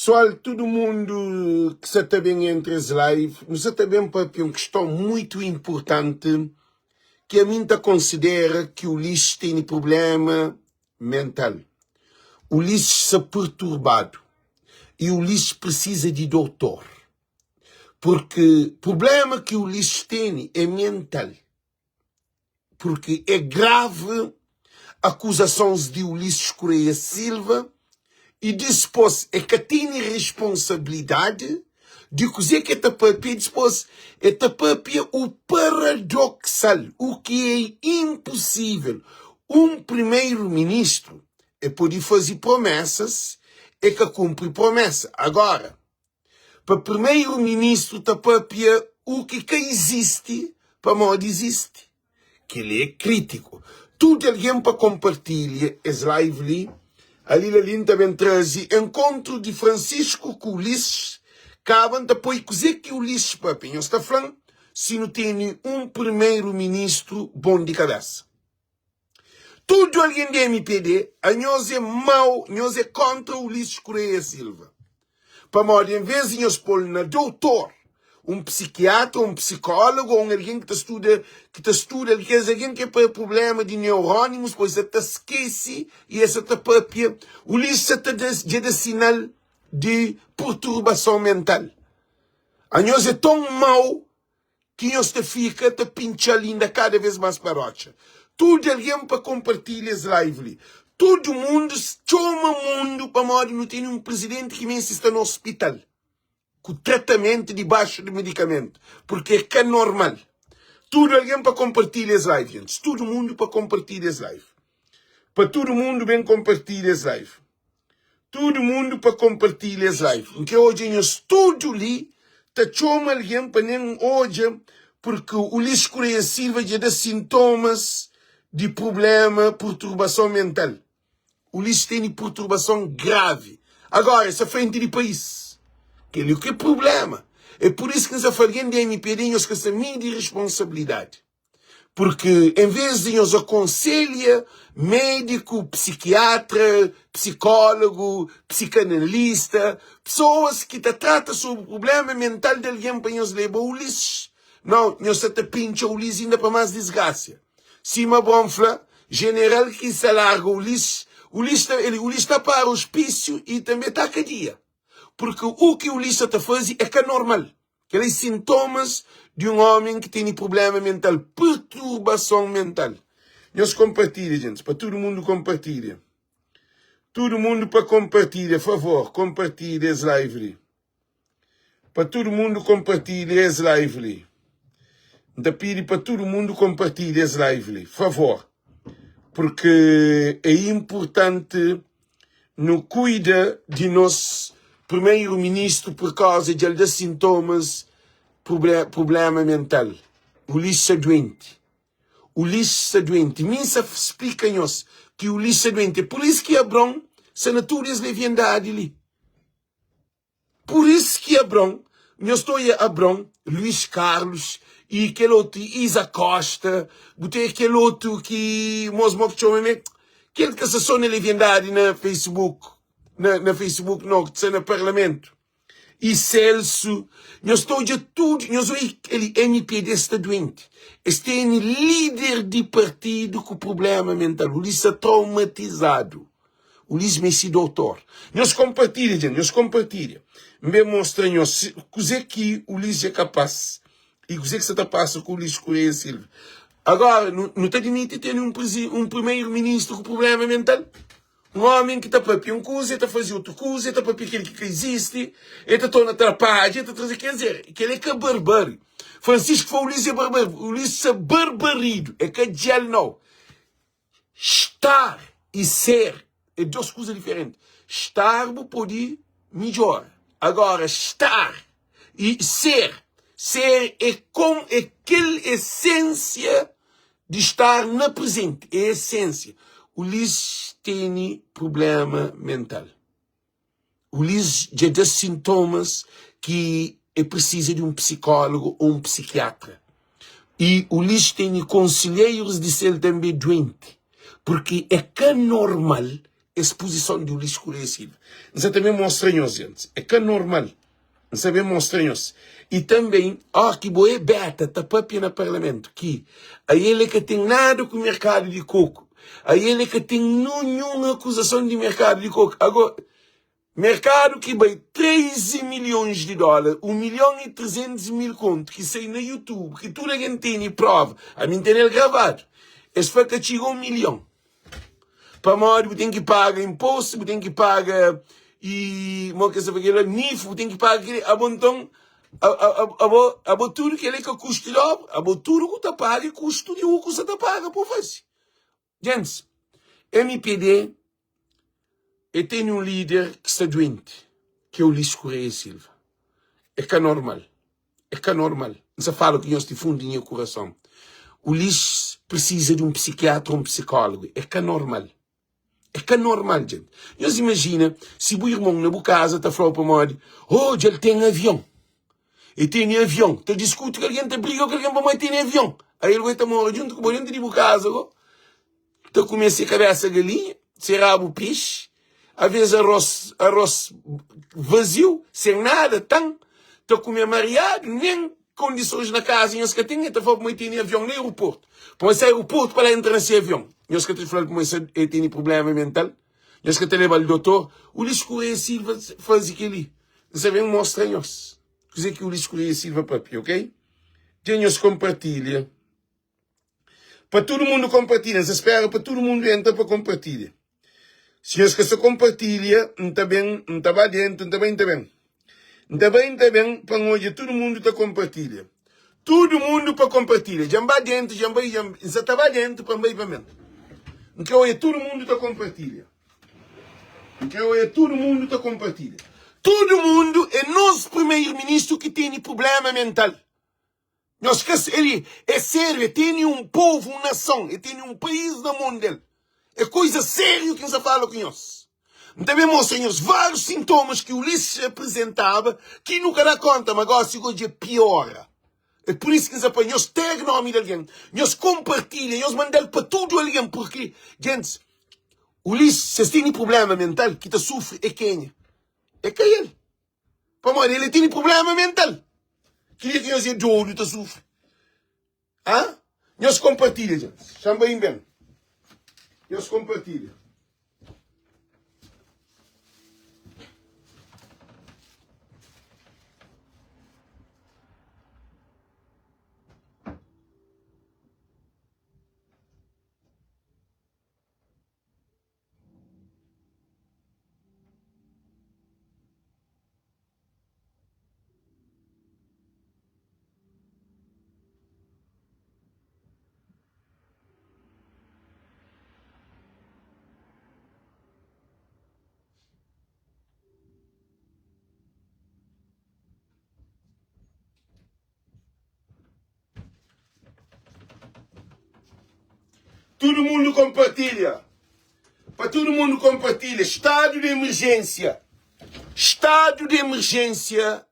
Pessoal, todo mundo que está bem entre as lives, nos está bem para uma questão muito importante que a mim considera que o lixo tem problema mental. O lixo está perturbado e o lixo precisa de doutor. Porque o problema que o lixo tem é mental. Porque é grave acusações de Ulisses Correia Silva e depois é que tem responsabilidade de cozer que está papel, depois é papel o paradoxal, o que é impossível. Um primeiro-ministro é poder fazer promessas, é que cumpre promessa. Agora, para primeiro-ministro está papel o que existe, para modo existe, que ele é crítico. Tudo alguém para compartilhar as lives ali também traz encontro de Francisco com Ulisses, acabam depois dizer que Ulisses papinho está falando se não tem um primeiro-ministro bom de cabeça. Tudo alguém de MPD, a nós é mau, nós é contra Ulisses Correia Silva. Para modo, em vez de nós pôr na doutor, um psiquiatra, um psicólogo, ou alguém que estuda, alguém que tem problema de neurônimos, pois até esquece, e essa papia, o lixo até de sinal de perturbação mental. A nós é tão mau que nós fica te pincha linda cada vez mais parocha. Tudo alguém para compartilhar as lives. Todo mundo, chama mundo para morrer, não tem um presidente que me está no hospital. Com tratamento debaixo de medicamento. Porque é normal. Tudo alguém para compartilhar as lives, gente. Todo mundo para compartilhar as lives. Para todo mundo bem compartilhar as lives. Todo mundo para compartilhar as lives. Porque hoje nós tudo ali, está chama alguém para nem hoje, porque o Ulisses Correia Silva já dá sintomas de problema, perturbação mental. O Ulisses tem perturbação grave. Agora, essa frente de país. O que é problema? É por isso que nós falamos de MPD, nós que assumimos de responsabilidade. Porque, em vez de nós aconselhar médico, psiquiatra, psicólogo, psicanalista, pessoas que tratam sobre o problema mental de alguém para nós levar o Ulisses. Não, nós até pincha o Ulisses ainda para mais desgraça. Cima bonfla, general que se larga o Ulisses está para o hospício e também está a cadeia. Porque o que o Ulisses está fazendo é que é normal. Aqueles sintomas de um homem que tem problema mental, perturbação mental. Nós compartilhamos, gente, para todo mundo compartilha. Todo mundo para compartilhar, por favor, compartilhe as lives. Para todo mundo compartilhe as lives. Então, pedi para todo mundo compartilhe as lives, por favor. Porque é importante não cuida de nós primeiro-ministro por causa de sintomas, problema mental. O Ulisses é doente. O Ulisses é doente. Minsa explica-nos que o Ulisses é doente. É por isso que Abrão, senaturas leviandade ali. Por isso que Abrão, nós estou a Abrão, Luís Carlos, e aquele outro, Isa Costa, botei aquele outro que, aquele que se na leviandade na Facebook. Na Facebook, não, que está no Parlamento. E Celso, nós estou de tudo, nós vemos que ele MPD está doente. Este é um líder de partido com problema mental. O Ulisses é traumatizado. O Ulisses é esse doutor. Nós compartilhamos, gente, nós compartilhamos. Me mostra-nos o que o Ulisses é capaz. E o que se está passando com o Ulisses Correia Silva. Agora, não está de ter um primeiro-ministro com problema mental? Um homem que está para uma coisa, está a fazer outra coisa, está para aquele que existe, está toda atrapalhada, está a trazer, quer dizer, que ele é que é barbário. Francisco foi o Ulisses é barbário, o Ulisses é barbarido, é que gel não. Estar e ser é duas coisas diferentes. Estar pode ir melhor. Agora, estar e ser é com aquela essência de estar na presente, é a essência. O Ulisses tem problema mental. O Ulisses já dá sintomas que é preciso de um psicólogo ou um psiquiatra. E o Ulisses tem conselheiros de ser também doente. Porque é que é normal exposição de Ulisses Correia Silva. Nós também mostramos, gente. É que é normal. Nós também mostramos. E também, que boa beta, tá papia no parlamento, que a ele que tem nada com o mercado de coco, a ele que tem nenhuma acusação de mercado de coco. Agora, mercado que vai 13 milhões de dólares, 1.300.000 conto, que sai no YouTube, que toda a gente tem prova, a mim tem ele gravado. Esse foi que chegou 1 milhão. Para morrer, você tem que pagar imposto, você tem que pagar NIF, você tem que pagar então, tudo que ele que custa de tudo que você paga, custo de o que você paga, por fazer. Gente, MPD, eu tenho líder que está doente, que é o Ulisses Correia Silva. É que é normal. É que é normal. Não se fala que nós te fundem o coração. O Ulisses precisa de um psiquiatra ou um psicólogo. É que é normal. É que é normal, gente. Nós imagina, se o irmão na boa casa está falando para mim, ele tem avião. Ele tem avião. Ele discute que alguém está brigando que alguém para mim tem avião. Aí ele vai estar morrendo junto com o dentro de boa casa. Então começa a cabeça a galinha, se rabo o peixe, às vezes arroz vazio, sem nada, então comer mareado, nem condições na casa, e nós que tem, então foi ter avião no aeroporto. Para esse aeroporto, para entrar nesse avião. Nós que falando que ele tem problema mental, nós que levar o doutor, o Ulisses Correia Silva faz aquilo. Nós vem mostrar-nos. Dizer que o Ulisses Correia Silva papi, ok? Tem-nos compartilha. Para todo mundo compartilha, se espera para todo mundo entra para compartilhar. Se nós que se compartilha, não está bem, não está dentro, não está bem, está bem. Não está bem, para hoje todo mundo está compartilha. Todo mundo para compartilhar. Já vai dentro, já está dentro, para mim, para mim. Então hoje todo mundo está compartilha. Então hoje todo mundo está compartilha. Todo mundo é nosso primeiro-ministro que tem problema mental. Nós, ele é sério, tem um povo, uma nação, ele tem um país no mundo dele. É coisa séria que nos fala com nós. Também mostra-nos vários sintomas que o Ulisses apresentava, que nunca dá conta, mas agora hoje piora. É por isso que nos apanhamos, tag nome de alguém, nos compartilha, nos mandamos para tudo alguém, porque, gente, o Ulisses, se tem problema mental, que sofre é quem? É que ele. Para morrer, ele tem problema mental. Queria que nós de ouro te sofre. Nós compartilha, gente. Chama bem. Nós compartilha. Todo mundo compartilha. Para todo mundo compartilha. Estado de emergência. Estado de emergência.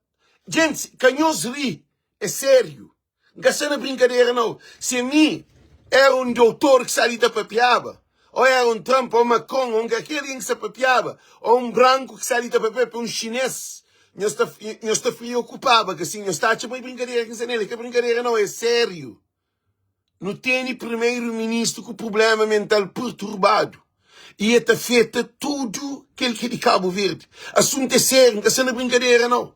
Gente, canhões ri. É sério. Não é brincadeira, não. Se a mim era um doutor que saía da papiaba, ou era um Trump, ou um Macron, ou aquele que se papiaba, ou um branco que saía da papiaba, um chinês, nós está preocupado, que assim, nós está a chamar brincadeira, que brincadeira não, é sério. Não tem primeiro-ministro com problema mental perturbado. E está feita tudo aquilo que é de Cabo Verde. Assunto é sério, não está brincadeira, não.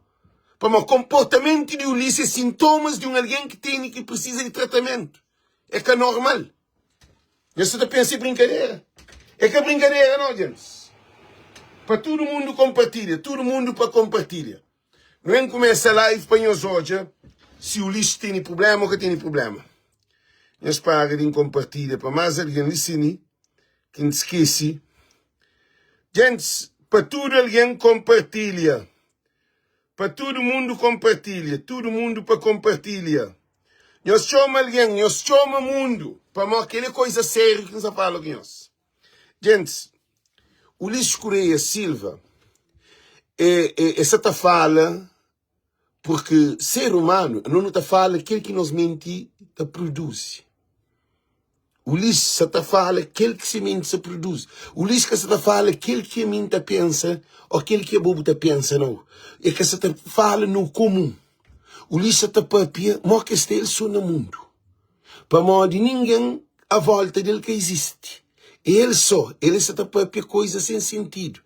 Para o comportamento de Ulisses, sintomas de alguém que tem que precisa de tratamento. É que é normal. Você está pensando em brincadeira. É que é brincadeira, não, gente. Para todo mundo compartilha, todo mundo para compartilhar. Não é começar a live para nós hoje, se o Ulisses tem problema ou que tem problema. Nós para de compartilhar para mais alguém listen, que não esquece. Gente, para tudo alguém compartilha. Para todo mundo compartilha. Todo mundo para compartilhar. Nós chamamos alguém, nós chamamos o mundo. Para mostrar aquela coisa séria que nos fala com nós. Gente, o Ulisses Correia Silva, essa tá fala, porque ser humano não está fala aquilo que nos mente, produz. O lixo se te fala aquele que semente se produz. O lixo que se te fala aquele que a mim te pensa, ou aquele que a bobo te pensa, não. É que se te fala no comum. O lixo te papia, mas que este só no mundo. Para modo de ninguém à volta dele que existe. Ele se te papia coisa sem sentido.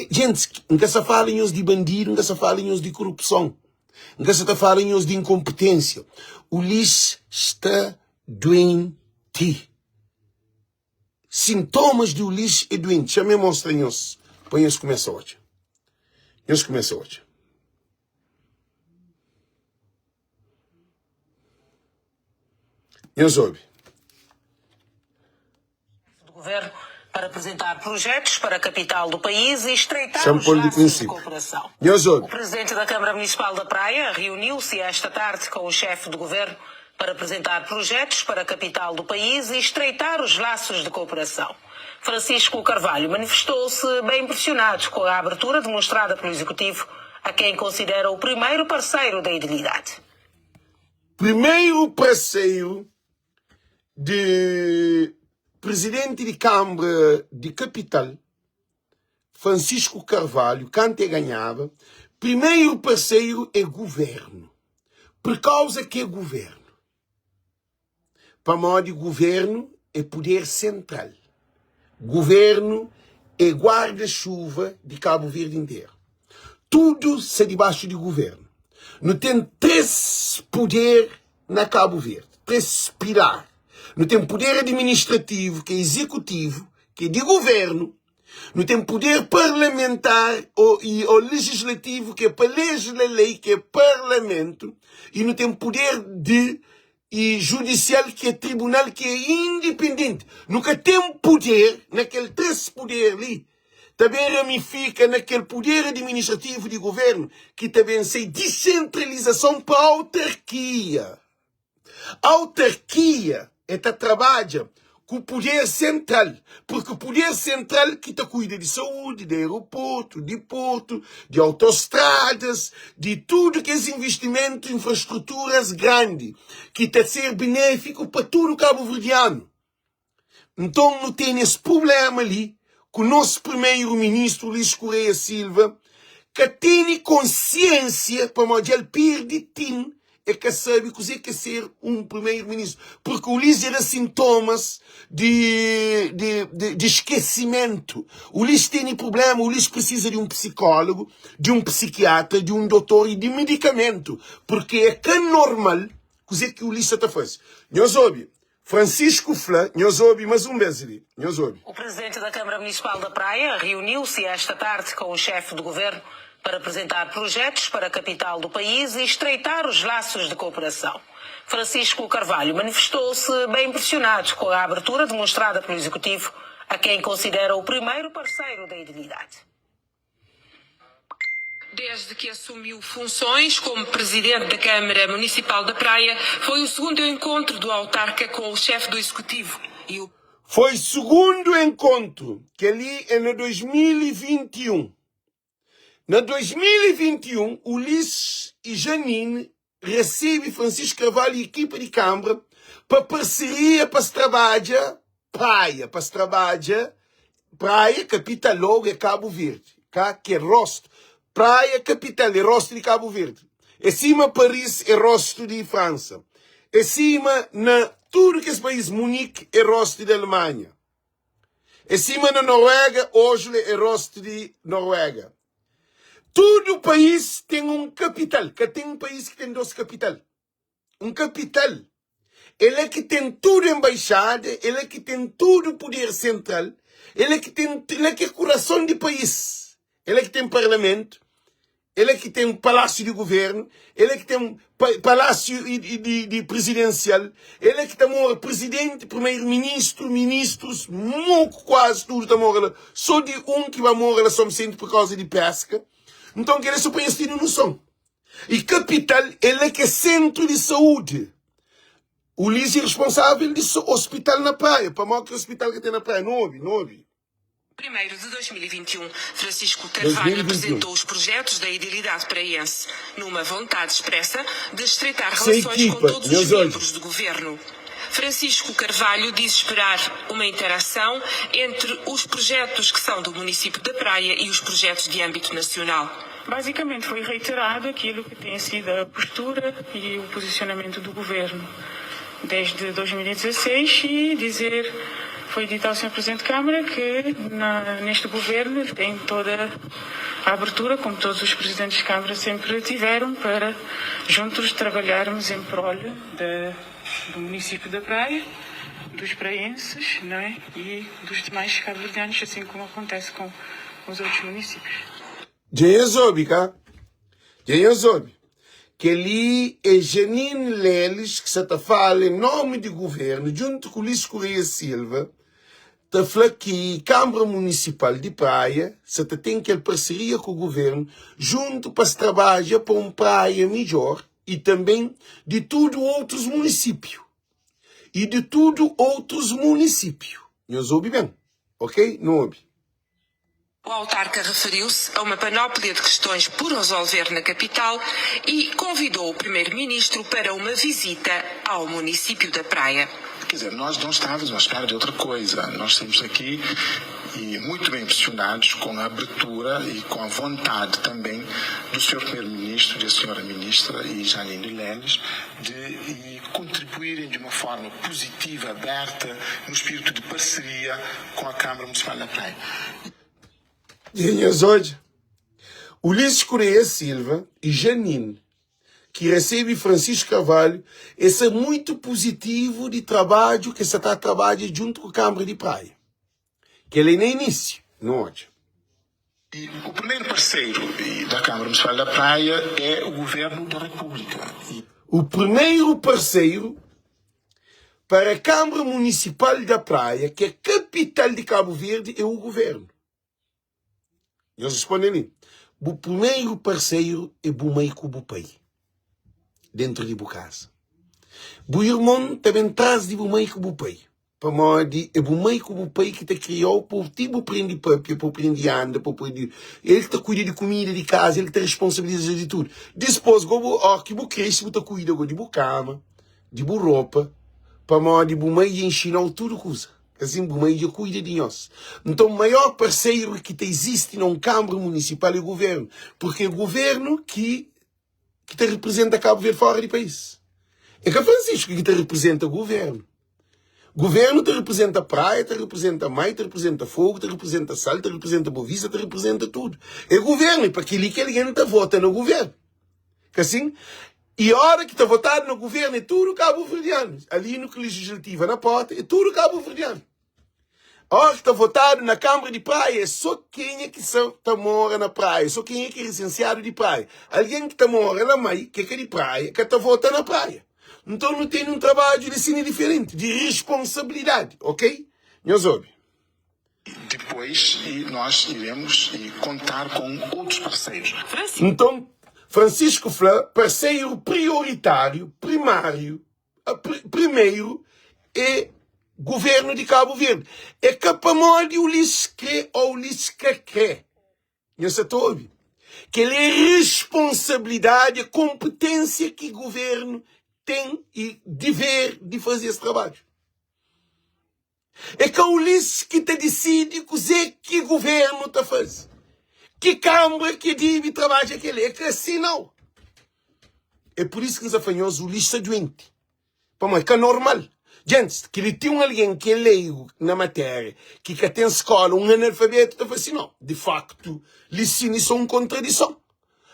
Gente, nunca se fala em os de bandido, nunca se fala em os de corrupção. Nunca se fala em os de incompetência. O lixo está doente. Sintomas do lixo é doente. Já me mostrem os. Põe os começa hoje. Os começa hoje. Os ouve. Do governo para apresentar projetos para a capital do país e estreitar os laços de cooperação. O presidente da Câmara Municipal da Praia reuniu-se esta tarde com o chefe do governo para apresentar projetos para a capital do país e estreitar os laços de cooperação. Francisco Carvalho manifestou-se bem impressionado com a abertura demonstrada pelo Executivo, a quem considera o primeiro parceiro da idilidade. Primeiro parceiro de presidente de Câmara de Capital, Francisco Carvalho, quando ganhava, primeiro parceiro é governo. Por causa que é governo. Para modo de governo é poder central. Governo é guarda-chuva de Cabo Verde inteiro. Tudo se debaixo de governo. Não tem três poderes na Cabo Verde. Três pilares. Não tem poder administrativo, que é executivo, que é de governo. Não tem poder parlamentar ou legislativo, que é para legislar lei, que é parlamento. E não tem poder judicial, que é tribunal, que é independente. Nunca tem poder, naquele três poderes ali. Também ramifica naquele poder administrativo de governo, que também sei descentralização para a autarquia. A autarquia trabalha com o poder central, porque o poder central que cuida de saúde, de aeroporto, de porto, de autoestradas, de tudo que é investimento em infraestruturas grandes, que está a ser benéfico para todo o cabo-verdiano. Então não tem esse problema ali, com o nosso primeiro-ministro Luís Correia Silva, que tem consciência, para onde ele perde tempo, é que sabe o que é ser um primeiro-ministro. Porque o Luís era sintomas de esquecimento. O Luís tem problema, o Luís precisa de um psicólogo, de um psiquiatra, de um doutor e de medicamento. Porque é que normal, o que o Luís está fazendo. Nós ouvimos. Francisco Flá, nós ouvimos mais um vez ali. O presidente da Câmara Municipal da Praia reuniu-se esta tarde com o chefe do governo para apresentar projetos para a capital do país e estreitar os laços de cooperação. Francisco Carvalho manifestou-se bem impressionado com a abertura demonstrada pelo Executivo, a quem considera o primeiro parceiro da idilidade. Desde que assumiu funções como presidente da Câmara Municipal da Praia, foi o segundo encontro do autarca com o chefe do Executivo. Foi o segundo encontro, que ali é no 2021. Na 2021, Ulisses e Janine recebem Francisco Carvalho e equipa de Câmara para parceria para se trabalhar praia, para se trabalhar praia, capital logo é Cabo Verde, que é rosto. Praia, capital é rosto de Cabo Verde. Acima Paris é rosto de França. Acima na tudo que esse país, Munique é rosto de Alemanha. Acima na Noruega, Oslo é rosto de Noruega. Todo país tem um capital. Que tem um país que tem dois capitais. Um capital. Ele é que tem tudo embaixada, ele é que tem tudo poder central, ele é que é coração do país. Ele é que tem parlamento, ele é que tem palácio de governo, ele é que tem palácio de presidencial, ele é que tem presidente, primeiro-ministro, ministros, quase tudo está morrendo. Só de um que vai morrer somos sempre por causa de pesca. Então, que ele só põe esse no som. E capital, ele é que é centro de saúde. O Luís é responsável de hospital na praia. Para maior que o hospital que tem na praia. Não ouve. Primeiro de 2021, Francisco Carvalho apresentou os projetos da idilidade praiense, numa vontade expressa de estreitar relações com todos os membros do governo. Francisco Carvalho diz esperar uma interação entre os projetos que são do município da Praia e os projetos de âmbito nacional. Basicamente foi reiterado aquilo que tem sido a postura e o posicionamento do governo desde 2016 e foi dito ao Sr. Presidente de Câmara que neste governo tem toda a abertura, como todos os Presidentes de Câmara sempre tiveram, para juntos trabalharmos em prol do município da Praia, dos praenses, não é? E dos demais cabo-verdianos, assim como acontece com os outros municípios. Que ali é Janine Leles que se fala em nome do governo, junto com Luís Correia Silva, está falando que a Câmara Municipal de Praia se tem aquela parceria com o governo, junto para se trabalhar para uma praia melhor e também de tudo outros municípios. Nós ouvimos bem, ok? Não ouve. O autarca referiu-se a uma panóplia de questões por resolver na capital e convidou o primeiro-ministro para uma visita ao município da Praia. Quer dizer, nós não estávamos à espera de outra coisa. Nós estamos aqui e muito bem impressionados com a abertura e com a vontade também do Sr. Primeiro-Ministro e da Sra. Ministra e Janine Leles de contribuírem de uma forma positiva, aberta, no espírito de parceria com a Câmara Municipal da Praia. Hoje, Ulisses Correia Silva e Janine, que recebe Francisco Carvalho, esse é muito positivo de trabalho que você está trabalhando junto com a Câmara de Praia. Que ele é no início, não hoje. E o primeiro parceiro da Câmara Municipal da Praia é o Governo da República. O primeiro parceiro para a Câmara Municipal da Praia, que é a capital de Cabo Verde, é o governo. Eles respondem ali. O primeiro parceiro é o meio que o pai. Dentro de casa. O irmão também traz de o meio que o pai. Para modo é o meio que o pai que te criou para tipo prender papel, para prender anda, para prender. Ele que cuida de comida de casa, ele que te responsabiliza de tudo. Depois, que o cresce, você cuida de cama, de roupa, para modo o meio ensinar tudo coisa. Assim, o meio cuida de nós. Então, o maior parceiro que existe na Câmara Municipal é o governo. Porque é o governo que te representa Cabo Verde fora do país. É que Francisco que te representa o governo. O governo te representa a praia, te representa a mar, te representa fogo, te representa sal, te representa bovisa, te representa tudo. É o governo, e para aquele que alguém está votando no governo. Que assim, e a hora que está votado no governo é tudo cabo-verdiano. Ali no legislativo, na porta, é tudo cabo-verdiano. A hora que está votado na Câmara de Praia é só quem é que mora na praia, só quem é que é licenciado de praia. Alguém que mora na mãe, que é de praia, que está votando na praia. Então não tem um trabalho de ensino diferente, de responsabilidade, ok? Nós ouvimos. Depois nós iremos contar com outros parceiros. Então, Francisco Flá, parceiro prioritário, primeiro é governo de Cabo Verde. É capaz de Ulisses quer ou Ulisses quer. Você está ouvindo? Que ele é responsabilidade, competência que o governo tem e dever de fazer esse trabalho. É que o Ulisses que te decide que o governo está fazendo. Que Câmara que deve trabalhar aquele. É que assim não. É por isso que nos afanhamos o Ulisses é doente. Mas que é normal. Gente, que ele tem alguém que é leigo na matéria, que tem escola, um analfabeto, está assim, não. De facto, eles são uma contradição.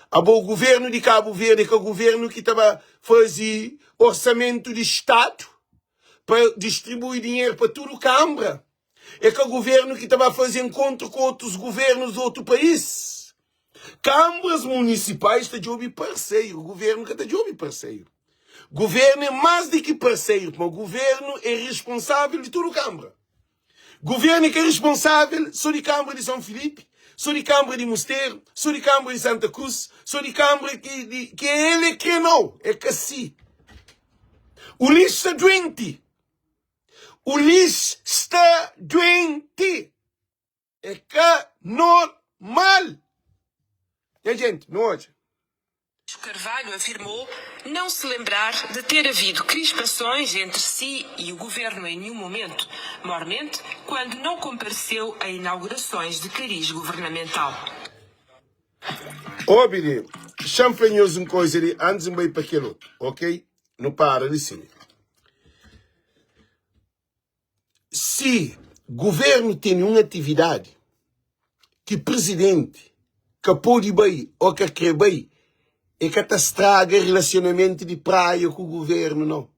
O governo de Cabo Verde, que é o governo que estava fazendo orçamento de Estado, para distribuir dinheiro para tudo a Câmara. É que o governo que estava a fazer encontro com outros governos de outro país. Câmaras municipais estão de ouvir parceiro. O governo que está de ouvir parceiro. Governo é mais do que parceiro, mas o governo é responsável de tudo a Câmara. Governo que é responsável, sou de Câmara de São Filipe, sou de Câmara de Mosteiro, sou de Câmara de Santa Cruz, sou de Câmara que ele que não, é que assim. O lixo está doente. O lixo está doente. É que normal. E a gente, não hoje. Carvalho afirmou não se lembrar de ter havido crispações entre si e o governo em nenhum momento, maiormente quando não compareceu a inaugurações de cariz governamental. Óbvio, champanhoso uma coisa ali, antes de ir para aquele outro, ok? Não para de ser. Se o governo tem uma atividade que o presidente que pode bem ou que quer bem é que estraga o relacionamento de praia com o governo, não.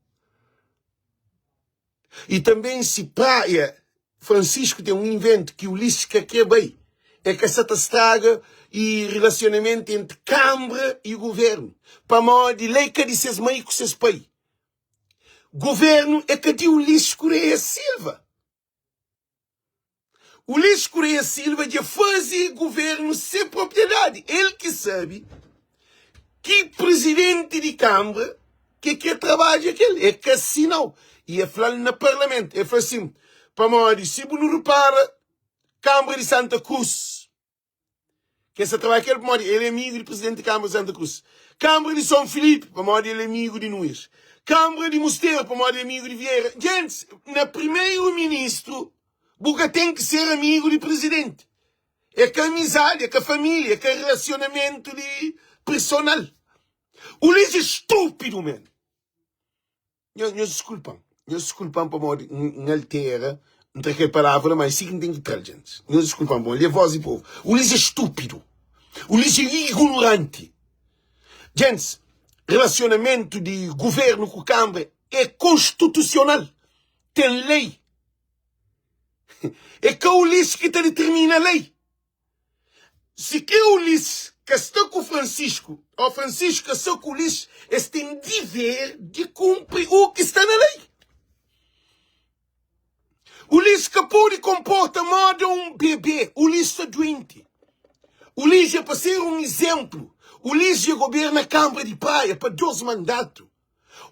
E também se praia, Francisco tem um invento que o lixo que quer bem é que se estraga e relacionamento entre Câmara e o governo. Para modo de lei que dizes mãe com seus pai. Governo é que o Luís Correia Silva. O Luís Correia Silva de fazer governo sem propriedade. Ele que sabe que presidente de Câmara que trabalha aquele. É que assim não. E é falando no Parlamento. É assim, para modo de se não repara, Câmara de Santa Cruz. Que essa trabalha aquele, para modo ele é amigo do presidente de Câmara de Santa Cruz. Câmara de São Filipe, para modo ele é amigo de Nunes. Câmara de Mosteiro, para modo ele é amigo de Vieira. Gente, na primeiro-ministro, Buca tem que ser amigo do presidente. É que a amizade, é que a família, é que o relacionamento de personal. O Luís é estúpido, mano. Eu desculpam para modo não altera, não tem que palavra, mas sim que tem que ter, gente. Eu desculpam, bom, ele é voz e povo. O Luís é estúpido. O Luís é ignorante. Gente, relacionamento de governo com a Câmara é constitucional. Tem lei. É que o Luís que determina a lei. Se que o Luís que está com o Francisco que está com o Luís, eles têm dever de cumprir o que está na lei. O Luís que pode comportar modo um bebê. O Luís está doente. O Luís é para ser um exemplo. O Luís já governa a Câmara de Praia para 2 mandatos.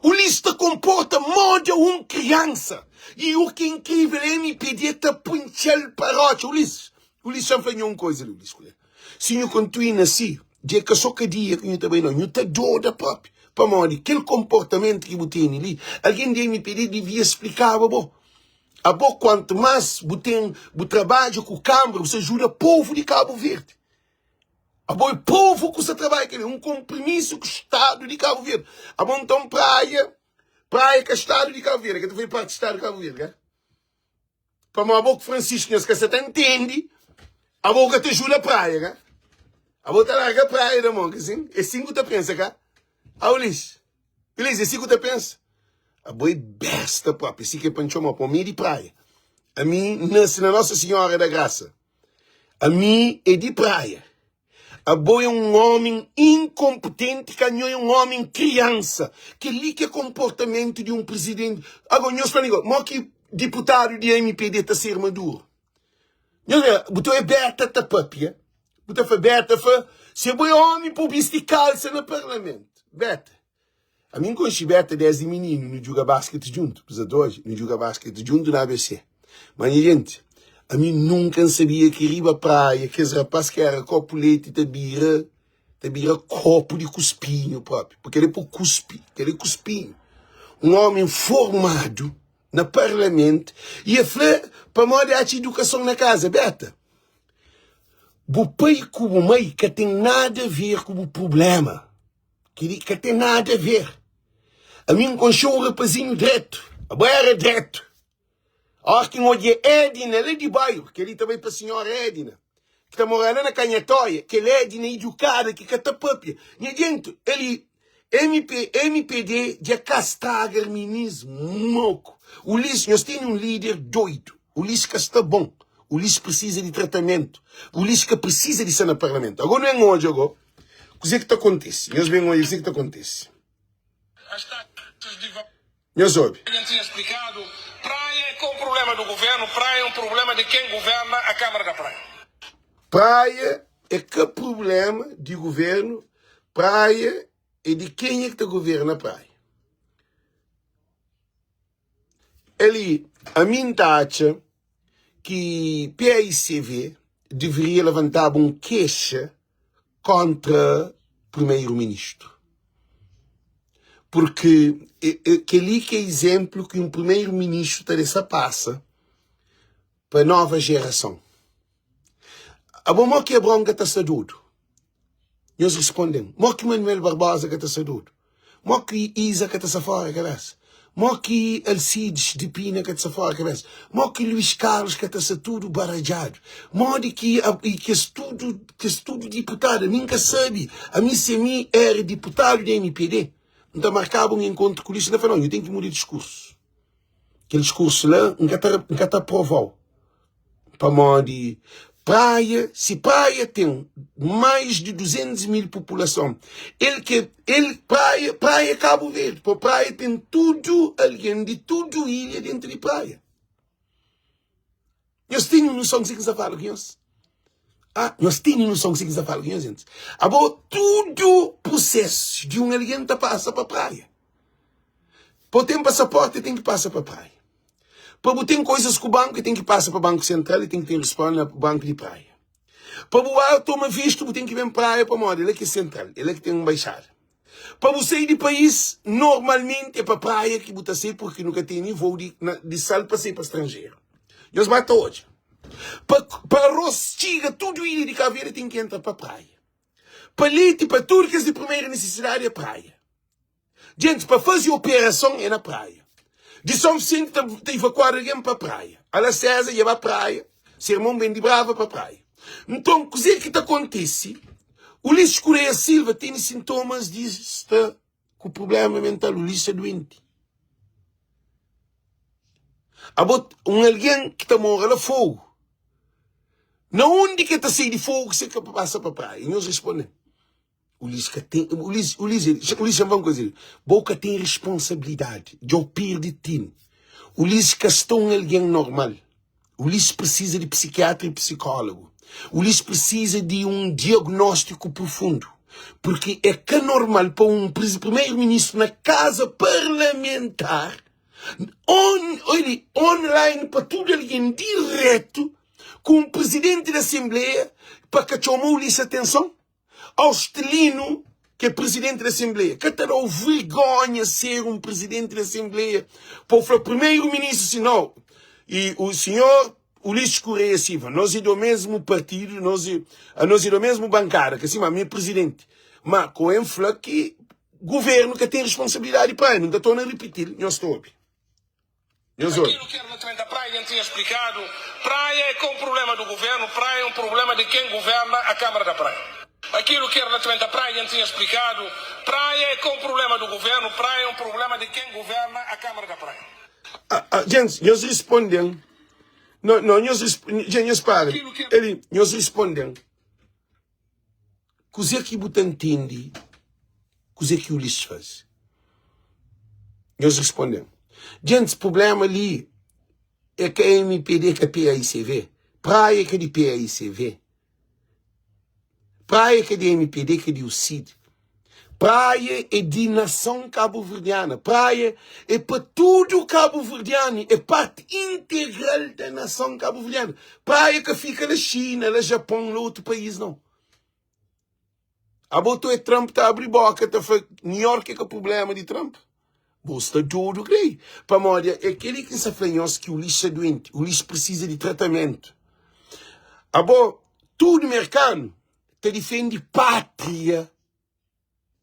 O Luís está comporta modo uma criança. E o que é incrível é me pedir para punchar paróquia. O Luís já fez uma coisa, Luís. Se eu continuo assim, de que só que dia que eu também não, eu estou doida, papi. Para modo, aquele comportamento que eu tenho ali, alguém deve me pedir, devia explicar, bom. A bom, quanto mais você trabalha com o Câmara, você ajuda o povo de Cabo Verde. A bom, o povo que você trabalha, que é um compromisso com o Estado de Cabo Verde. A bom, então, praia que é o Estado de Cabo Verde, que tu foi parte do Estado de Cabo Verde, né? Para a boca Francisco, que você entende, a boca te ajuda a praia, né? A boca larga a praia da mão, assim. É assim que tu pensa, cá? Ah, Ulisses, é assim que tu pensa? A boa é besta, papi, assim que panchou uma para mim de praia. A mim, nasce na Nossa Senhora da Graça. A mim é de praia. A boa é um homem incompetente, que não é um homem criança. Que ali que é comportamento de um presidente. Agora, nós falamos, mas que deputado de MPD está ser maduro. Você é beta, tá papi, você foi beta, se é bom homem publicitar-se no Parlamento. Beta. A mim conheci beta 10 menino, não joga basquete junto. Os dois, não joga basquete junto na ABC. Mas, gente, a mim nunca sabia que riba praia, que esse rapaz que era copo leite, te bira copo de cuspinho próprio. Porque ele é por cuspe, ele é cuspinho. Um homem formado no Parlamento e a falar para modo de educação na casa, beta. O pai com o mãe que tem nada a ver com o problema. Que tem nada a ver. A mim conchou um rapazinho direto. A boia era direto. A hora que hoje é Edna, ele é de bairro, que ele também para a senhora Edna, que está morando na Canhatóia, que ele é Edna educada, que cata papia. E adiante, ele, MPD, de castraga minismo, moco. O Ulisses, nós temos um líder doido. O Ulisses que está bom. O Ulisses precisa de tratamento. O Ulisses que precisa de ser no Parlamento. Agora não é hoje, agora. O que é que acontece? Nós vemos hoje, o que é que acontece? Nós ouve. Eu tinha explicado, praia é com o problema do governo, praia é um problema de quem governa a Câmara da Praia. Praia é que problema de governo, praia é de quem é que governa a praia. Ele, a mim acha que PICV deveria levantar uma queixa contra primeiro-ministro. Porque aquele que é exemplo que um primeiro-ministro Teresa passa para a nova geração. A bom que a bronca está sadudo. Nós respondemos. Mo que Manuel Barbosa que está sadudo. Mo que Isa que está fora a cabeça. Mo que Alcides de Pina que está fora a cabeça. Mo que Luís Carlos que está tudo barajado. Mo de que estudo deputado. A mim que sabe. A mim se mim era deputado da MPD. Então marcava um encontro com isso. Não falou, eu tenho que mudar de discurso. Aquele discurso lá, nunca está provado. Para modo praia, se praia tem mais de 200 mil população, praia é Cabo Verde, para praia tem tudo, alguém de tudo ilha dentro de praia. Nós temos noção que se fala com nós. Nós temos noção que se fala com nós, gente. Agora, tudo processo de um alguém que passa para praia. Para ter um passaporte, tem que passar para praia. Para ter coisas com o banco, tem que passar para o Banco Central e tem que ter resposta para o Banco de Praia. Para você tomar visto, tem que vir praia para moda. Ele é que é central, ele é que tem uma embaixada. Para você ir de país, normalmente é para praia que você sai porque nunca tem nem voo de sal para sair para estrangeiro. E os matam hoje. Para Rostiga, tudo ilha de Caveira tem que entrar para praia. Para leite, para turcas de primeira necessidade é praia. Gente, para fazer operação é na praia. De São Vicente tem evacuado alguém para a praia. A La César ia para a praia. Sermão bem de Brava para a praia. Então, o que acontece? O Ulisses Correia Silva tem sintomas de estar com problema mental. O Ulisses é doente. Alguém que está morrendo a fogo. Na onde que está saindo de fogo você passa para a praia? E nós respondemos. Ulisses é uma coisa. Boca tem responsabilidade. De opir de ti. Ulisses castou alguém normal. Ulisses precisa de psiquiatra e psicólogo. Ulisses precisa de um diagnóstico profundo. Porque é que é normal para um primeiro-ministro na casa parlamentar, online para tudo alguém direto, com o presidente da Assembleia, para que chamou Ulisses atenção? Austelino, que é presidente da Assembleia, que terá vergonha ser um presidente da Assembleia, para o primeiro-ministro, senão, e o senhor Ulisses Correia Silva, nós é do mesmo partido, nós é do mesmo bancário, que assim, mas meu presidente, mas com ênfase que governo que tem responsabilidade para ele, não estou a repetir, nós estou a ouvir. Aquilo que era naturalmente a praia, tinha explicado, praia é com o problema do governo, praia é um problema de quem governa a Câmara da Praia. Aquilo que era relativamente à praia, tinha explicado, praia é com o problema do governo, praia é um problema de quem governa a Câmara da Praia. Gente, nós respondemos. Não, nós respondemos. Nós respondemos. Coisa que você entende, coisa que o Ulisses faz. Nós respondemos. Gente, o problema ali é que a MPD que a PAICV, praia que é de PAICV. Praia que é de MPD, que é de UCID. Praia é de nação cabo-verdiana. Praia é para tudo cabo-verdiano. É parte integral da nação cabo-verdiana. Praia que fica na China, no Japão, no outro país, não. A botou é Trump tá abrindo boca, tá New York é que é o problema de Trump. Você está tudo, creio. Para moda, é aquele que se fala que o Ulisses é doente. O Ulisses precisa de tratamento. Tudo americano te defende pátria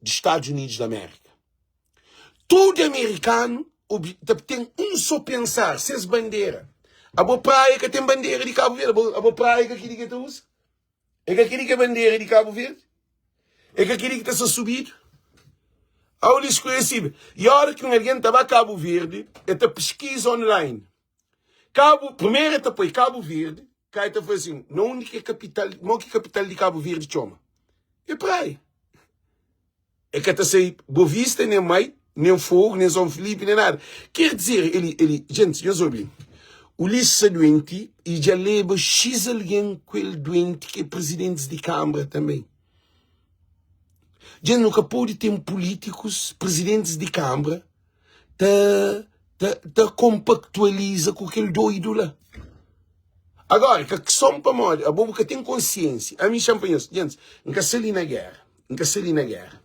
dos Estados Unidos da América. Tudo americano tem um só pensar, seis bandeiras. A praia que tem bandeira de Cabo Verde, a praia que aquele que tu usa. É que aquele que é bandeira de Cabo Verde. É que aquele que está subido. A Ulisses Correia Silva. E a hora que alguém estava a Cabo Verde, é pesquisa online. Primeiro está para Cabo Verde, cá está assim, não única capital, não que capital de Cabo Verde chama. É praia. É que está sem Boa Vista, nem Mai, nem Fogo, nem São Felipe, nem nada. Quer dizer, gente, eu soube, Ulisses é doente e já leva X alguém com ele doente que é presidente de Câmara também. Já nunca pode ter políticos, presidentes de Câmara, compactualiza com aquele doido lá. Agora, que são para morrer, a boca tem consciência. A mim champanhe, gente, nunca se ali na guerra. nunca se ali na guerra.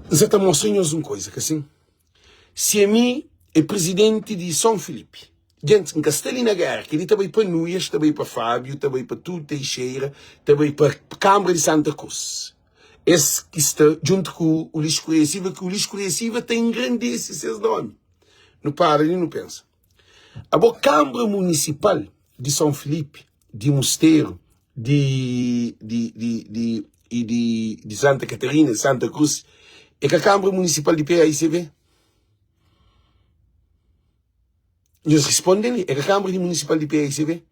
Você está mostrando uma coisa, que assim, se a mim é presidente de São Filipe, gente, nunca se ali na guerra, que ele também para Núñez, também para Fábio, também para tudo Teixeira, também para a Câmara de Santa Cruz. Esse que está junto com o lixo coercivo, que o lixo coercivo tem grandeza esse nome. Não para ali, não pensa. A boa Câmara Municipal de São Filipe, de Mosteiro, de Santa Catarina, de Santa Cruz, é que a Câmara Municipal de PAICV. Eles respondem, é que a Câmara Municipal de PAICV.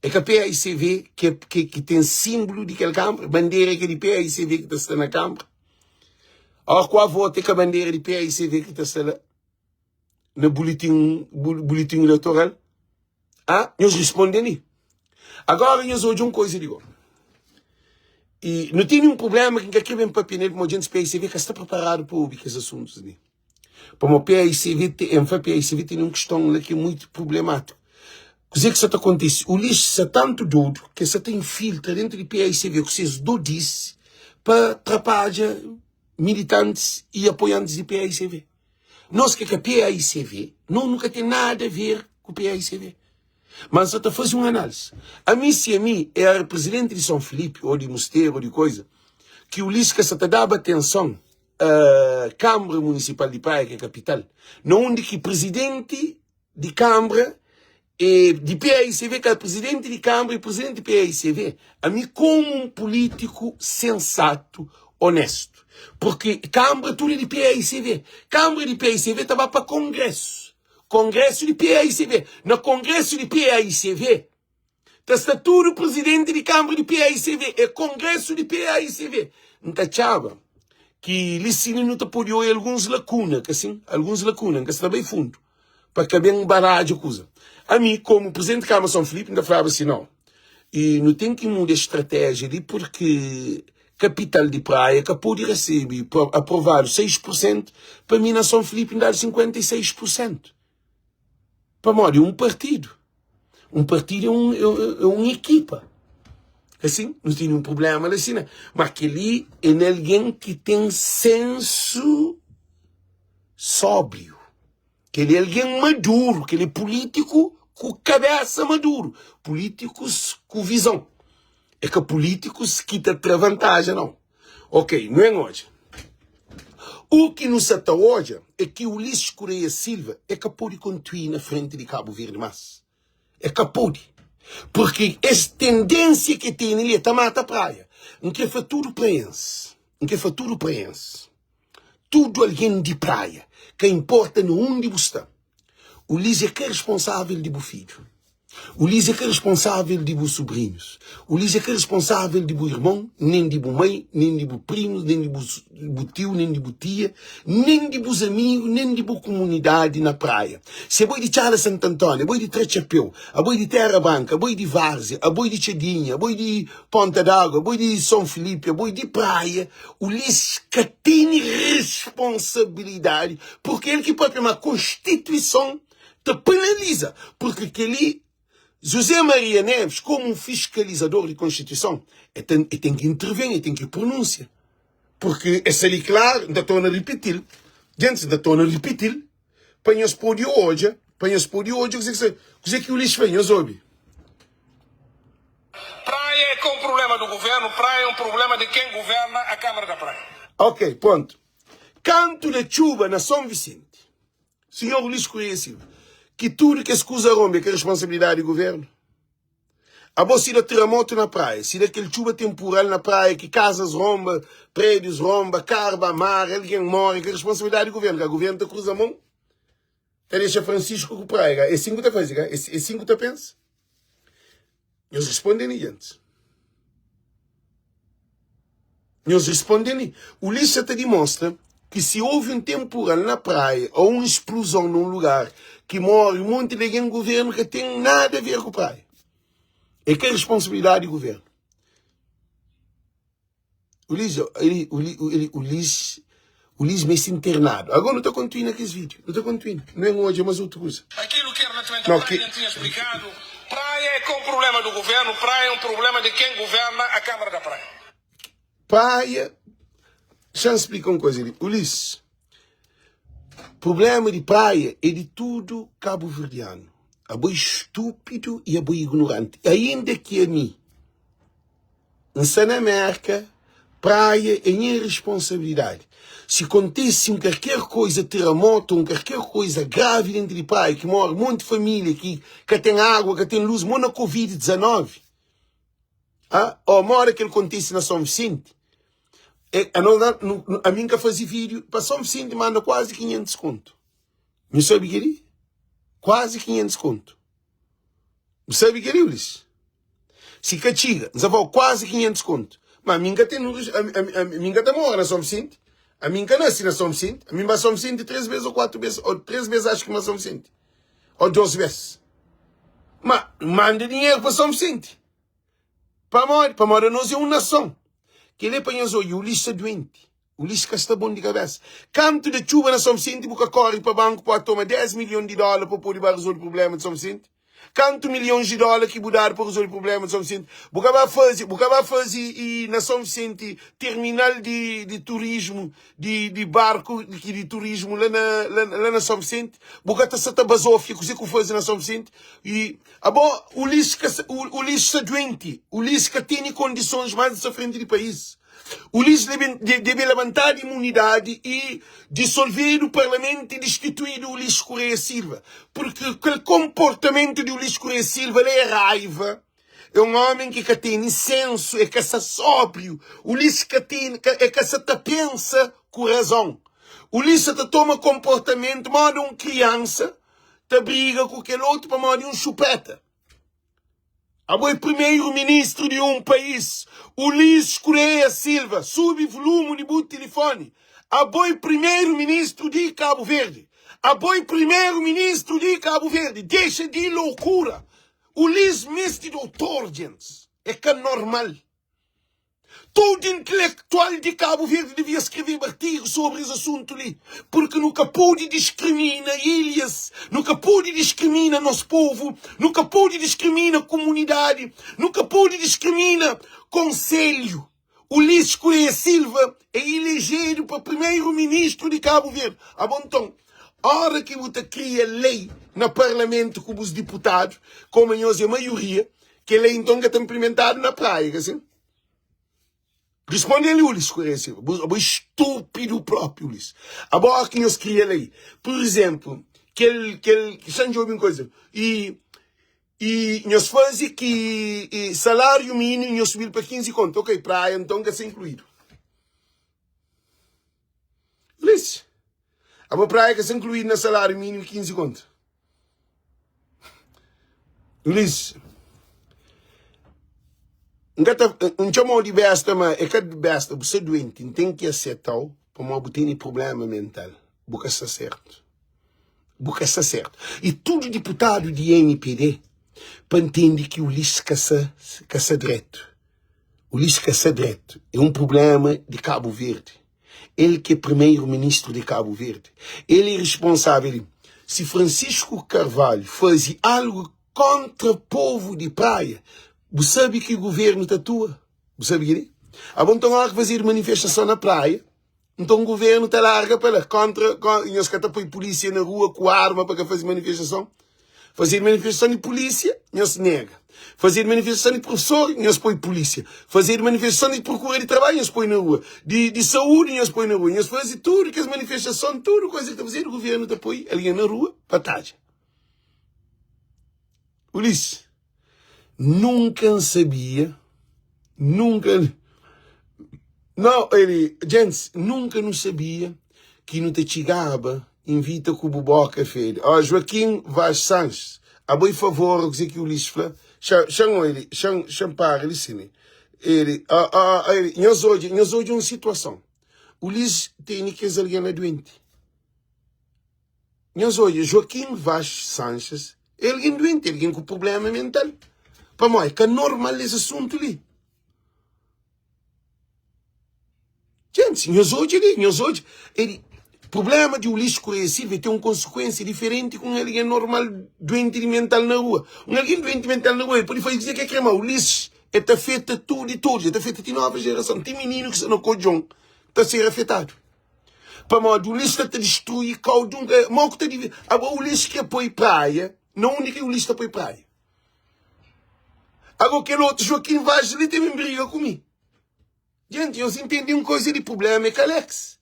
É que a PAICV, que tem símbolo de aquela Câmara, bandeira que é de PAICV que está na Câmara. Agora, qual a voto é que a bandeira de PAICV que está lá no boletim eleitoral? Eles respondem. Agora, eles ouvem uma coisa, digo. E não tem nenhum problema que aqui vem para Pinel, como a gente PAICV, que está preparado para ouvir esses assuntos. Para o PAICV tem uma questão lá que é muito problemática. O que isso acontece? O lixo é tanto duro que você tem filtro dentro do PAICV, que vocês dizem para atrapalhar militantes e apoiantes do PAICV. Nós que a PAICV nunca tem nada a ver com o PAICV. Mas eu estou fazendo uma análise. A mim, se a mim era presidente de São Filipe, ou de Mosteiro, ou de coisa, que o lixo que você dava atenção à Câmara Municipal de Praia, que é a capital, não onde que presidente de Câmara de PAICV, que é presidente de Câmara e presidente de PAICV, a mim como um político sensato, honesto. Porque Câmara tudo é de PAICV. Câmara de PAICV estava para Congresso. Congresso de PAICV. No Congresso de PAICV, está tudo presidente de Câmara de PAICV. É Congresso de PAICV. Não achava que Licínio não te apoiou em algumas lacunas, que assim, algumas lacunas, que está bem fundo, para caber um barragem, coisa. A mim, como presidente de Câmara São Filipe, ainda falava assim, não. E não tem que mudar a estratégia ali, porque capital de praia que pode receber, aprovar 6%, para mim na São Filipe dar 56%. Para morrer um partido. Um partido é uma equipa. Assim, não tem nenhum problema assim, né? Mas que ali é alguém que tem senso sóbrio. Que ele é alguém maduro, que ele é político com cabeça maduro. Políticos com visão. É que políticos quita a vantagem, não. Ok, não é hoje. O que nos ata hoje é que o Ulisses Correia Silva é que pode continuar na frente de Cabo Verde, mas é que pode. Porque essa tendência que tem ali é tomar a praia. Não quer fazer tudo preenche. Não quer fazer tudo preenche. Tudo alguém de praia. Que importa no onde você está. O Ulisses é que é responsável de seu filho. O Ulisses é que é responsável de seus sobrinhos. O Ulisses é que é responsável de seu irmão, nem de sua mãe, nem de seus primos, nem de seu tio, nem de sua tia, nem de seus amigos, nem de sua comunidade na praia. Se é boi de Charles Santo Antônio, é boi de Trechapeu, é boi de Terra Branca, é boi de Várzea, é boi de Chadinha, é boi de Ponta d'Água, é boi de São Filipe, é boi de praia, o Ulisses que tem responsabilidade, porque ele que pode uma Constituição te penaliza, porque aquele José Maria Neves, como um fiscalizador de Constituição, tem que intervir, tem que pronunciar. Porque essa ali, claro, ainda estou a repetir. Gente, ainda estou a repetir. Para nós pôr de hoje, o que o lixo vem, nós ouve. Praia é com o problema do governo, praia é um problema de quem governa a Câmara da Praia. Ok, ponto. Canto de chuva na São Vicente. Senhor Ulisses Correia Silva. Que tudo que escusa rompe, que é responsabilidade do governo. A boa se dá terremoto na praia, se dá aquele chuva temporal na praia, que casas romba, prédios romba, carba, mar, alguém morre, que é responsabilidade do governo, que o governo te cruza a mão. Te deixa Francisco com a praia, é 5 que faz, é 5 que pensa. Eles respondem antes. Eles respondem. O Ulisses te demonstra que se houve um temporal na praia ou uma explosão num lugar que morre um monte de alguém no governo que tem nada a ver com a praia. É que é responsabilidade do governo. O Ulisses me internado. Agora não estou continuando aqueles vídeos. Não estou continuando. Não é hoje, é mais outra coisa. Aquilo que era relativamente à praia, tinha explicado. Praia é com o problema do governo, praia é um problema de quem governa a Câmara da Praia. Praia deixa eu explicar uma coisa ali. Ulisses, problema de praia é de tudo cabo-verdiano. É bem estúpido e é bem ignorante. Ainda que a mim, em América, praia é minha responsabilidade. Se acontece qualquer coisa, terremoto, qualquer coisa grave dentro de praia, que mora um monte de família, que tem água, que tem luz, mora Covid-19, ou mora que acontece na São Vicente, a mim que fazia vídeo, para São Vicente manda quase 500 conto. Não sabe o que é? Quase 500 conto. Não sabe o que é, Ulisses? Se castiga, já vou quase 500 conto. Mas a mim que tem mora na São Vicente. A mim que nasce na São Vicente. A mim vai a São Vicente 3 vezes ou 4 vezes. Ou 3 vezes acho que na São Vicente. Ou 2 vezes. Mas manda dinheiro para São Vicente. Para morar nós é uma nação. Que ele apanha o Ulisses é doente. O Ulisses que está bom de cabeça. Canto de chuva na São Vicente, porque corre para o banco para tomar 10 milhões de dólares para poder resolver o problema de São Vicente. Quantos milhões de dólares que mudaram para resolver o problema de São Vicente? Porque vai fazer na São Vicente terminal de turismo, de barco, de turismo lá na São Vicente. Porque está basófia, coisa que faz na São Vicente. E, o Ulisses é doente. O Ulisses que tem condições mais à frente do país. O Ulisses deve levantar a imunidade e dissolver o Parlamento e destituir o Ulisses Correia Silva. Porque aquele comportamento de Ulisses Correia Silva é raiva. É um homem que tem senso, é que se sóbrio. O Ulisses que é que se pensa com razão. O Ulisses toma comportamento, modo uma criança, briga com aquele outro para modo um chupeta. O primeiro-ministro de um país, Ulisses Correia Silva, sube o volume do telefone. O primeiro-ministro de Cabo Verde. O primeiro-ministro de Cabo Verde. Deixa de loucura. Ulisses mestre doutor, gente. É que é normal. Todo intelectual de Cabo Verde devia escrever artigos sobre esse assunto ali. Porque nunca pôde discriminar ilhas, nunca pôde discriminar nosso povo, nunca pôde discriminar comunidade, nunca pôde discriminar conselho. Ulisses Correia Silva é elegido para primeiro-ministro de Cabo Verde. Então, a hora que você cria lei no parlamento com os deputados, como a maioria, que a lei então que está implementada na praia, assim? Responde-lhe, Ulisses Correia Silva. O estúpido próprio, Ulisses. Agora que nós criamos aí. Por exemplo, deixa eu uma coisa. E nós fazemos que salário mínimo nós subir para 15 conto. Ok, praia, então que ser incluído. Ulisses. A praia que ser incluído no salário mínimo 15 conto. Ulisses. Não chamo de besta, mas é que de besta, você é doente, tem que aceitar para não ter problema mental. Porque está certo. Porque está certo. E todo deputado de NPD para entender que o Ulisses caça direito. O Ulisses caça direito é um problema de Cabo Verde. Ele que é primeiro-ministro de Cabo Verde. Ele é responsável. Se Francisco Carvalho fazia algo contra o povo de praia, você sabe que o governo tatua? Você sabe que é? Então, há que fazer manifestação na praia. Então, o governo está larga para contra nós que põe polícia na rua com arma para fazer manifestação. Fazer manifestação de polícia, nós nega. Fazer manifestação de professor, nós põe polícia. Fazer manifestação de procura de trabalho, nós põe na rua. De saúde, nós põe na rua. Nós fazemos tudo que as manifestações, tudo coisa que está fazendo, o governo está põe ali na rua, batalha. Ulisses. Nunca sabia, nunca não sabia que não te chegava invita com o Boboca filho. Joaquim Vaz Sanches, a boi favor, dizer que o Ulisses fala, chama ele, chama ele, sim. Nós hoje uma situação. O Ulisses tem que ser alguém doente. Nós hoje, Joaquim Vaz Sanches, ele é doente, ele com problema mental. Para mim, que é normal esse assunto ali. Gente, nós hoje, o problema de Ulisses Correia Silva tem uma consequência diferente com alguém normal doente mental na rua. Alguém doente mental na rua, pode dizer que é o Ulisses está feito tudo e tudo, está feito de nova geração. Tem menino que está no cojão, está a ser afetado. Para modo, o lixo está a destruir, o lixo que apoia praia, não único o lixo apoia praia. Agora, aquele outro Joaquim Vaz ali também briga comigo. Gente, eu entendi uma coisa de problema é que Alex.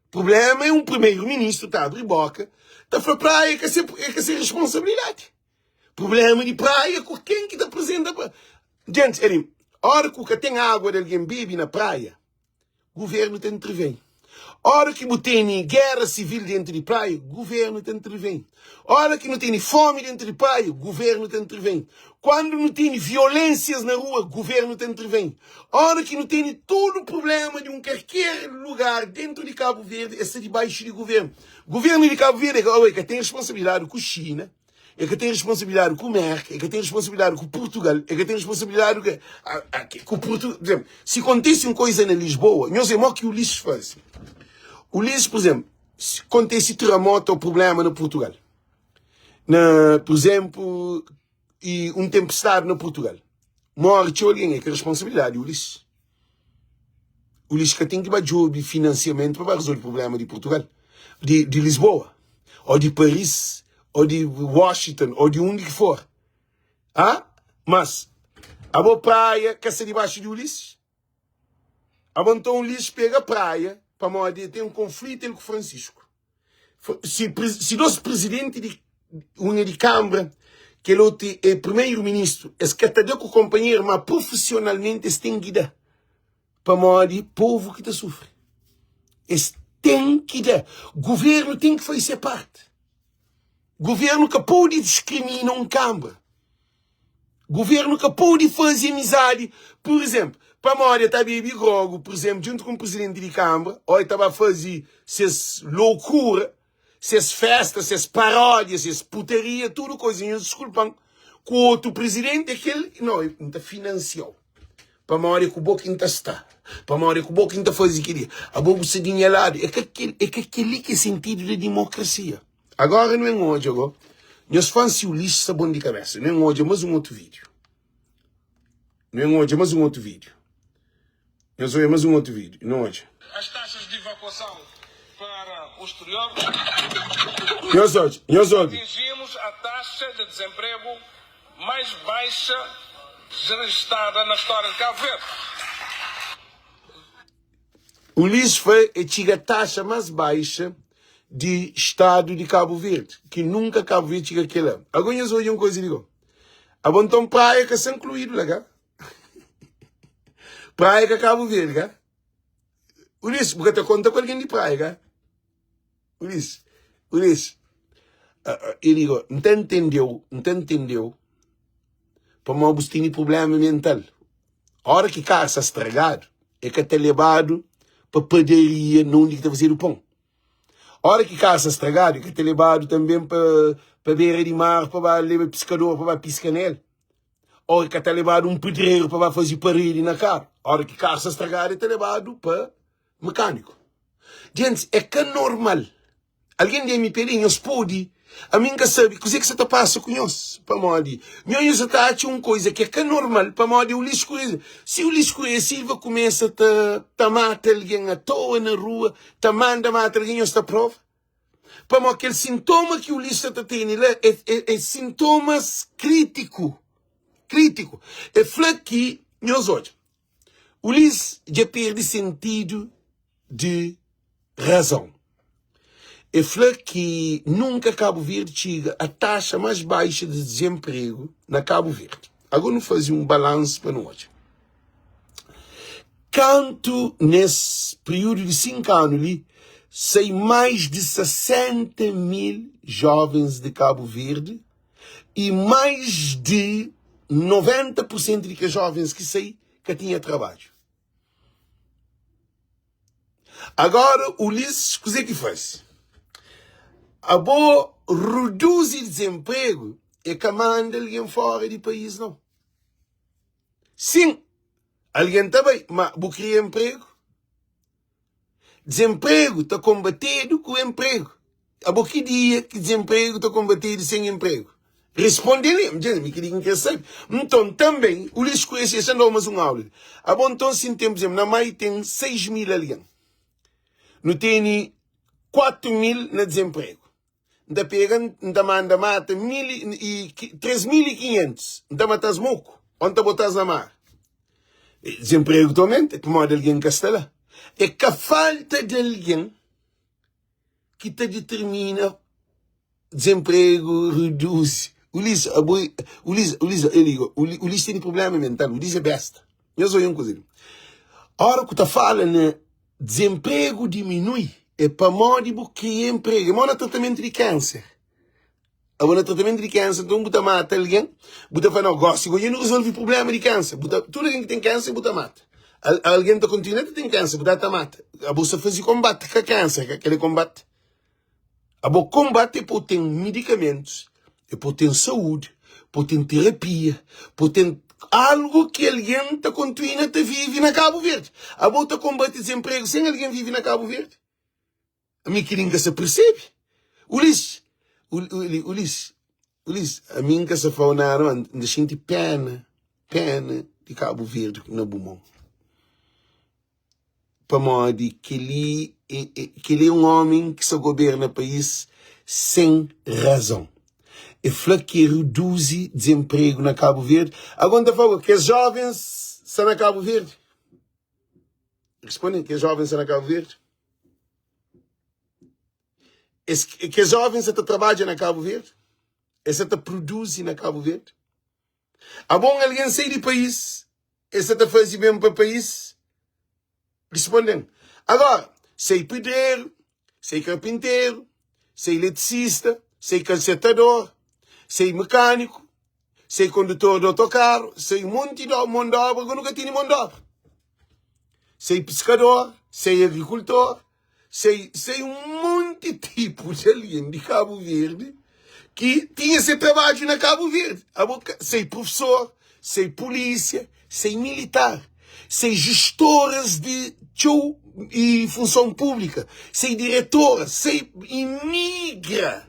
O problema é um primeiro-ministro, está a abrir boca, está a falar praia, que é ser responsabilidade. Problema de praia, com quem que está presente? Gente, a hora que tem água de alguém bebe na praia, o governo tem intervém. A hora que não tem guerra civil dentro de praia, o governo tem intervém. A hora que não tem fome dentro de praia, o governo tem intervém. Quando não tem violências na rua, o governo tem intervém. A hora que não tem todo o problema de qualquer lugar dentro de Cabo Verde, é debaixo do governo. O governo de Cabo Verde é que tem responsabilidade com a China, é que tem responsabilidade com o Merck, é que tem responsabilidade com Portugal, é que tem responsabilidade com Portugal. Por exemplo, se acontece uma coisa na Lisboa, não sei o que o lixo faz. O lixo, por exemplo, se acontece terremoto ou problema no Portugal, por exemplo, e tempestade no Portugal, morte alguém, é que a responsabilidade o lixo. O lixo que tem que dar financiamento para resolver o problema de Portugal, de Lisboa, ou de Paris, ou de Washington, ou de onde que for. Mas, a boa praia, que está debaixo do lixo, então o lixo pega a praia, para modo tem um conflito com Francisco. Se nosso presidente de Câmara, que ele é primeiro-ministro, é que está com o companheiro, mas profissionalmente tem que dar. Para modo povo que sofre. Tem que dar. O governo tem que fazer parte. O governo que pode discriminar um Câmara. O governo que pode fazer amizade, por exemplo. Para a memória, está a beber grogo, por exemplo, junto com o presidente de Câmara, ou estava a fazer essas loucuras, essas festas, essas paródias, essas putaria, tudo coisinhas, desculpam, com o outro presidente, aquele, não está financiado. Para a memória que o Boquim está. Para a memória que o Boquim está fazendo aquilo. A bobo se dinheirado. É que aquele que é sentido da democracia. Agora não é hoje, agora. Nós fazemos o lixo sabão de cabeça. Não é hoje, mas um outro vídeo. Não é hoje, mas um outro vídeo. Eu sou mais um outro vídeo, não hoje. As taxas de evacuação para o exterior. Atingimos a taxa de desemprego mais baixa registrada na história de Cabo Verde. O lixo foi a taxa mais baixa de estado de Cabo Verde, que nunca Cabo Verde tinha aquela. Agora eu sou uma coisa e digo, a Bontão praia que está incluído lá, cá. Praia que Cabo Verde, cá. Ulisses, porque te conta com alguém de praia, cá. Ulisses. Eu digo, não entendeu, para uma bustina problema mental. A hora que cá está estragado, é que está levado para padaria, não onde está fazendo o pão. A hora que cá está estragado, é que está levado também para beira de mar, para levar pescador, para piscar nele. Ou que está levado pedreiro para fazer parede na cara. A hora que o carro está estragado, está levado para mecânico. Gente, é que é normal. Alguém de me pedir, nós pode, a mim que sabe, o que você está passando com nós, para modi. Nós está a uma coisa que é normal, para modi o lixo coisa. Se o lixo coisa, Silva começa a matar alguém à toa na rua, manda matar alguém, está prova. Para modi, aquele sintoma que o lixo está tendo lá, é sintomas críticos. É falar que, nós hoje, o lixo já perde sentido de razão. É falar que nunca Cabo Verde chega a taxa mais baixa de desemprego na Cabo Verde. Agora não fazer um balanço para nós. Quanto nesse período de 5 anos ali, sei mais de 60 mil jovens de Cabo Verde e mais de 90% de que jovens que sei que tinha trabalho. Agora o Ulisses, o que faz? A boa reduzir desemprego é que manda alguém fora do país, não. Sim, alguém também, mas vou criar emprego. Desemprego está combatido com emprego. Há que dia que desemprego está combatido sem emprego? Responde-lhe, me queria que sabe. Então, também, o lixo conhece, essa não é mais uma aula. Há bom então, sim, temos, na Mai tem 6 mil alguém. não tem 4.000 na desemprego. Ainda pegam, ainda mata 3.500. Ainda matas moco. Onde botas na mar? Desemprego também, é como de alguém que está lá. É que a falta de alguém que te determina desemprego, reduz. Ulisses tem problema mental, Ulisses é besta. Eu sou um cozinho. A hora que tu fala, desemprego diminui, é para modo que emprego, é no tratamento de câncer. No tratamento de câncer, então você mata alguém, você fala, não, gosto, eu não resolve o problema de câncer. Tudo alguém que tem câncer, você mata. Alguém do continente tem câncer, você mata. A bolsa faz combate com a câncer, aquele combate. A bolsa combate é por ter medicamentos, é por ter saúde, por ter terapia, por ter algo que alguém está continua a viver na Cabo Verde. A bolsa combate desemprego sem alguém vive na Cabo Verde. A mim que ninguém se percebe. Ulisses, a mim que se fala, a gente pena de Cabo Verde na Bumão. Para modo que ele é um homem que só governa o país sem razão. E fala que reduz desemprego na Cabo Verde. Agora fala que os jovens são na Cabo Verde. Respondem que os jovens são na Cabo Verde. Que os jovens trabalham na Cabo Verde. Essa produz na Cabo Verde. A bom alguém sair do país. Essa faz bem para o país. Respondem. Agora, sei pedreiro, sei carpinteiro, sei eletricista, sei calcetador, sei mecânico, sei condutor de autocarro, sei um monte de mão de obra que eu nunca tive mão de obra. Sei pescador, sei agricultor, sei um monte de tipo de alguém de Cabo Verde que tinha esse trabalho na Cabo Verde. Sei professor, sei polícia, sei militar, sei gestoras de show e função pública, sei diretora, sei imigra.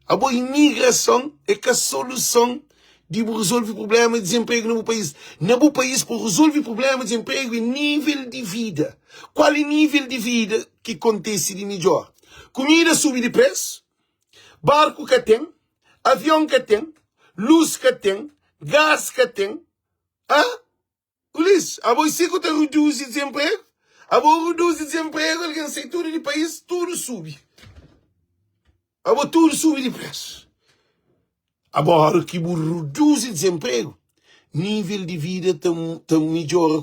A boa imigração é que a solução de resolver o problema de desemprego no país. No país, para resolver o problema de desemprego é nível de vida. Qual é o nível de vida que acontece de melhor? Comida sobe de preço, barco que tem, avião que tem, luz que tem, gás que tem. Ulisses, a boa que reduz o desemprego, a boa reduz o desemprego, alguém sai tudo de país, tudo sobe. A boa tudo sobe de preço. A boa que reduz o desemprego, nível de vida melhora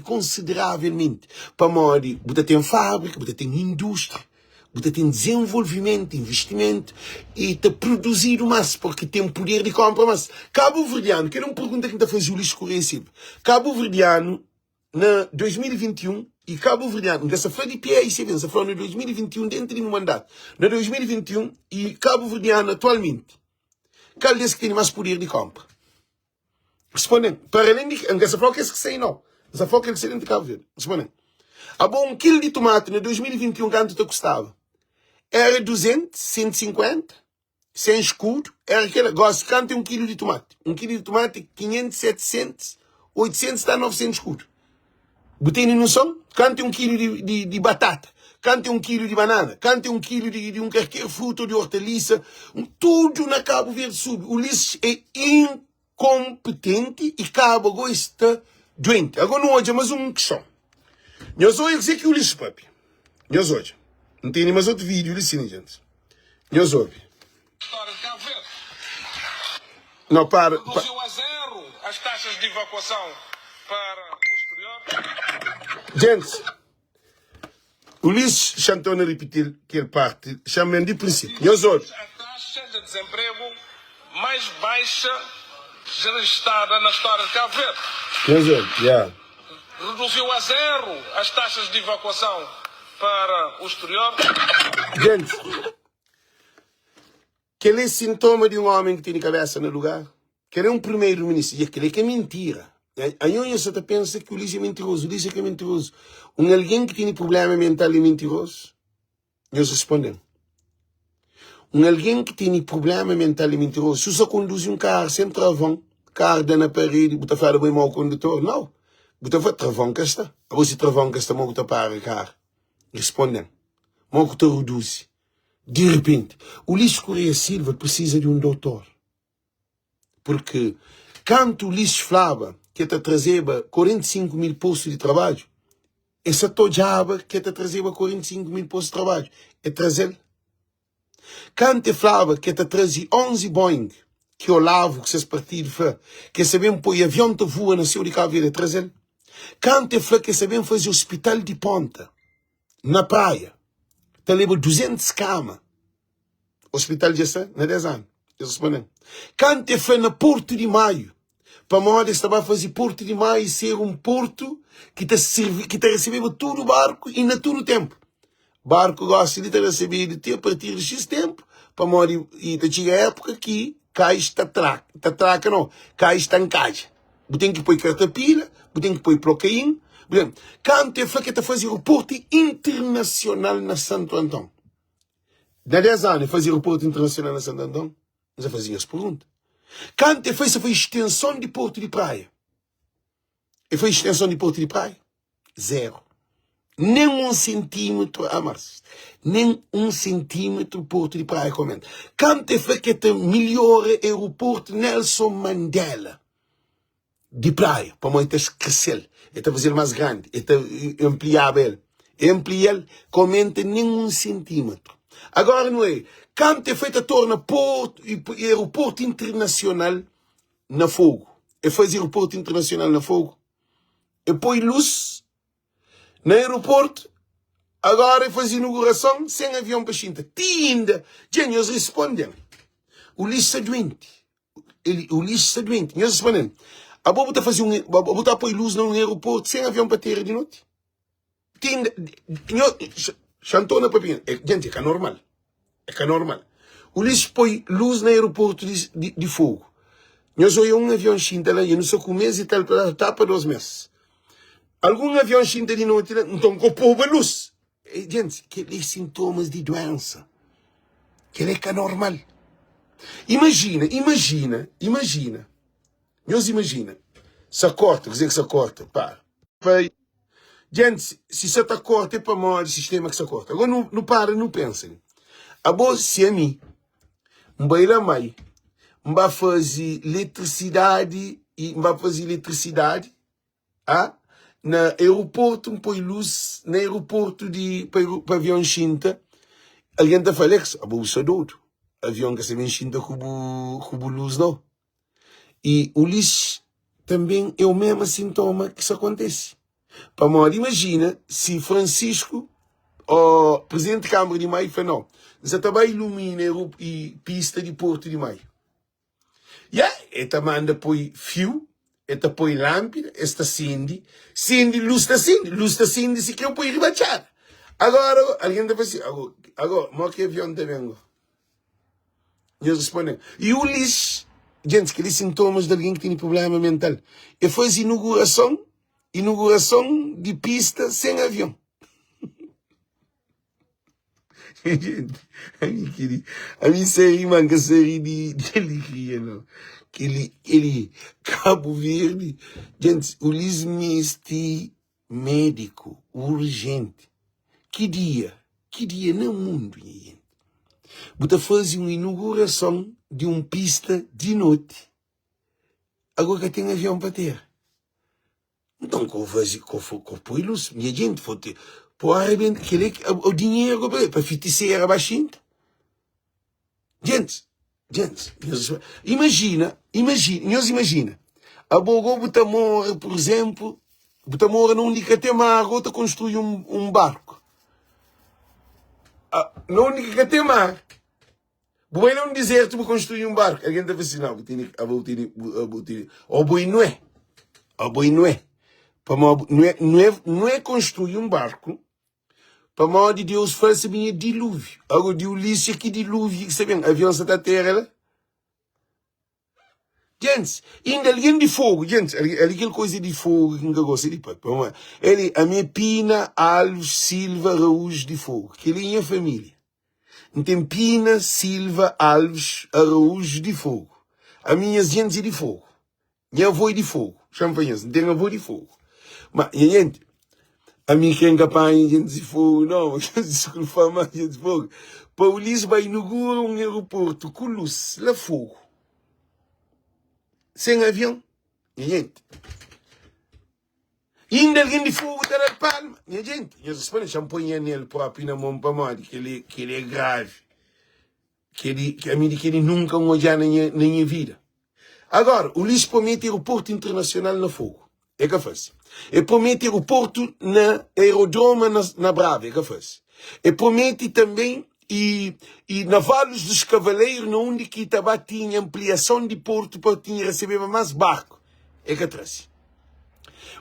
consideravelmente. Para modo, você tem fábrica, você tem indústria, você tem desenvolvimento, investimento e está produzindo mais porque tem poder de compra mais. Cabo Verdeano, que era uma pergunta que ainda fez o Ulisses Correia Silva. Cabo Verdeano, na 2021, e Cabo Verdeano, dessa foi de pé e se vê, essa foi no 2021, dentro de um mandato. Na 2021, e Cabo Verdeano atualmente, qual deles que tem mais poder de compra? Respondem. Para além de, essa foi que sei não. Essa foi que sei dentro de Cabo Verde. Respondem. A bom quilo de tomate, na 2021, quanto te custava? Era 200, 150, sem escudo. Era aquela, gosto, quanto é um quilo de tomate? Um quilo de tomate, 500, 700, 800, está 900 escudo. Botei noção? Quanto é um quilo de batata? Quanto é um quilo de banana? Quanto é um quilo de um qualquer fruto de hortaliça? Tudo na Cabo Verde sube. O Ulisses é incompetente e Cabo agora está doente. Agora não hoje, mas uma questão. Eu sou dizer que o Ulisses, papi. Eu sou hoje. Não tem nem mais outro vídeo, Ulisses, gente. Eu sou. Não, para. Reduziu a zero as taxas de evacuação para o exterior. Gente, Ulisses chantou a repetir aquela parte, chamando de princípio. Eu sou. A taxa de desemprego mais baixa registrada na história de Cabo Verde. Eu sou, yeah. Reduziu a zero as taxas de evacuação para o exterior. Gente, aquele é sintoma de um homem que tem cabeça no lugar. Que é um primeiro-ministro. E aquele que é mentira. Aí você pensa que o Ulisses é mentiroso. O Ulisses é mentiroso. Alguém que tem problema mental é mentiroso? Eles respondem. Alguém que tem problema mental é mentiroso. Se você conduz um carro sem travão, carro dá na parede, você fala bem mal condutor. Não. Buta foi travão que está. A você travão que está, mas buta para cá. Respondem. Mas buta reduz. De repente, o Ulisses Correia Silva precisa de um doutor. Porque, quando o Ulisses falava que está trazendo 45 mil postos de trabalho, essa tojaba que está trazendo 45 mil postos de trabalho, é trazer. Quando ele falava que está trazendo 11 Boeing, que eu lavo, que esses partidos fazem, que sabem pôr avião de voa na Cia de Cabo Verde, é trazer. Quando ele falava que sabem fazer hospital de ponta, na praia, está levando 200 camas. Hospital de essa, na 10 anos. Quando ele foi no Porto de Maio, para moda estava a fazer Porto de Maio ser um porto que está recebendo todo o barco e na todo o tempo. Barco gosta de estar recebendo a partir de X tempo, para moda e chega a época que cá está traca não, cá está em casa. Tem que pôr cartapila, tem que pôr procaína. Quando ele foi que está fazendo o Porto Internacional na Santo Antão. Na 10 anos, fazia o Porto Internacional na Santo Antão. Já fazia as perguntas. Quando ele fez extensão de Porto de Praia. Ele fez extensão de Porto de Praia? Zero. Nem 1 centímetro a mais. Nem 1 centímetro Porto de Praia comenta. Quando ele fez que tem melhor aeroporto Nelson Mandela de praia. Para mim, ele crescer. Ele está fazendo mais grande. Ele está ampliar ele. Ampliar ele, comenta nem 1 centímetro. Agora não é. Quando é feito a torna porto e aeroporto internacional na fogo. É fazer aeroporto internacional na fogo. E põe luz no aeroporto. Agora é fazer inauguração sem avião para Chinta. Tinda. Gente, eles respondem. O lixo é doente. O lixo é doente. Eles respondem. A boa está fazer botar põe luz no aeroporto sem avião para terra de noite. Tinda. Chantona papinha. Gente, é normal. É normal. O lixo põe luz no aeroporto de fogo. Eu sou um avião Chinta lá, eu não sou com mês e tal, para 2 meses. Algum avião Chinta de noite, então com pouca luz. Gente, que é sintomas de doença. Que é normal. Imagina. Deus imagina. Se corta, quer dizer que se corta, para. Gente, se você está corta, é para morrer o sistema que se corta. Agora não para, não pensa. A boa, se é mim, vai lá mais, vai fazer eletricidade, no aeroporto, põe luz, no aeroporto para avião Chinta, alguém está falando que a boa é doido. Avião que se vem Chinta com luz, não. E o lixo também é o mesmo sintoma que isso acontece. Para morrer, imagina se Francisco, o presidente da Câmara de Maio, falou, não, você também ilumina e pista de Porto de Maio. Ele manda põe fio, ele põe lâmpada, esta acende, luz está acende, se quer põe rebaixar. Agora, alguém está fazendo, agora, mas que avião está vendo? E eles respondem, e o lixo, gente, que sintomas de alguém que tem problema mental, ele faz inauguração de pista sem avião. Gente, a mim série, mano, que série de alegria, não. Que ele, Cabo Verde, gente, o lismeste médico, urgente. Que dia no mundo, gente. Bota fazer uma inauguração de uma pista de noite. Agora que tem avião para ter. Então, com põe luz, minha gente, por arrebentar, o dinheiro para feiticeira baixinha. Gente, imagina, a Bogo Butamora, por exemplo, Butamora não indica até mar, outra construir um barco. Não indica até mar. Boi não deserto para construir um barco. Alguém está assim, não, boi não é. Não é construir um barco para mal de Deus faz bem dilúvio. Agora de Ulisses que dilúvio, que sabe, avião da terra lá. Gente, ainda alguém de fogo, gente, aquela coisa de fogo que nunca gosta de papo. Ele, a minha Pina, Alves, Silva, Araújo de fogo. Que ele é minha família. Tem Pina, Silva, Alves, Araújo de fogo. A minha gente é de fogo. Minha avó é de fogo. Champanhas, tem avô de fogo. Mas, gente, a mim quem capaz a gente se fogo, não, desculpa, mas a gente se fogo. Paulis vai inaugurar um aeroporto com luz, lá fogo. Sem avião, gente. E ainda alguém de fogo está na palma, gente. Eu respondo, champanhe nele próprio na mão para morrer, que ele é grave. Que a mim que ele nunca olhar na minha vida. Agora, o Ulisses promete aeroporto internacional na fogo. É que faz. E promete aeroporto na aerodroma na Brava. É que faz. E promete também e na Valos dos Cavaleiros, onde que estava tinha ampliação de porto para receber mais barco. É que traz.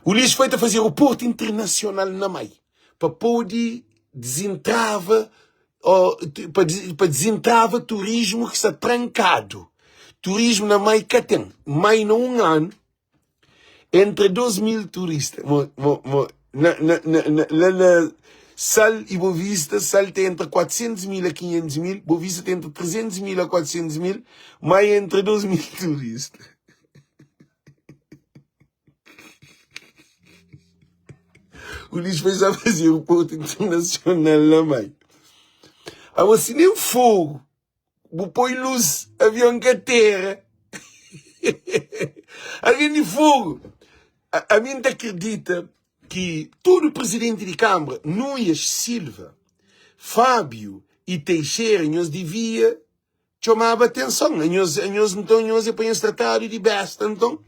O Ulisses foi a fazer aeroporto internacional na Mai. Para poder desentrava para desentrava turismo que está trancado. Turismo na Mai que tem. Mai num ano, entre 2.000 turistas. Na Sal e Boa Vista, Sal tem entre 400.000 a 500.000, Boa Vista tem entre 300.000 a 400.000, Mai entre 2.000 turistas. O Ulisses fez a fazer o aeroporto internacional na Mai. Agora, se nem fogo, vou pôr luz, avião que a terra. Alguém de fogo. A mim acredita que todo presidente de Câmara, Núñez Silva, Fábio e Teixeira, nós devia chamar a atenção. Nós então, nós apanhamos tratado de besta, então.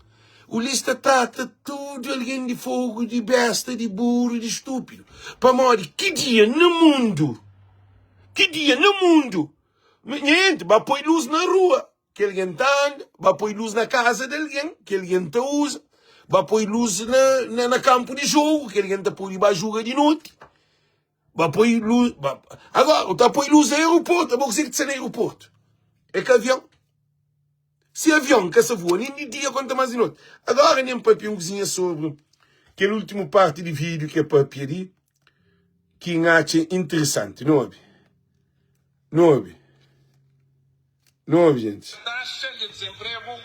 O Ulisses trata tudo alguém de fogo, de besta, de burro, de estúpido. Para morrer, que dia no mundo? Que dia no mundo? Gente, vai pôr luz na rua, que alguém anda, vai pôr luz na casa de alguém, que alguém usa, vai pôr luz na campo de jogo, que alguém está por debaixo joga de noite. Vai pôr luz. Agora, está pôr luz no aeroporto, vou dizer que está no aeroporto. É que avião. Se avião que se voa, nem de dia quanto mais de noite. Agora, nem papinho cozinha sobre aquele último parte de vídeo que é papinho ali, que acha interessante, não é? Não houve, gente. Taxa de desemprego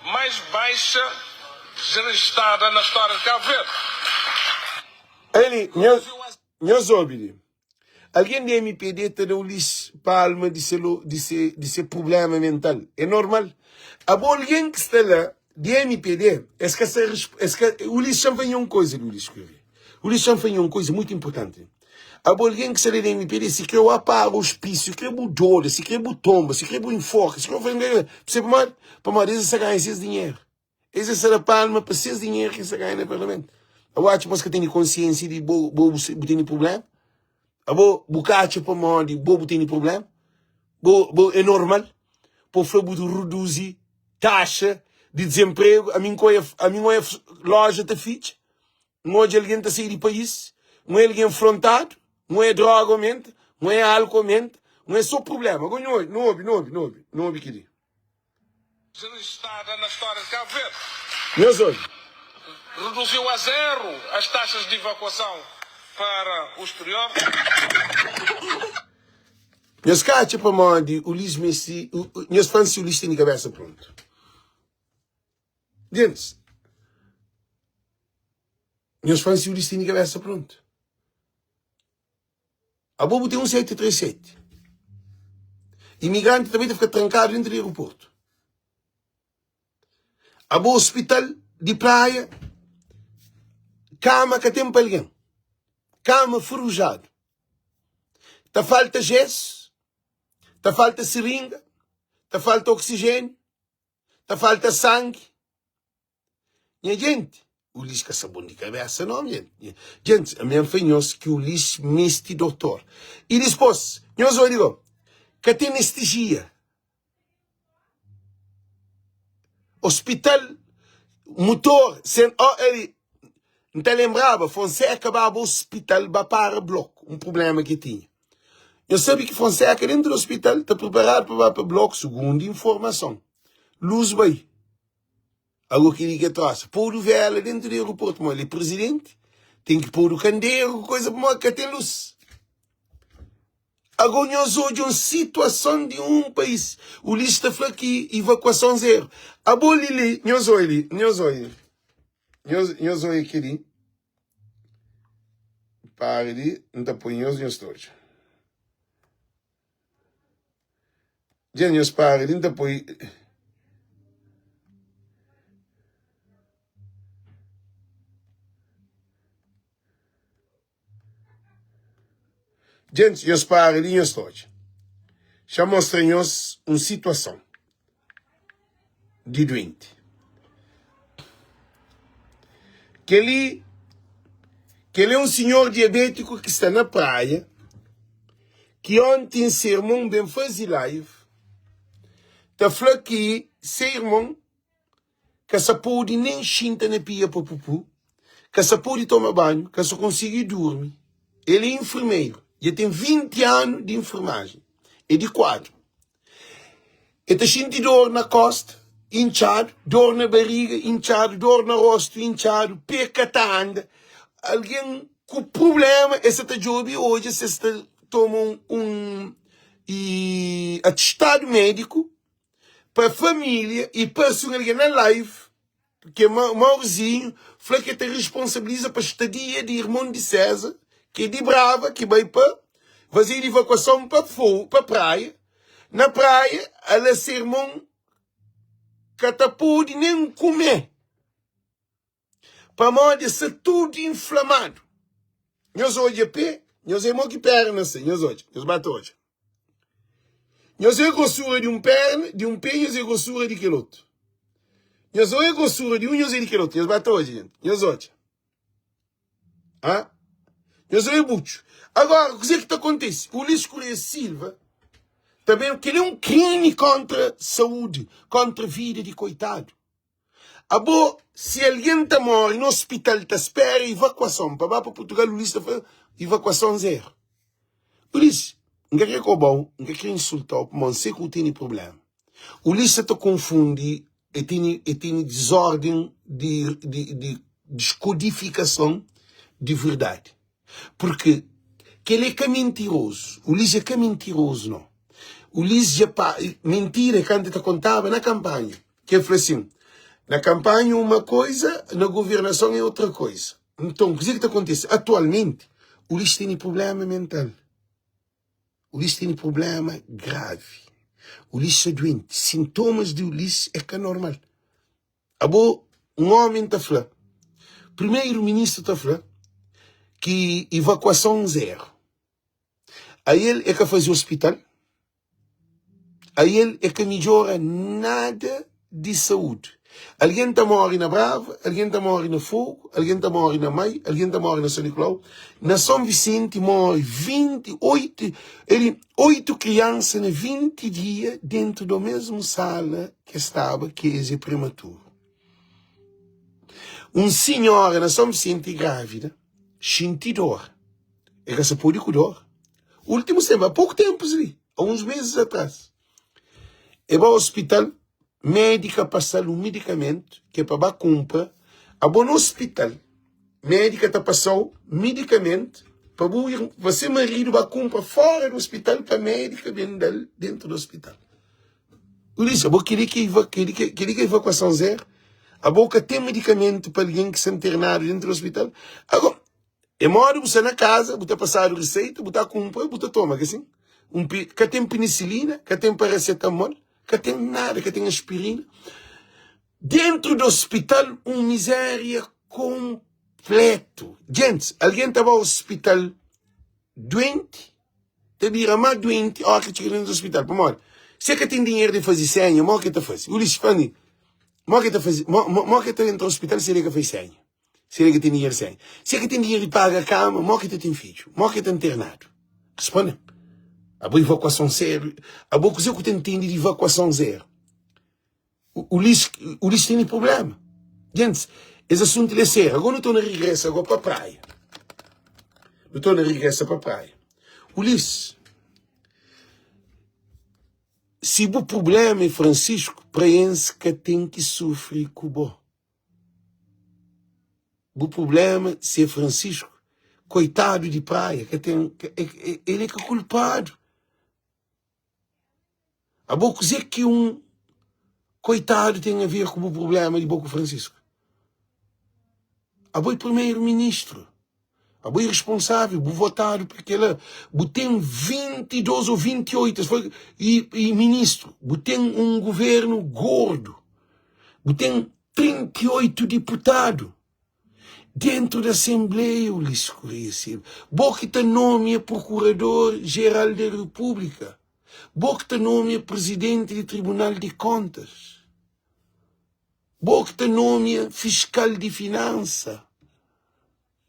mais baixa registrada na história de Cabo Verde. Ele, meus ouvintes, alguém de MPD está no Ulisses Palma de ser problema mental. É normal. Alguém que está lá, de MPD, o Ulisses já fez uma coisa, o Ulisses já fez uma coisa muito importante. Alguém que sai da MPD, se quer o aparo, o hospício, se quer o dor, se quer o tomba, se quer o enfoque, se quer o vender, para mais esse ganha esse dinheiro. Esse será palma para esse dinheiro que se ganha no parlamento. Eu acho que tem consciência de bobo tem problema. Eu bucacha para mais de bobo tem problema. É normal. Por favor, reduzir taxa de desemprego. A minha loja está ficha. Não é alguém está sair do país. Não é alguém afrontado. Não é droga aumenta, não é álcool aumenta, não é só problema. Agora não houve que dizer. Registrada na história de Cabo Verde. Meus olhos. Reduziu a zero as taxas de evacuação para o exterior. Meus caras, para mim, o Ulisses Messi, meus fãs, o Ulisses tem de cabeça pronto. Gente, meus fãs, o Ulisses tem de cabeça pronto. A Bobo tem um 737. Imigrante também fica trancado dentro do aeroporto. A Bobo hospital de praia, cama que tem para alguém. Cama ferrujado. Tá falta gesso, tá falta seringa, tá falta oxigênio, tá falta sangue. Minha gente, o Ulisses que bom de cabeça, não, gente. Gente, a minha fanhosa que o Ulisses mestre doutor. E depois, nós vamos dizer, que tem anestesia. Hospital, motor, ele não te lembrava, Fonseca vai ao hospital, vai para bloco, um problema que tinha. Eu sabia que Fonseca dentro do hospital está preparado para ir para o bloco, segundo informação. Luz vai. Algo que ele traz. Pôr o vela dentro do aeroporto, mas ele é presidente. Tem que pôr o candeeiro, coisa para que tem luz. Agora nós hoje uma situação de um país. O lista foi aqui, evacuação zero. A bola ali, nós olhamos aqui. para ali, não está punhoso e estou. Genius para ali, não está punhoso. Gente, eu espero ali, eu estou. Já mostrei-nos uma situação de doente. Que ele é um senhor diabético que está na praia, que ontem, seu irmão, bem faz live, está falando que seu irmão, que se pode nem chinta na pia para pupu, que se pode tomar banho, que se consegue dormir. Ele é enfermeiro, já tem 20 anos de enfermagem, e de quadro. Ele está sentindo dor na costa, inchado, dor na barriga, inchado, dor no rosto, inchado, peca tá anda. Alguém com problema, esse está jovem hoje, esse está tomando atestado médico para a família e para alguém na live, que é Maurzinho, falou que te responsabiliza para a estadia de irmão de César, que é de Brava, que vai para fazer evacuação para a praia. Na praia, ela se irmão que não pode nem comer. Para modo ser tudo inflamado. Nós hoje a pé, nós é que perna, nós hoje, nós bate hoje. Nós é grossura de perna, de pé, nós é grossura de aquele outro. Nós é grossura de nós é de aquele outro, nós bate hoje, gente. Nós hoje. Ah? Nós é bucho. Agora, o que está acontecendo? O Luís Correia Silva, também, que ele é um crime contra a saúde, contra a vida de coitado. Se alguém está morto no hospital, está espera evacuação. Para Portugal, o Luís está fazendo evacuação zero. O Luís, não quer bom, não quer insultar, mas não sei que tem problema. O Luís está confundindo e tem desordem de descodificação de verdade. Porque ele é que é mentiroso. O Luís é que é mentiroso, não. O Luís já mentira quando te contava na campanha. Que ele falou assim, na campanha uma coisa, na governação é outra coisa. Então, o que é que acontece? Atualmente, o Luís tem problema mental. O Luís tem problema grave. O Luís é doente. Sintomas do Luís é que é normal. Um homem está falando. Primeiro-ministro está falando que evacuação zero. Aí ele é que faz o hospital. Aí ele é que melhora nada de saúde. Alguém está morrendo na Brava, alguém está morrendo na Fogo, alguém está morrendo na Mai, alguém está morrendo na São Nicolau. Na São Vicente morre 8 crianças na 20 dias dentro da mesma sala que estava, que é prematuro. Senhora na São Vicente grávida, sente dor. É que se pode cuidar. Último tempo, há pouco tempo, há uns meses atrás. É para o hospital, médica passar um medicamento que é para comprar. No hospital, médica está passando medicamento para você marido vai comprar fora do hospital para médica vender dentro do hospital. Por isso, queria que evacuação zero. A boca tem medicamento para alguém que se internado dentro do hospital. Agora, é modo você na casa, você passar a receita, você compra, você toma, que assim. Que tem penicilina, que tem paracetamol, que tem nada, que tem aspirina. Dentro do hospital, uma miséria completo. Gente, alguém estava ao hospital doente, te dira mais doente, que chega dentro do hospital, para morrer. Se é que tem dinheiro de fazer senha, o que está fazendo? O Luís Fani, o que está dentro do hospital, se ele que faz senha. Se ele que tem dinheiro senha. Se é que tem dinheiro de pagar a cama, o que tem filho, o que está internado. Responde. A boa evacuação zero. A boa coisa que tem entendido de evacuação zero. O Luís tem problema. Gente, esse assunto é sério. Agora não estou na regressa agora para a praia. Não estou na regressa para a praia. O Luís, se o problema é Francisco, preenche que tem que sofrer com o bom. O problema, se é Francisco, coitado de praia, ele é que é culpado. A boa dizer que coitado tem a ver com o problema de Boco Francisco. A boa primeiro-ministro. Abo irresponsável, abo votado, porque ela tem 22 ou 28, e ministro, abo tem um governo gordo, abo tem 38 deputados. Dentro da Assembleia, Ulisses Correia Silva. Boca nome Procurador-Geral da República. Boca nome Presidente do Tribunal de Contas. Boca nome Fiscal de Finança.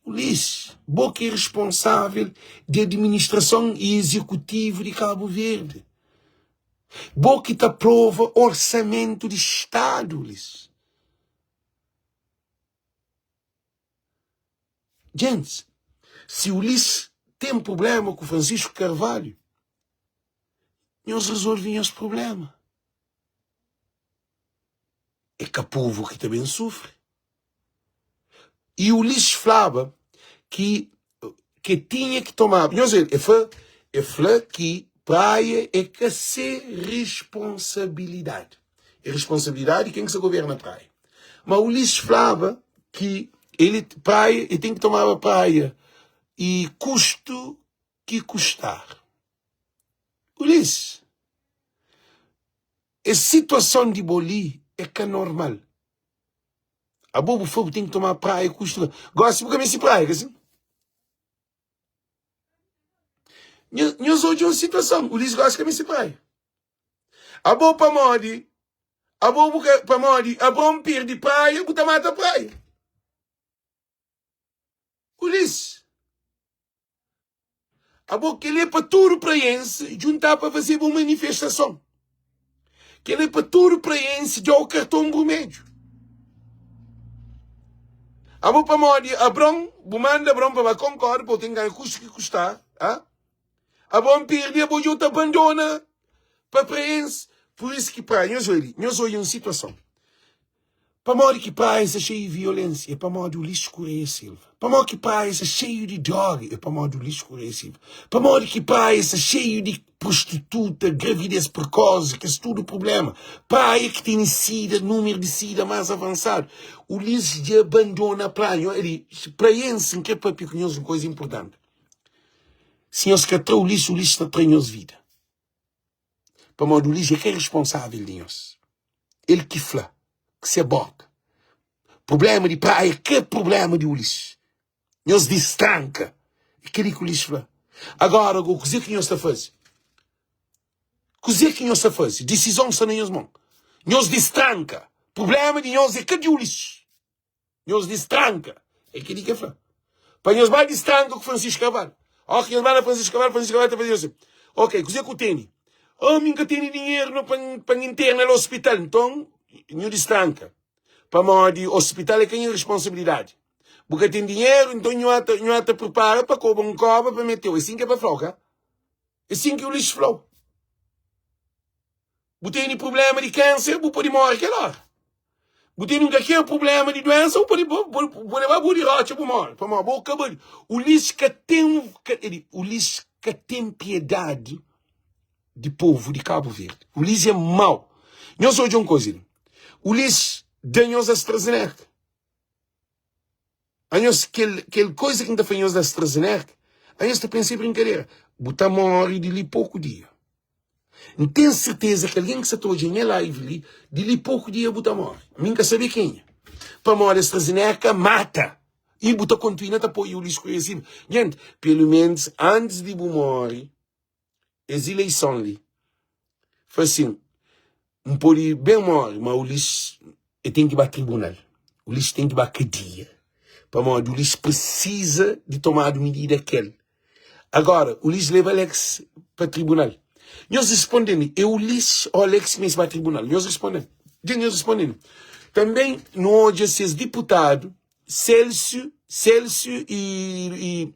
Ulisses, Boca é responsável de administração e executivo de Cabo Verde. Boca aprova orçamento de Estado, Ulisses. Gente, se o Ulisses tem problema com o Francisco Carvalho, nós resolvemos esse problema. É que o povo que também sofre. E o Ulisses falava que tinha que tomar. Ele falou que praia é que ser responsabilidade. É responsabilidade de quem que se governa a praia. Mas o Ulisses falava que ele tem que tomar a praia e custo que custar. Ulisses, a situação de Boli é que é normal. A bobo fogo tem que tomar a praia e custo. Gosta de caminhar essa praia, assim? Nós hoje uma situação. Ulisses gosta de caminhar essa praia. A bobo para morrer, a bobo perde praia, botar mata a praia. Ulisses, a boca que ele é para todo praiense juntar para fazer uma manifestação. Que ele é para todo praiense dar o cartão vermelho. A boca para morrer, a brom, manda a brom para concorda, porque tem que ganhar custo que custar. A bom perde, a boca abandona para praiense. Por isso que praia, nós olhamos uma situação. Para morrer que praia é cheio de violência, é para morrer o Ulisses Correia Silva. Para morrer que praia é cheio de droga, é para morrer o Ulisses Correia Silva. Para morrer que praia é cheio de prostituta, gravidez precoce, que é tudo problema. Praia que tem sida, número de sida mais avançado. O Ulisses abandona a praia. Praiense, que é para pequenos, uma coisa importante. Se nós queremos o Ulisses está treinando vida. Para morrer o Ulisses é que é responsável de nós. Ele que fala. Que se aborda. Problema de praia, que é problema de Ulisses? Nós destranca. É aquilo que o Ulisses fala. Agora, o que é que nós está a fazer? O que é que nós está a fazer? Decisão está nas mãos. Nós destranca. Problema de nós é que de Ulisses. Nós destranca. É aquilo que ele fala. Para nós vai destranca com Francisco Carvalho. Ok, nós vai a Francisco Carvalho está a fazer assim. Ok, o que é que eu tenho? Nunca tenho dinheiro para internar no hospital. Então, não destranca. Para morrer, o hospital é quem é a responsabilidade. Porque tem dinheiro, então não te prepara para cobrar um cobre para meter. É assim que é para flocar. É assim que o Ulisses falou. Você tem problema de câncer, você pode morrer aquela hora. Você tem qualquer problema de doença, você pode levar de rocha para morrer. Para morrer. O Ulisses que tem piedade de povo de Cabo Verde. O Ulisses é mau. Não sou de uma coisa. Ulisses deu-nos a AstraZeneca. Aquela coisa que ainda fez da AstraZeneca, a gente pensa em brincadeira. Botar morre de ali pouco dia. Não tenho certeza que alguém que se trouxe em live ali, de ali pouco dia botar morre. A mim quer saber quem é. Para morrer a AstraZeneca, mata. E botar continua a apoiar o Ulisses Correia Silva. Gente, pelo menos antes de morrer, as eleições ali, foi assim. Não pode bem morrer, mas o Ulisses tem que ir para o tribunal. O Ulisses tem que ir para a cadeia. Para morrer, o Ulisses precisa de tomar a medida aquele. Agora, o Ulisses leva Alex para o tribunal. Nós respondemos, é o Ulisses ou Alex mesmo para o tribunal? Nós respondemos. Também, nós, esses deputados, Celso e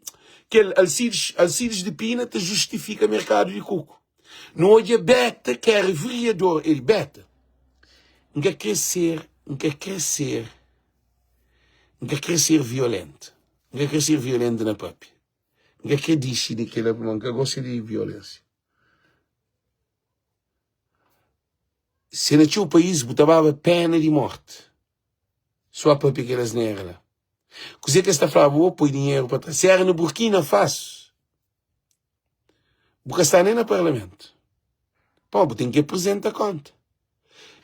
Alcides de Pina, te justifica o mercado de coco. Nós, Beta, que era vereador, ele, Beta, não quer crescer violento. Não quer crescer violento na própria. Não quer dizer que ele não gosta de violência. Se não tinha o país, botava pena de morte. Só para pegar as negras. Você que está falando, põe dinheiro para trás. Se era no Burkina Faso, porque está nem no Parlamento. Pô, tem que apresentar conta.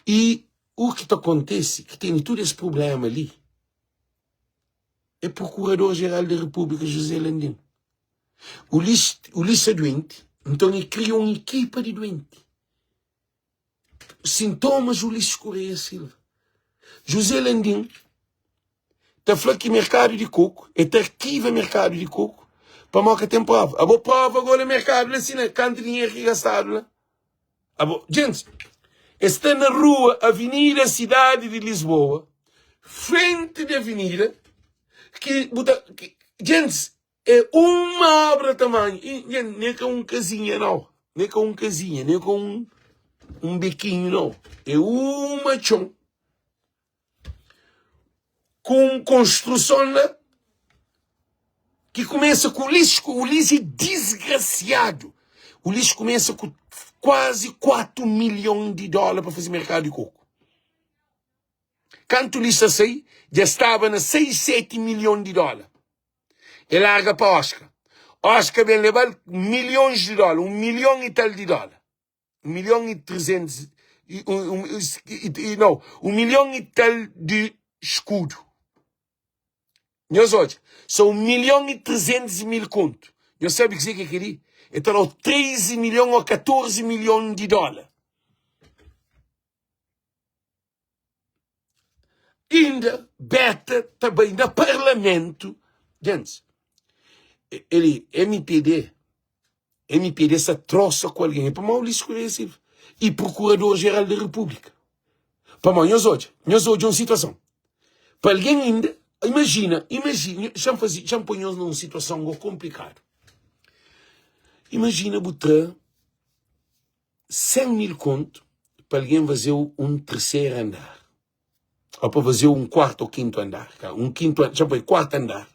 E o que acontece, que tem todo esse problema ali, é o Procurador-Geral da República, José Landim. O lixo é doente, então ele criou uma equipa de doente. Sintomas do lixo Correia Silva. José Landim está falando que mercado de coco, está arquiva mercado de coco, para marcar tem prova. A boa prova agora é mercado, assim, né? Quanto dinheiro que gastado lá. Gente, está na rua, Avenida Cidade de Lisboa, frente da avenida, gente, é uma obra de tamanho, nem com um casinha, não. Nem com um casinha, nem com um bequinho, não. É uma chão. Com construção lá, que começa com o lixo é desgraciado. O lixo começa com quase 4 milhões de dólares para fazer mercado de coco. Quanto o lixo sai, já estava na 6, 7 milhões de dólares. E larga para Oscar. Oscar vem levar milhões de dólares, 1 milhão e tal de dólares. 1 milhão e 300, não, 1 milhão e tal de escudo. Meus olhos, são 1 milhão e 300 mil conto. Eu sabe o que é que queria? Então, 13 milhões ou 14 milhões de dólares. Ainda, Beta, também, no Parlamento, gente, ele, MPD se troça com alguém, para mal lixo conhecido, e Procurador-Geral da República. Para mal, nós hoje uma situação. Para alguém ainda, imagina, já me ponhamos numa situação complicada. Imagina botar 100 mil conto para alguém fazer um terceiro andar. Ou para fazer um quarto ou quinto andar. Já foi quarto andar.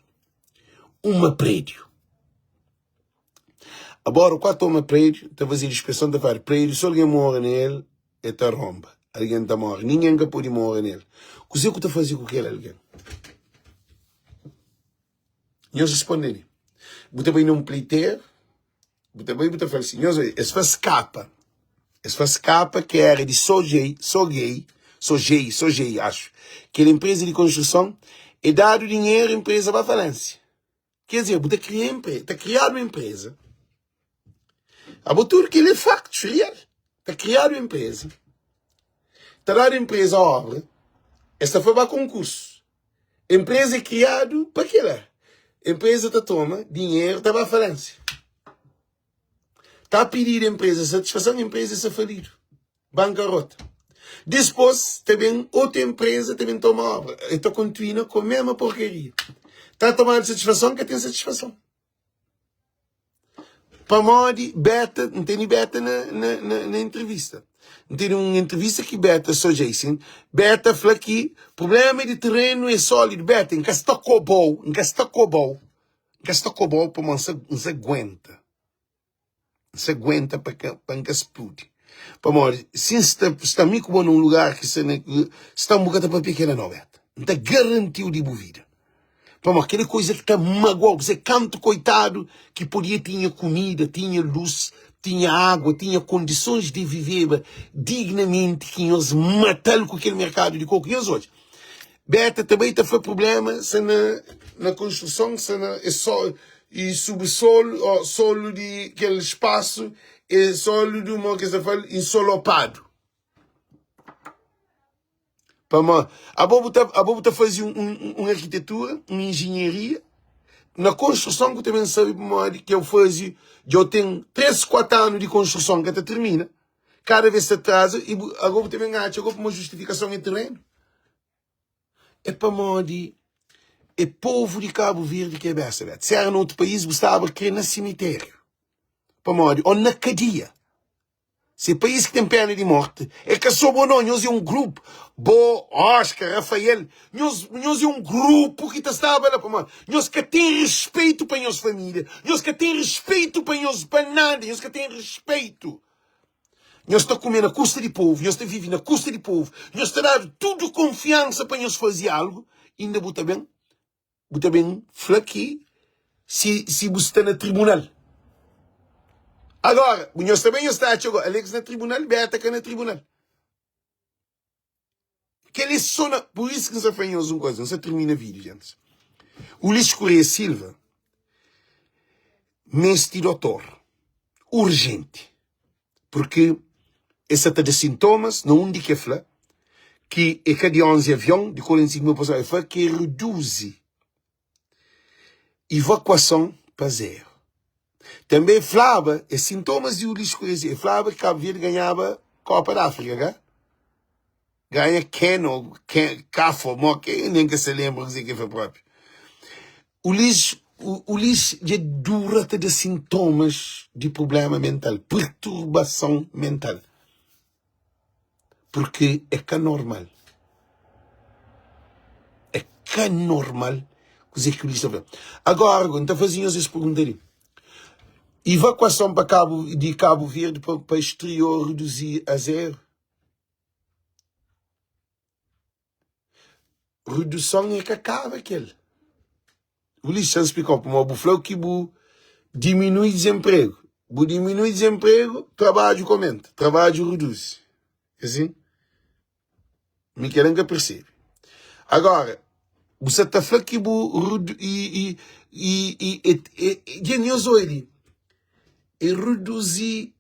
Uma prédio. Agora, o quarto uma prédio, está a fazer inspeção de vários prédios, se alguém mora nele, está romba. Alguém está morre. Ninguém pode morar nele. O que você está a fazer com aquele alguém? E eles respondem. Você vai num pleiteiro, você vai falar assim, esse faz capa. Esse faz capa que era de Sogei, acho. Que era empresa de construção, e dado dinheiro, a empresa vai à falência. Quer dizer, você está criando uma empresa. A botura que ele é facto, está criando uma empresa. Está dando a empresa a obra. Esta foi para concurso. A empresa é criada para que lá? A empresa está toma dinheiro, está para a falência. Está a pedir a empresa satisfação, a empresa está falida. Bancarrota. Depois, também outra empresa também toma a obra. Então continua com a mesma porcaria. Está a tomar satisfação, que tem satisfação. Para modo, Beta, não tem Beta na entrevista. Não tem uma entrevista que Beta só Jason. Beta fala que problema de terreno é sólido. Beta, em Castocobol, para não se aguenta. Não se aguenta para que explode. Para modo, se está muito bom num lugar que está um bocado para pequena não, Beta. Não está garantido de boa vida. Para aquela coisa que está magoado, você canto coitado que podia tinha comida, tinha luz, tinha água, tinha condições de viver dignamente, que eles mataram com aquele mercado de coco. E hoje, Beta também foi problema se na construção, se é só e subsolo, ou solo de aquele espaço, é solo de uma que se fala ensolopado. A Bobo fazia uma arquitetura, uma engenharia, na construção que eu também sabe que eu fazia, eu tenho 3, 4 anos de construção que até termina, cada vez se atrasa, e a Bobo também acha uma justificação em terreno. É para modo, é povo de Cabo Verde que é besta, se era noutro país, gostava de querer no cemitério, para modo, ou na cadeia. Se é país que tem pena de morte, é que sou bom não, nós é um grupo, Oscar, Rafael, nós é um grupo que está lá para nós, nós que tem respeito para nossa família, nós que tem respeito para nós nada, nós que tem respeito. Nós está comendo na custa de povo, nós está vivendo na custa de povo, nós está dando tudo confiança para nós fazer algo, ainda botar bem, você também fala aqui, se você está no tribunal. Agora, nós também estamos agora, Alex na tribunal, Beata que na tribunal. Que ele sona, por isso que nós fazemos uma coisa, nós termina o vídeo, gente. O Luís Correia Silva, mestre doutor, urgente, porque esse está de sintomas, não indica que é que de 11 aviões, de 45 mil pessoas, que reduz evacuação para zero. Também falava, os sintomas de Luís Correia Silva, falava que Cabo Verde ganhava Copa da África, ganha Keno, Cafo, nem que se lembra que foi próprio. O Luís já dura de sintomas de problema mental, perturbação mental. Porque é que é normal. É que é normal coisa que o Luís está fazendo. Agora, então fazíamos essa pergunta ali. Evacuação para Cabo Verde para exterior reduzir a zero. Redução é que acaba aquele. O Luís já explicou para o falou que diminui desemprego. Diminui desemprego, trabalho comenta, trabalho reduz. Assim? Me querem que percebe. Agora, você está falando que reduzir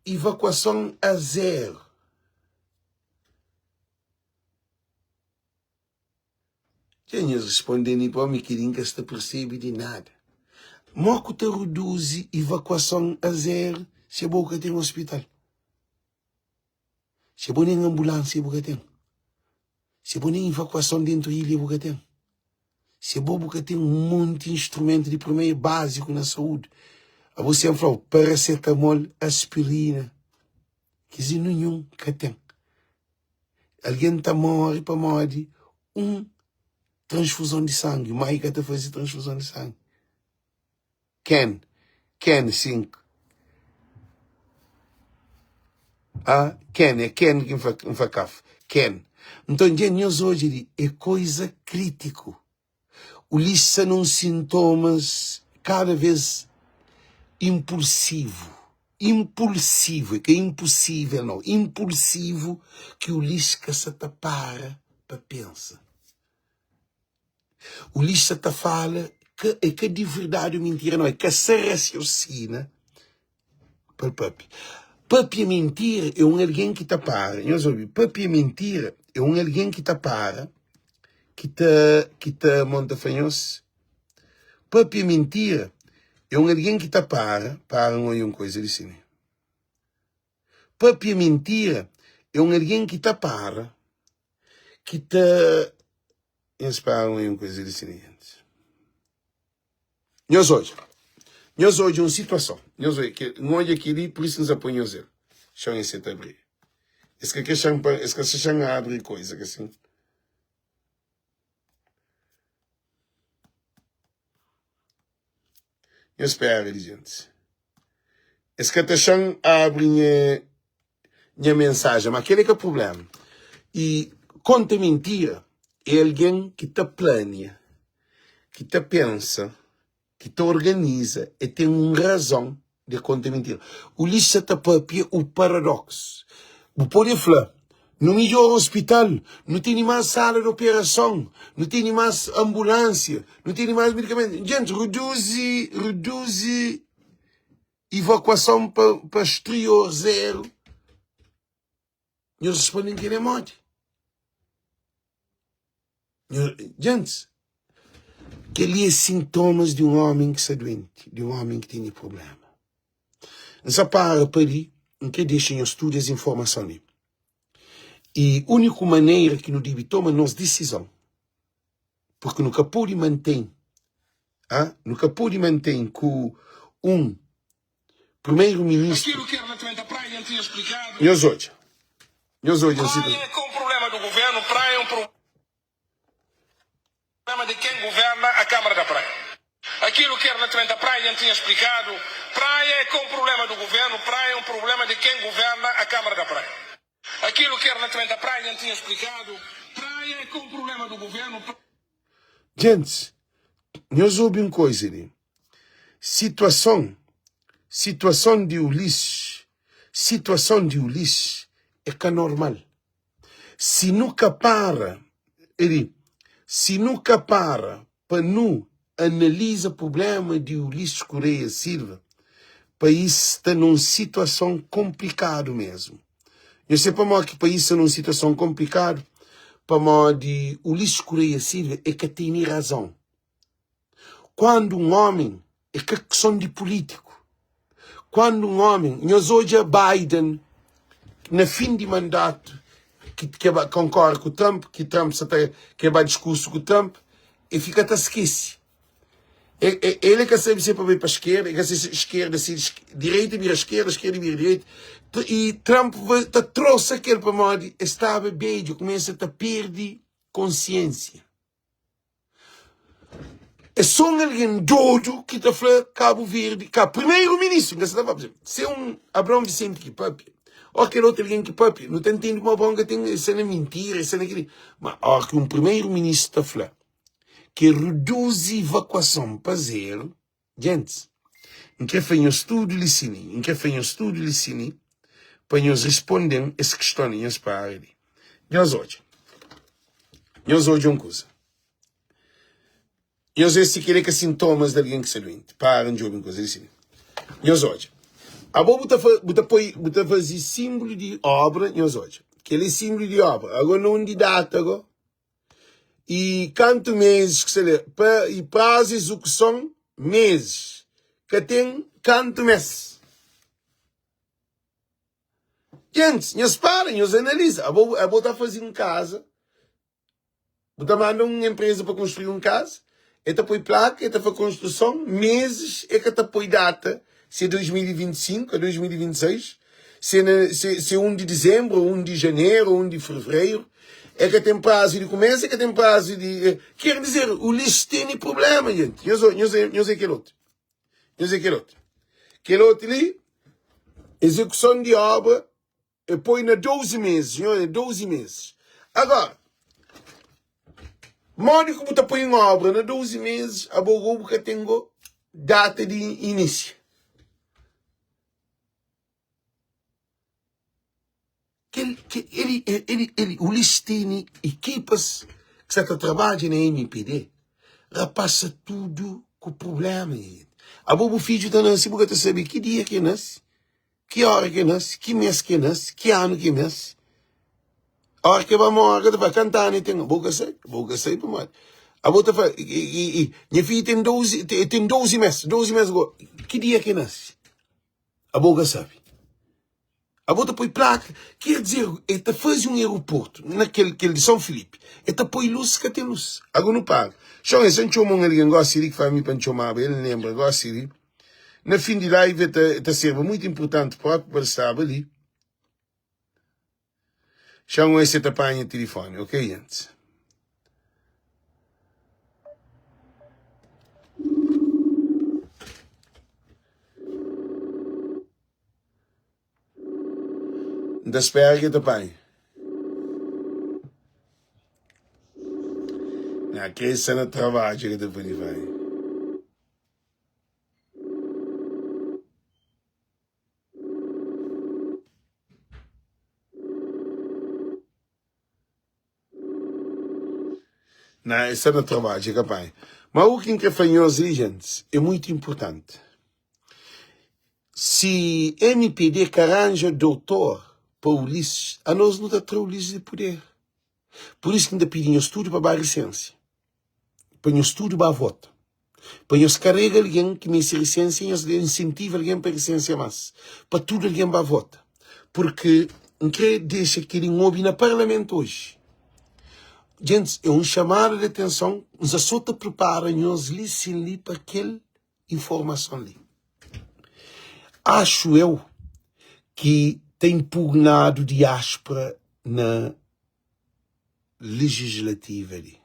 evacuação a zero. Quem respondendo para mim que ninguém está percebe de nada. Moco te reduz evacuação a zero se a boca tem um hospital. Se a boca tem ambulância, a boca tem. Se a boca tem evacuação dentro da ilha, a boca tem. Se a boca tem um monte de instrumento de primeiro básico na saúde. A você falou paracetamol, aspirina. Que se nenhum que tem. Alguém está morre para morrer. Transfusão de sangue. O Maica está fazendo transfusão de sangue. Ken 5. Ken que enfacaf. Ken. Então, nós hoje é coisa crítico. O lixo são sintomas cada vez impulsivo, que é impossível, não. Impulsivo que o lixo se para pensar. O lixo te fala que é que de verdade ou mentira não é, que se raciocina para papi. Papi é mentira, é alguém que te para. Papi é mentira, é alguém que te para, que te monta fanhoso. Papi é mentira, é alguém que te para não é uma coisa de cine. Papi é mentira, é alguém que te para, que te inspiram em uma coisa de cine. Nós hoje uma situação. Nós hoje que não é aquele por isso nos apoiamos ele. Chão em setembro. Esse que se chama abre coisa que assim. Eu espero gente. Esse que te chama abre minha mensagem, mas aquele que é o problema. E conta mentira é alguém que te planeia, que te pensa, que te organiza e tem uma razão de contar mentira. O lixo está para o paradoxo. Você pode falar, no melhor hospital, não tem mais sala de operação, não tem mais ambulância, não tem mais medicamento. Gente, reduz evacuação para exterior zero. Eles respondem que ele é morte. Gente, que ali é sintomas de um homem que está doente, de um homem que tem problema. Não para ali, em que deixem os estudos e informação ali. E a única maneira que nos deve tomar nossa decisão, porque nunca pode manter, com primeiro-ministro. Aquilo que relativamente à praia tinha explicado. Nós hoje praia com o problema do governo, praia é um problema de quem governa a Câmara da Praia. Aquilo que relativamente à praia tinha explicado, praia é com o problema do governo, praia é um problema de quem governa a Câmara da Praia. Aquilo que relativamente à praia tinha explicado, praia é com o problema do governo. Gente, Nós ouvimos coisa ali. Situação de Ulisses é que é normal. Se nunca para para não analisar o problema de Ulisses Correia Silva, o país está numa situação complicada mesmo. Eu sei para mim que o país está numa situação complicada, para mim de Ulisses Correia Silva é que tem razão. Quando um homem é que questão de político, quando um homem, nós hoje Biden, no fim de mandato, que concorre com o Trump, que Trump que vai discurso com o Trump, e fica até esquece. Ele é que sempre vai para a esquerda, ele é que esquerda, direita vira esquerda vira direita, e Trump trouxe aquele para modo, estava bem, começa a perder consciência. É só alguém doido que está falando Cabo Verde, primeiro-ministro, se é um Abrão Vicente que papi, ou aquele outro alguém que papi, não tem tempo uma bonga, tem cena mentira, cena aquele, mas ó que um primeiro-ministro está falando que reduz a evacuação para zero, gente, em que foi um estudo licini, para nós responder essas questões para ele. Nós hoje uma coisa. Nós se querer que sintomas de alguém que se doente, para de uma coisa assim. Nós hoje. A boa buta fazer símbolo de obra, nós hoje. Aquele símbolo de obra, agora não de data, agora. E quanto meses que se lê, e prazos o que são meses, que tem quanto meses. Gente, nós parem, nós analisam. A boa está fazendo casa, boa manda uma empresa para construir uma casa, eta põe placa, eta para construção, meses, é que eta põe data, se é 2025, é 2026, se é 1 de dezembro, 1 de janeiro, 1 de fevereiro, é que tem prazo de começo, é que tem prazo de... Quer dizer, o lixo tem problema, gente. Eu sei aquele outro. Aquele outro ali, execução de obra, põe na 12 meses, 12 meses. Agora, modo como está põe uma obra na 12 meses, a boa que tem data de início. O lixo tem equipas que trabalham na MPD, repassa tudo com o problema. A boa filho está nascendo, porque está sabendo que dia que nasce, que hora que nasce, que mês que nasce, que ano que nasce. A hora que vamos cantar, né? Tem a boca sai para mais. A boca faz, minha filha tem 12 meses, que dia que nasce? A boca sabe. A boca põe placa, quer dizer, ela faz um aeroporto, naquele de São Filipe, ela põe luz, que tem luz. Agora não paga. Só esse não chamam alguém, gosta de que faz para chamar, ele lembra, gosta de. Na fim de live, ela serve muito importante para estar ali. Chamam esse tapanho de telefone, ok, gente? Da espera que tapanho. Na cresça na trabalho que depois vai. Não, isso não trabalho, é capaz. Mas o que faz gente é muito importante. Se MPD que arranja doutor para o Ulisses, a nós não dá para o Ulisses de poder. Por isso que ainda pedem estudo para a licença. Põe estudo para a voto. Põe os carrega alguém que nessa licença e incentiva alguém para a licença mais. Para tudo alguém para a voto. Porque não quer deixar que ele ouve no parlamento hoje. Gente, é um chamado de atenção, nos só te prepara, nós ali para aquela informação ali. Acho eu que tem impugnado diáspora na legislativa ali.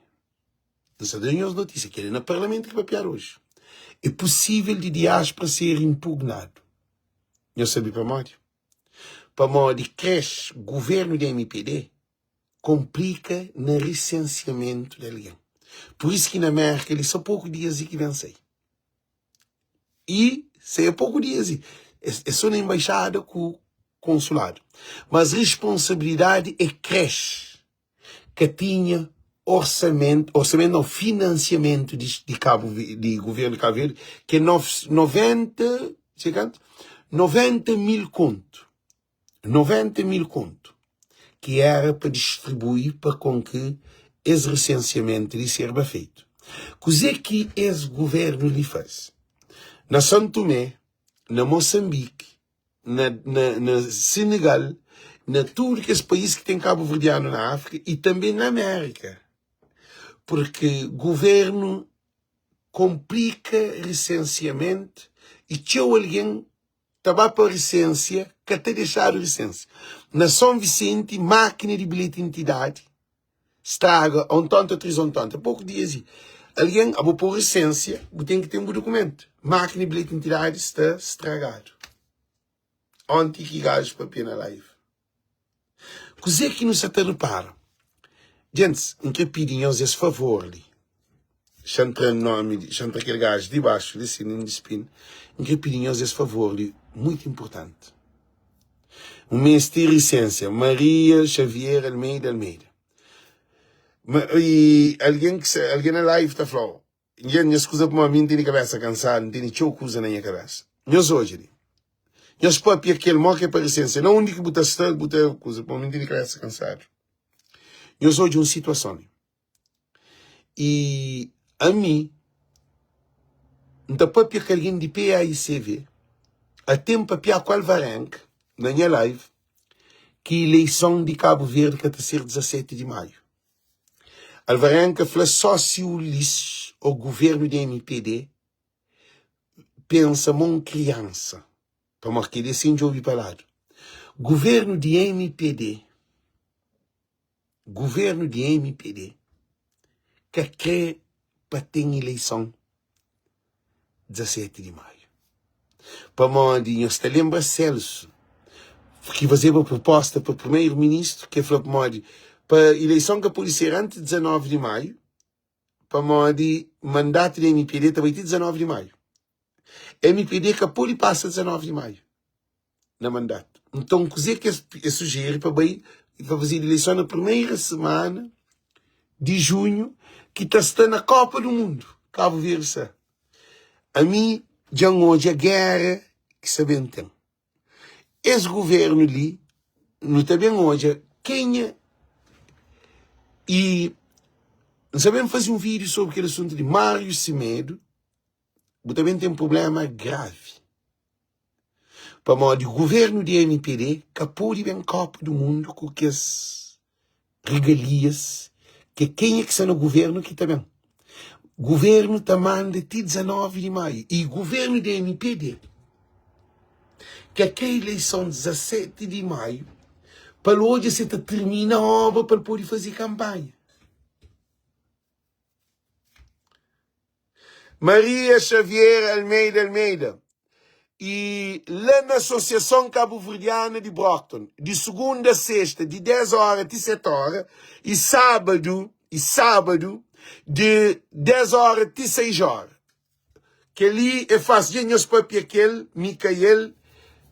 Não sabem as notícias, que é no parlamento que vai piar hoje. É possível de diáspora ser impugnado. Eu sabia para Mário. Para Mário, governo da MPD, complica no licenciamento de alguém. Por isso que na América, eles são poucos dias e que vencem. E, se é poucos dias, é só na embaixada com o consulado. Mas responsabilidade é creche. Que tinha orçamento não, financiamento de governo de Cabo Verde, que é 90 mil conto. 90 mil conto. Que era para distribuir para com que esse recenseamento lhe serva feito. Coisa que esse governo lhe faz. Na São Tomé, na Moçambique, na Senegal, na tudo que esse país que tem Cabo Verdeano na África e também na América. Porque governo complica recenseamento e tinha alguém estava para recência que até deixar recência. Na São Vicente, máquina de bilhete de identidade estraga, pouco dias. Alguém, a por recência, tem que ter um documento. Máquina de bilhete de identidade está estragado. Ontem que gajo para pena live. Coisa que não se até repara. Gente, em que pedimos esse favor ali. Chantra nome, chantra aquele gajo de baixo, de cima, de espino. Em que pedimos esse favor ali, muito importante. Um mês de licença, Maria Xavier Almeida. E alguém na live está falando, minha escusa para mim, tem cabeça cansada, não tem nem coisa na minha cabeça. Nós hoje, nós papi aquele moque para licença, não onde que botar coisa, para mim tem cabeça cansada. Nós hoje uma situação. E a mim, não papi que alguém de PAICV, a tempo papi a qual varanque, na minha live, que eleição de Cabo Verde que está a ser 17 de maio. Alvarenca falou sócio lixo o governo de MPD pensa uma criança. Para marcar assim de ouvir falar. Governo de MPD que quer para ter eleição 17 de maio. Para onde nós te lembra Celso que fazia uma proposta para o primeiro-ministro que falou para a eleição que pode ser antes de 19 de maio, para o mandato da MPD também de 19 de maio. MPD que pode passar 19 de maio, no mandato. Então, coisa que eu sugiro para fazer a eleição na primeira semana de junho, que está na Copa do Mundo, Cabo Verde. A mim, já hoje a guerra que sabemos tem. Esse governo ali, não está bem hoje, quem é. E nós sabemos fazer um vídeo sobre aquele assunto de Mário Semedo, mas também tem um problema grave. Para o governo de MPD, que pode bem Copa do Mundo com as regalias, que quem é que está no governo que está bem. O governo está manda de 19 de maio. E o governo de MPD, que aquela eleição 17 de maio, para hoje você termina a obra para poder fazer campanha. Maria Xavier Almeida. E lá na Associação Cabo-Verdiana de Brockton, de segunda a sexta, de 10 horas a 7 horas, e sábado, de 10 horas a 6 horas. Que ali é fácil, nós papi aquele, Micael,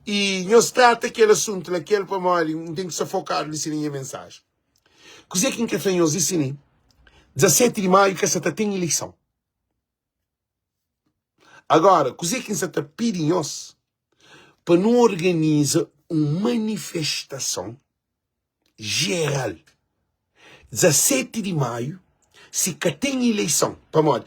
e nós trata aquele assunto, aquele para morrer, não tem que se focar nessa minha mensagem. Coisa que nós disse, 17 de maio, que essa tem eleição. Agora, coisa que nós pedimos para não organizar uma manifestação geral. 17 de maio, se que tem eleição, para morrer.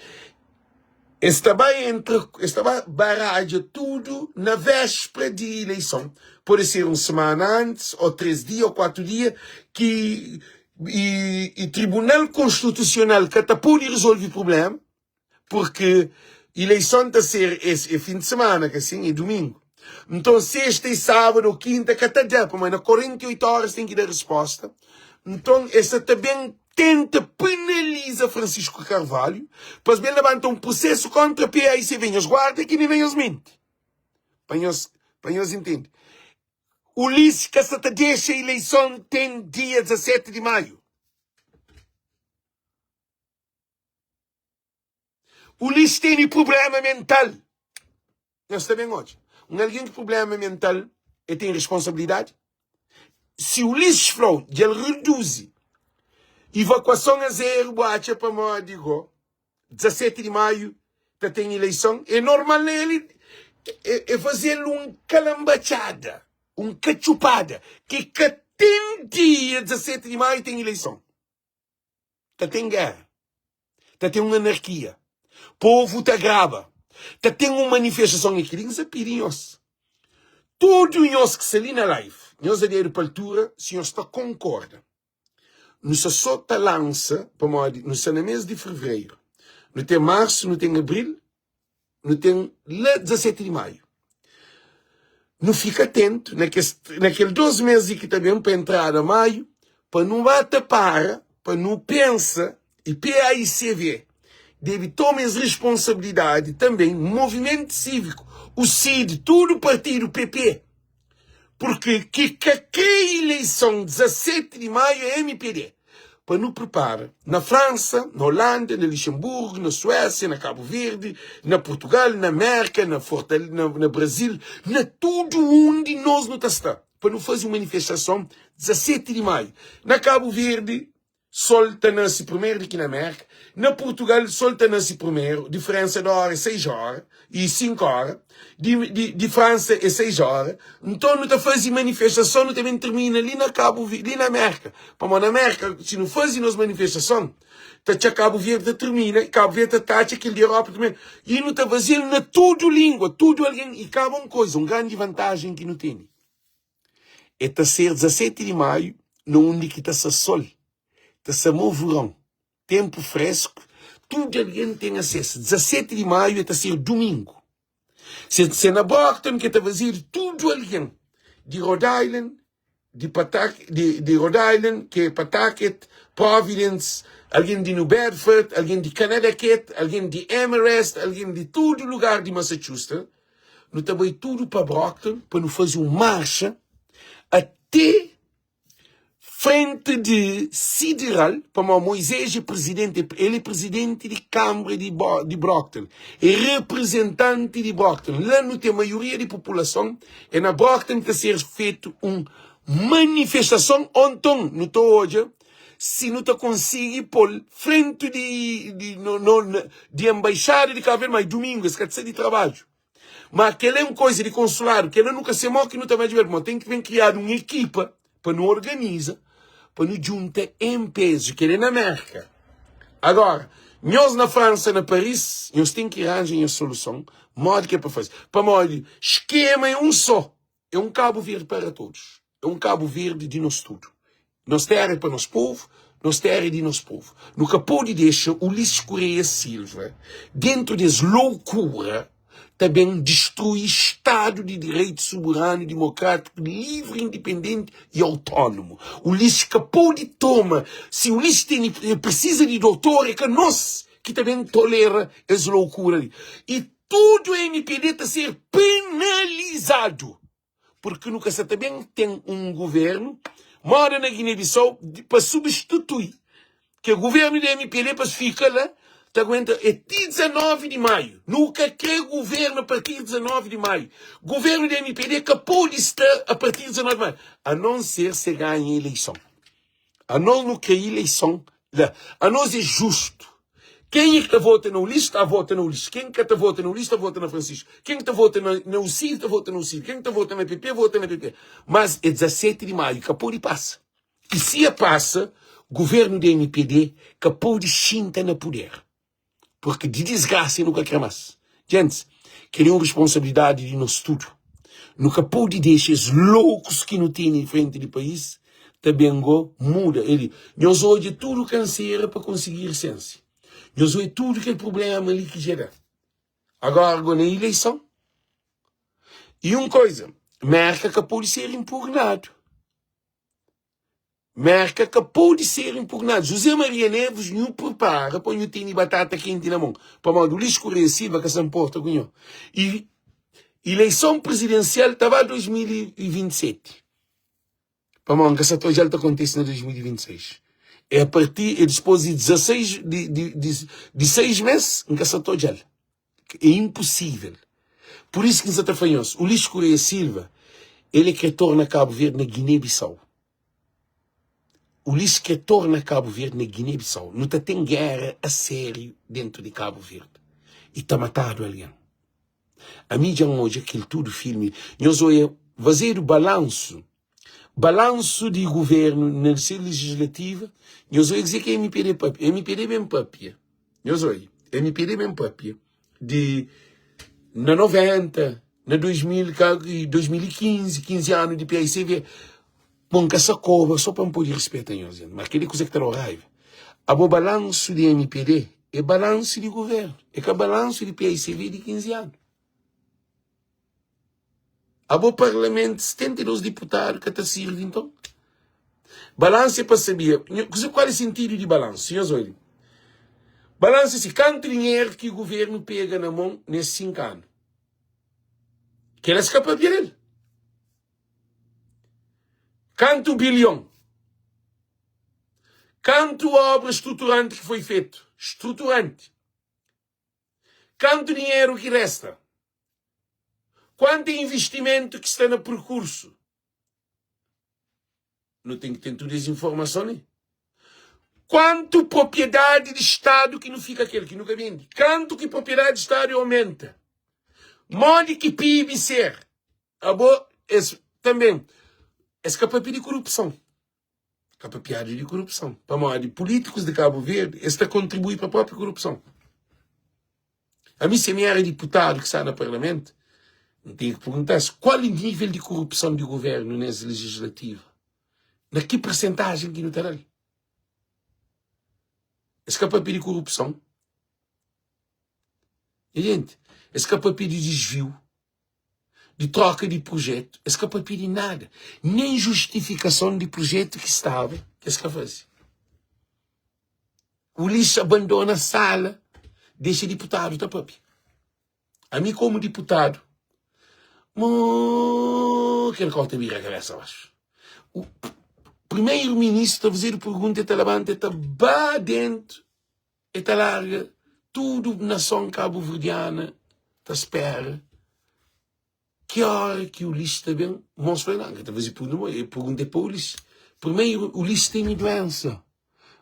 Estava barragem tudo na véspera de eleição. Pode ser uma semana antes, ou 3 dias, ou 4 dias, que e Tribunal Constitucional que pode resolver o problema, porque eleição está a ser esse fim de semana, que assim, é domingo. Então, sexta e sábado, ou quinta, que está já, mas na 48 horas tem que dar resposta. Então, essa também tenta penaliza Francisco Carvalho, pois bem levanta um processo contra a PAIC, vem os guardas que nem vem os mente. Para nós entender. Ulisses que essa deixa a eleição tem dia 17 de maio. O lixo tem problema mental. Nós também hoje. Alguém com problema mental tem responsabilidade. Se o lixo flow, ele reduz evacuação a zero, boate para moda, digo, 17 de maio, tem eleição, é normal ele fazer calambachada, cachupada, que tem dia 17 de maio tem eleição. Tem guerra. Tem uma anarquia. Povo tá grava. Tem uma manifestação aqui. Diga-se pirinhos. Tudo nós que se ali na live, nós ali para a altura, se nós concorda. Nós só tá lança, para modo, nós no mês de fevereiro. Não tem março, não tem abril, não tem 17 de maio. Não fica atento naqueles 12 meses que também para entrar a maio, para não bater para não pensa e PAICV deve tomar as responsabilidades também, movimento cívico, o CID, tudo o partido PP. Porque que eleição 17 de maio é MPD. Para nos preparar na França, na Holanda, na Luxemburgo, na Suécia, na Cabo Verde, na Portugal, na América, na Brasil, na tudo onde nós não estamos. Para não fazer uma manifestação 17 de maio. Na Cabo Verde, solta-se primeiro aqui na América. Na Portugal, solta-se primeiro. Diferença de hora é 6 horas e 5 horas. De França é 6 horas. Então, não está fazendo manifestação, não também termina ali na Cabo Verde, ali na América. Para na América, se não fazem manifestação, tá Cabo Verde termina, Cabo Verde está aquele de Europa também. E não está fazendo na tudo língua, tudo alguém. E cabe uma coisa, uma grande vantagem que não tem. É tá ser 17 de maio, onde que está sol. Está verão, tempo fresco, tudo alguém tem acesso. 17 de maio está ser domingo. Se na Brockton que está fazer tudo alguém de Rhode Island, de Rhode Island, que é Pawtucket, Providence, alguém de New Bedford, alguém de Connecticut, alguém de Amherst, alguém de todo lugar de Massachusetts, não está bem tudo para Brockton para não fazer uma marcha até frente de Sideral, para Moisés é presidente, ele é presidente de Câmara de Brockton, é representante de Brockton. Lá não tem a maioria da população, é na Brockton que ser feito uma manifestação ontem, não estou hoje, se não consegue pôr frente de embaixada de Cabo Verde, mas domingo, esse quer dizer de trabalho. Mas aquela é uma coisa de consulado, que ela nunca se move, que não está mais de ver, mas tem que vir criar uma equipa para não organizar, para nos juntar em peso, que é na América. Agora, nós na França, na Paris, nós temos que arranjar uma solução, modo que é para fazer. Para modo, esquema é um só. É um Cabo Verde para todos. É um Cabo Verde de nós tudo. Nós terra para nosso povo, nós terra de nosso povo. Nunca pode deixar o Ulisses Correia Silva, dentro dessa loucura, também destruir Estado de direito soberano, democrático, livre, independente e autônomo. O Ulisses capô de toma. Se o Ulisses precisa de doutor, é que nós que também tolera essa loucura ali. E tudo o MPD está a ser penalizado. Porque nunca se também tem um governo, mora na Guiné-Bissau, para substituir. Que o governo do MPD para ficar lá, tá aguenta, é 19 de maio. Nunca quer governo a partir de 19 de maio. Governo do MPD que pode estar a partir de 19 de maio. A não ser se ganha eleição. A nós não quer eleição lá. A nós é justo. Quem é que está votando no Ulisses, está votando no Ulisses. Quem é que está votando no Ulisses, está votando na Francisco. Quem é que está votando no UCID, está votando no UCID. Quem é que está votando na PP, vota na PP. Mas é 17 de maio, que pode passa. E se passa, governo do MPD, que pode chinta no poder. Porque de desgraça nunca quer mais. Gente, queriam responsabilidade de nós tudo. Nunca pode deixar os loucos que não têm em frente do país, também muda. Ele, nós hoje tudo canseira para conseguir ciência. Nós hoje tudo que é problema ali que gera. Agora, na eleição. E uma coisa, marca que pode ser impugnado. Marca que pode ser impugnado. José Maria Neves não prepara para não ter batata quente na mão. Para o Ulisses Correia Silva que se importa com ele. E eleição presidencial estava em 2027. Para o que essa já acontece em 2026. É a partir, depois de 16, de 6 meses, em que se está já. É impossível. Por isso que se está fanhoso. O Luís Correia Silva, ele que torna Cabo Verde na Guiné-Bissau. O Luís que torna Cabo Verde na Guiné-Bissau. Não tem guerra a sério dentro de Cabo Verde. E está matado alguém. A mídia hoje, aquele tudo filme, nós olhamos, fazer o balanço de governo na legislativa, nós olhamos dizer que é MPD bem papia. Nós olhamos, MPD bem papia. Na 90, na 2015, 15 anos de PICV, bom, que essa cova, só para não poder respeitar nós, mas aquele coisa que está na raiva. O balanço de MPD é balanço de governo, é que o balanço de PICV de 15 anos. O parlamento, 72 deputados que está servindo, então. Balanço é para saber. Qual é o sentido de balanço? Balanço é se quanto dinheiro que o governo pega na mão nesses 5 anos. Que ela escapa dele. Quanto bilhão? Quanto obra estruturante que foi feito? Estruturante. Quanto dinheiro que resta? Quanto investimento que está no percurso? Não tem que ter todas as informações. Quanto propriedade de Estado que não fica aquele que nunca vende? Quanto que propriedade de Estado aumenta? Modo que PIB ser. Também. É capaz de corrupção. Capaz de corrupção. Para modo de políticos de Cabo Verde, esta contribui para a própria corrupção. A mim, se me era deputado que está no Parlamento, não tenho que perguntar-se qual é o nível de corrupção do governo nessa legislativa. Na que percentagem que não terá ali? É capaz de corrupção? E, gente, é capaz de desvio, de troca de projeto, é capaz de nada. Nem justificação de projeto que estava, que é capaz. O lixo abandona a sala, deixa deputado da papi. A mim, como deputado, aquele corte vira a cabeça abaixo. O primeiro-ministro está a fazer pergunta, está levanta, está bem dentro, está larga, tudo nação cabo-verdiana, está espera. Que hora que o lixo está bem? Mostra lá, está a fazer pergunta para o lixo. Primeiro, o lixo tem doença.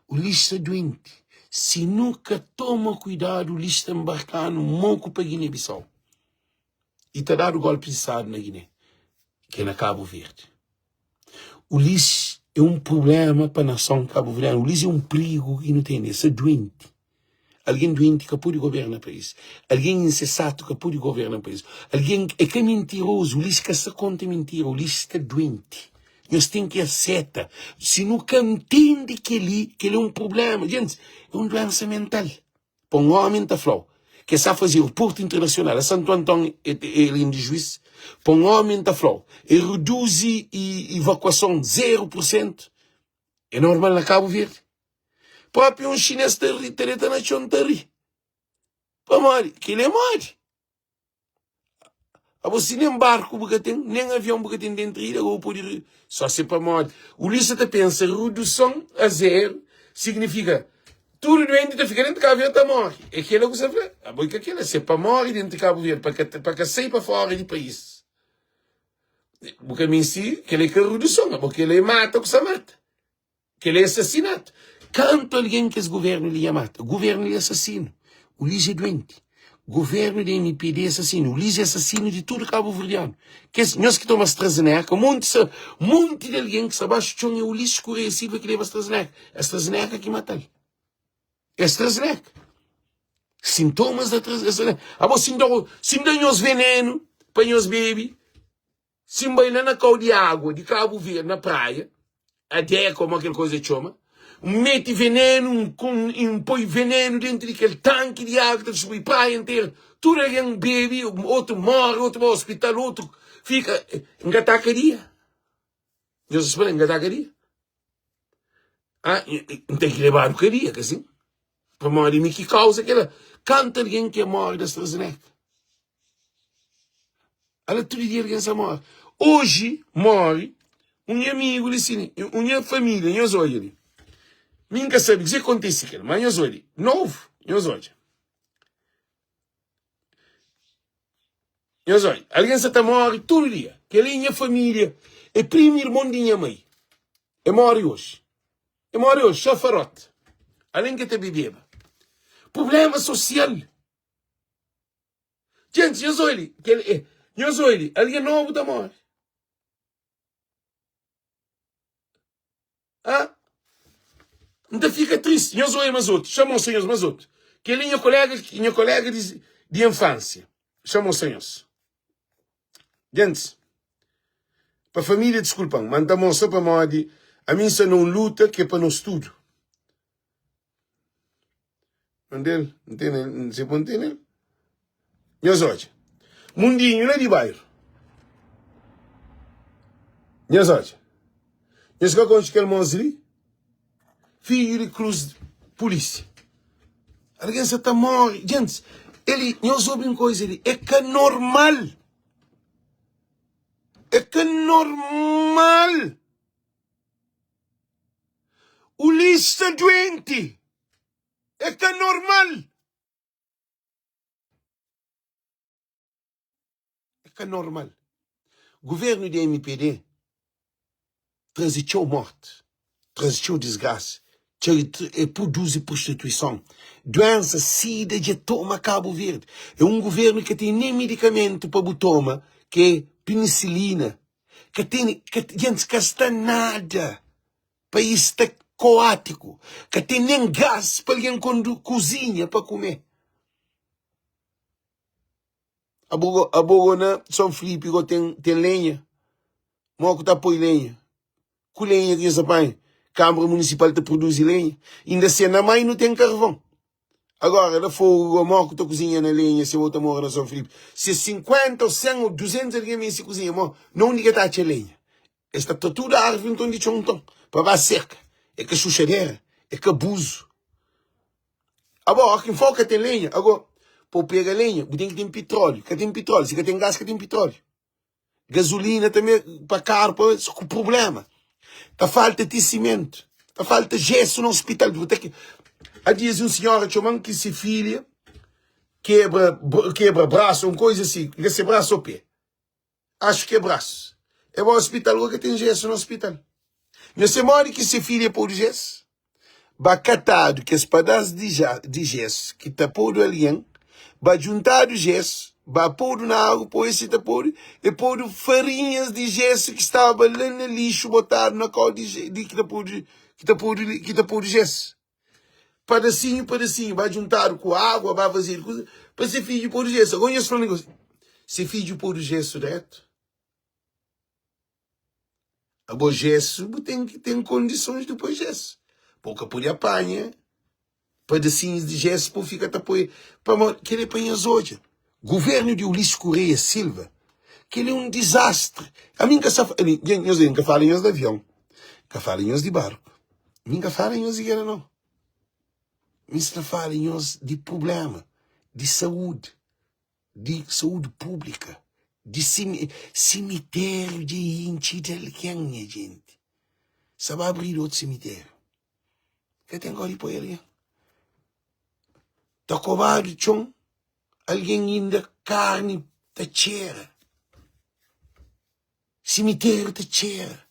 O lixo é doente. Se nunca toma cuidado, o lixo está embarcando um moco para Guiné-Bissau. E está a dar o golpe de Estado na Guiné, que é na Cabo Verde. O lixo é um problema para a nação cabo-verdiana. O lixo é um perigo que não tem isso. É doente. Alguém doente que pode governar o país. Alguém insensato que pode governar o país. Alguém que é mentiroso. O lixo que se conta mentira. O lixo está doente. Nós temos que aceitar. Se nunca entende que ele é um problema. Gente, é uma doença mental. Para um homem está flor. Que sabe fazer o Porto Internacional a Santo Antônio e linha de Juiz, para um homem da flor, e reduz evacuação de 0%, é normal na Cabo Verde. Próprio um chinês tereta na Chontari. Para morrer, que ele morre. A você nem barco nem avião tem dentro dele, ou pode só ser para morrer. O Lissa pensa, redução a 0 significa tudo doente está ficando dentro de Cabo Verde, está morre. É aquilo que você fala. A boa que aquilo é ser para morrer dentro de Cabo Verde, para que sair para fora do país. Porque a mim sim, que ele é que redução, porque ele mata o que se mata. Que ele é assassinato. Quanto alguém que esse governo lhe mata? O governo é assassino. O Lisa é doente. O governo da MPD é assassino. O Lisa é assassino de tudo Cabo Verdeano. Nós que tomamos AstraZeneca, um monte de alguém que se abaixa de chão é o Lisa Correia Silva que leva AstraZeneca. AstraZeneca que mata ele. AstraZeneca. Sintomas da AstraZeneca. Se dão os veneno para os bebês, se banham na cal de água de Cabo Verde, na praia, até como aquela coisa chama, mete veneno, põe veneno dentro daquele tanque de água, que subir praia inteira, tudo alguém bebe, outro morre, outro vai ao hospital, outro fica engatacaria. Deus espera, engatacaria. Tem que levar o caria, que assim. Para morrer, que causa aquela. Canta alguém que morre da AstraZeneca. Ela todo dia alguém se morre. Hoje morre um amigo, uma família, nós olhamos. Nunca sabe o que acontece aqui. Mas nós olhamos. Novo. Nós olhamos. Nós olhamos. Alguém está morre todo dia. Que é minha família. É primo irmão de minha mãe. É morre hoje. É morre hoje. Chafarote. Além que te bebeba. Problema social. Gente, nós olhamos. Nós olhamos. Alguém novo da morre. Ah? Então fica triste. Nós olhamos outros. Chamam os senhores mais outros. Que é minha colega de infância. Chamam os senhores. Gente, para a família, desculpam, mas a moça para morrer, a mim só não luta que é para nós tudo. Entende? Você pode entender? Meus olhos. Mundinho, não é de bairro. Meus olhos. Meus olhos que ele mostra filho de cruz de polícia. Alguém se está morre. Gente, ele, nós ouvimos coisa, ele é que é normal. É que é normal. O lixo está doente. É que é normal. É que é normal. O governo da MPD transitou morte, transitou desgraça, produz prostituição. Doença, sida, de toma Cabo Verde. É um governo que tem nem medicamento para toma, que é penicilina, que gente, que está nada. País está coático, que tem nem gás para alguém cozinha para comer. A Bogona, São Filipe, tem lenha. Moco está põe lenha. Com lenha que essa pai, Câmara Municipal te produz lenha. Ainda se na mãe não tem carvão. Agora, ela fogo, a moco está cozinha na lenha, se outra mora na São Filipe. Se 50 ou 100 ou 200 alguém se cozinha, não diga que está a lenha. Esta está tudo a árvore, então de chontão. Para baixo cerca. É que chuchadeira. É que abuso. Agora, quem foca tem lenha. Agora, para pegar lenha, tem que ter petróleo. Que tem petróleo. Se tem gás, que tem petróleo. Gasolina também, para carro, com problema. Está falta de cimento. Está falta de gesso no hospital. Há dias uma senhora chamando que se filha, quebra braço, uma coisa assim. Esse braço ao pé. Acho que é braço. É o hospital que tem gesso no hospital. Mas se mora que se filha por gesso, vai catado que as pedaços de gesso que está pondo ali, vai juntar o gesso, vai pôr na água, pôr esse está pôr, e pôr farinhas de gesso que estava lá no lixo, botar na cola que está pôr gesso. Pedacinho, vai juntar com água, vai fazer coisa, para ser filho pôr gesso. Agora eu falo um negócio, se filho pôr gesso direto, agora gesso tem que ter condições de pôr gesso. Pouca por apanha, pedacinhos de gesso, para ficar para querer apanhar hoje. Governo de Ulisses Correia Silva, que ele é um desastre. A mim nunca falam de avião, nunca falam de barco, nunca falam de guerra, não. Nunca falam de problema, de saúde pública, de cemitério de gente de alguém, gente. Sabe abrir outro cemitério? Que tem agora para ele? Tá covarde, chão? Alguém ainda carne da cheira. Cemitério da cheira.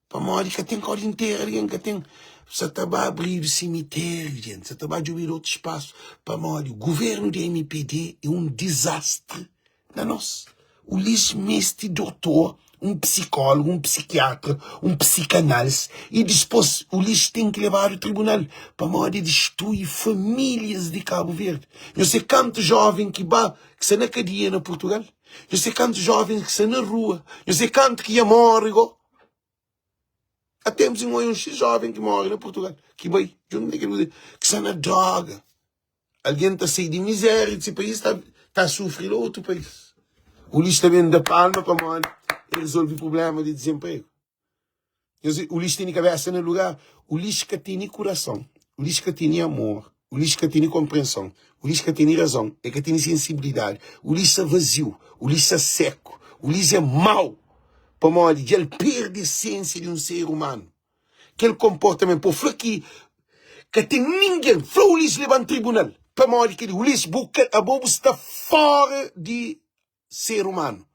Para morrer que tem cor inteira, alguém que tem. Você está a abrir o cemitério, gente. Você está a abrir outro espaço para morrer. O governo da MPD é um desastre na nossa. O lixo mestre doutor, um psicólogo, um psiquiatra, um psicanálise, e depois o lixo tem que levar ao tribunal para morrer destruir famílias de Cabo Verde. Eu sei quanto jovem que está na cadeia na Portugal. Eu sei quanto jovens que estão na rua. Eu sei quanto que ia morrer. Há tempos um jovem que morre na Portugal. Que vai, que está na droga. Alguém está cheio de miséria. Esse país está a sofrer outro país. O lixo está vindo da palma para morrer. E resolve o problema de desemprego. O lixo tem cabeça no lugar. O lixo que tem coração. O lixo que tem amor. O lixo que tem compreensão. O lixo que tem razão. É que tem sensibilidade. O lixo é vazio. O lixo é seco. O lixo é mau. Para morrer. Ele perde a essência de um ser humano. aquele comportamento, por falar que tem ninguém, o Ulisses leva no tribunal, para morrer que o Ulisses, a bobo está fora de ser humano.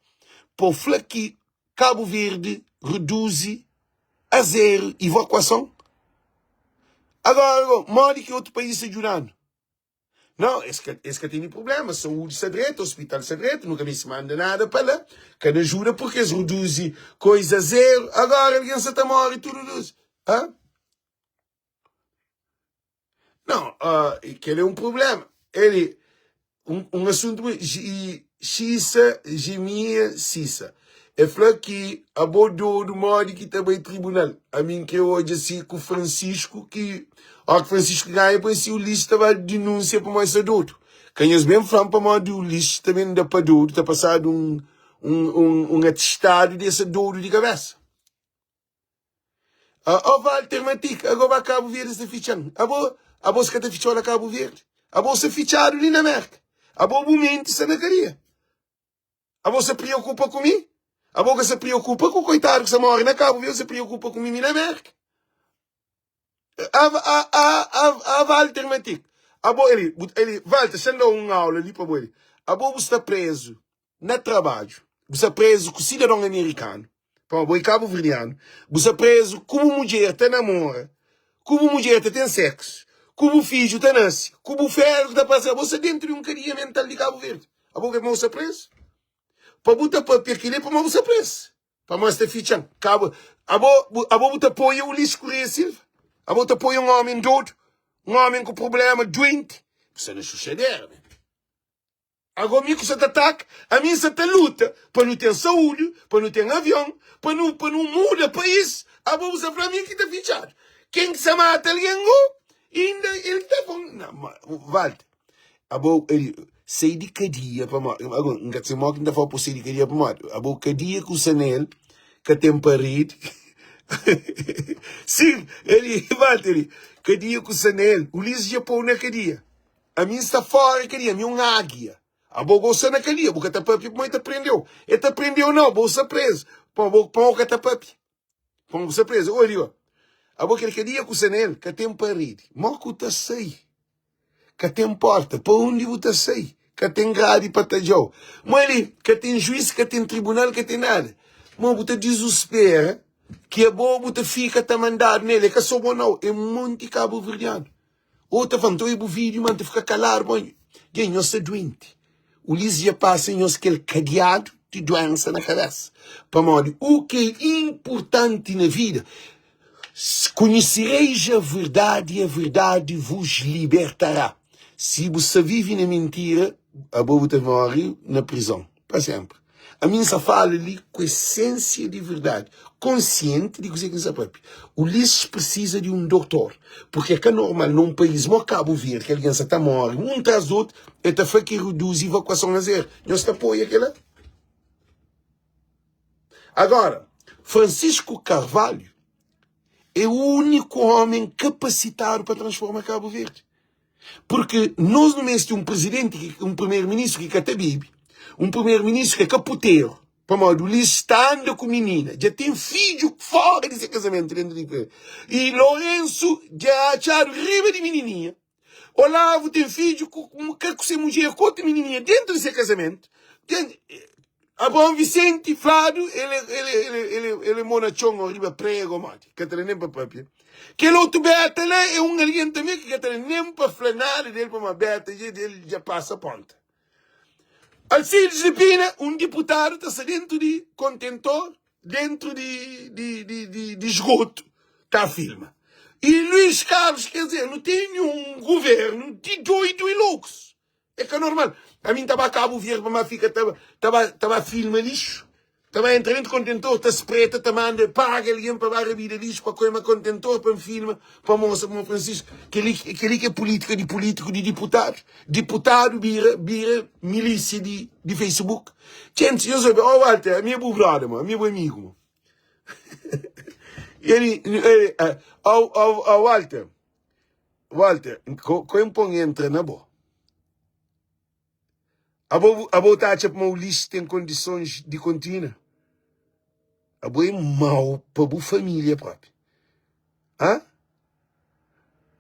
Por falar que Cabo Verde reduz a zero evacuação. Agora, morre que outro país ajudando. Não, esse que tem problema, saúde secreta, hospital secreto, nunca me se manda nada para lá, que ajuda porque eles reduzem coisa zero, agora alguém se está morre e tudo reduz. Hã? Não, aquele é um problema. Ele, um assunto, xissa, gemia, cissa. É falar que a bordo do modo que também tribunal. A mim que hoje assim com o Francisco, que o Francisco ganha, pois se o Ulisses estava denúncia para mais adulto. Canhas bem falam para modo o Ulisses também não dá para duro, está passado um atestado desse duro de cabeça. Walter Matica, agora vai Cabo Verde essa fichando. A bolsa que está fichando a Cabo Verde. A bolsa fichado ali na América. A bolsa momento isso na caria. A bolsa se preocupa comigo. A boca se preocupa com o coitado que se morre na Cabo Verde, se preocupa com mim na América. A Walter Matic. Ele, Walter, você dá uma aula ali para ele. A boca está preso no trabalho. Você está preso com cidadão americano. Para o Cabo Verdeano. Você está preso como mulher te namora. Como mulher te tem sexo. Como filho te nasce. Como ferro que está passando. Você dentro de carinha mental de Cabo Verde. A boca é moça preso. Para botar papel que ele para mostrar preço. Para mostrar fichão. A botar apoia o Ulisses Correia Silva. A botar apoia um homem doido. Um homem com problema doente. Você não suceder, né? Agora, me que você ataca, a mim você te luta para não ter saúde, para não ter avião, para não mudar o país. A botar para mim que está fichado. Quem se mata alguém, ainda ele está falando. Não, Walter. A botar, ele. Sei de cadia para morrer. Agora, não sei mais que ainda fala por sei de cadia para morrer. A boa cadia com o Sanel, que tem parido. Sim, ele, Walter, cadia com o Sanel. O Ulisses já pôr na cadia. A mim está fora da cadia, a mim é uma águia. A boa bolsa na cadia, porque está papi, como ele aprendeu. Ele aprendeu não, bolsa preso. Para o que está papi. Para o bolsa preso. Olha, a boa cadia com o Sanel, que tem parido. Moco está sei. Que tem porta, para onde você sei? Que tem grade para tajou. Mas ele, que tem juiz, que tem tribunal, que tem nada. Mas você desespera que é bom, você fica a mandar nele, que é só bom não. É muito Cabo Verdeano. Outra falando, eu vídeo, mano, fica calado, mano. E nós se doente. O Ulisses já passa em aquele cadeado de doença na cabeça. Para modo, o que é importante na vida, conhecereis a verdade vos libertará. Se você vive na mentira, a boa te morre na prisão, para sempre. A mim só fala ali com a essência de verdade, consciente de que você sabe. O Ulisses precisa de um doutor, porque é que é normal num país como Cabo Verde, que a criança está morre, um atrás do outro, é foi que reduz a evacuação a zero. Nós apoia aquela. Agora, Francisco Carvalho é o único homem capacitado para transformar Cabo Verde. Porque nós no mês de um presidente, um primeiro-ministro que é catabibe, um primeiro-ministro que é capoteiro, para modo, Ulisses está andando com menina, já tem filho fora desse casamento dentro de e Lourenço já acharam riba de menininha. Olavo tem filho com ser mulher com outra menininha dentro desse casamento. A Bom Vicente, Flávio, ele monachão, arriba prego, mate, que ele nem para papel. Que outro beta lá é alguém também que ele nem para flanar dele para uma beta, ele já passa a ponta. Alcides de Pina, deputado, está dentro de contentor, dentro de esgoto, está a filma. E Luís Carlos, quer dizer, não tem governo de doido e loucos. É que é normal. A mim estava a Cabo Verde, para fica, estava a filma lixo. Estava entrando contentor, está-se preta, está paga alguém para dar a vida lixo, para comer contentor, para me filma, para a moça, para o Francisco. Que ali que é política de político, de deputado. Deputado, bira milícia de Facebook. Gente, eu soube, Walter, a minha boa brother, a minha boa amigo. Walter, como põe entra na boa? A boa taxa para o Ulisses tem condições de contínua. A boa é mau para a boa família própria.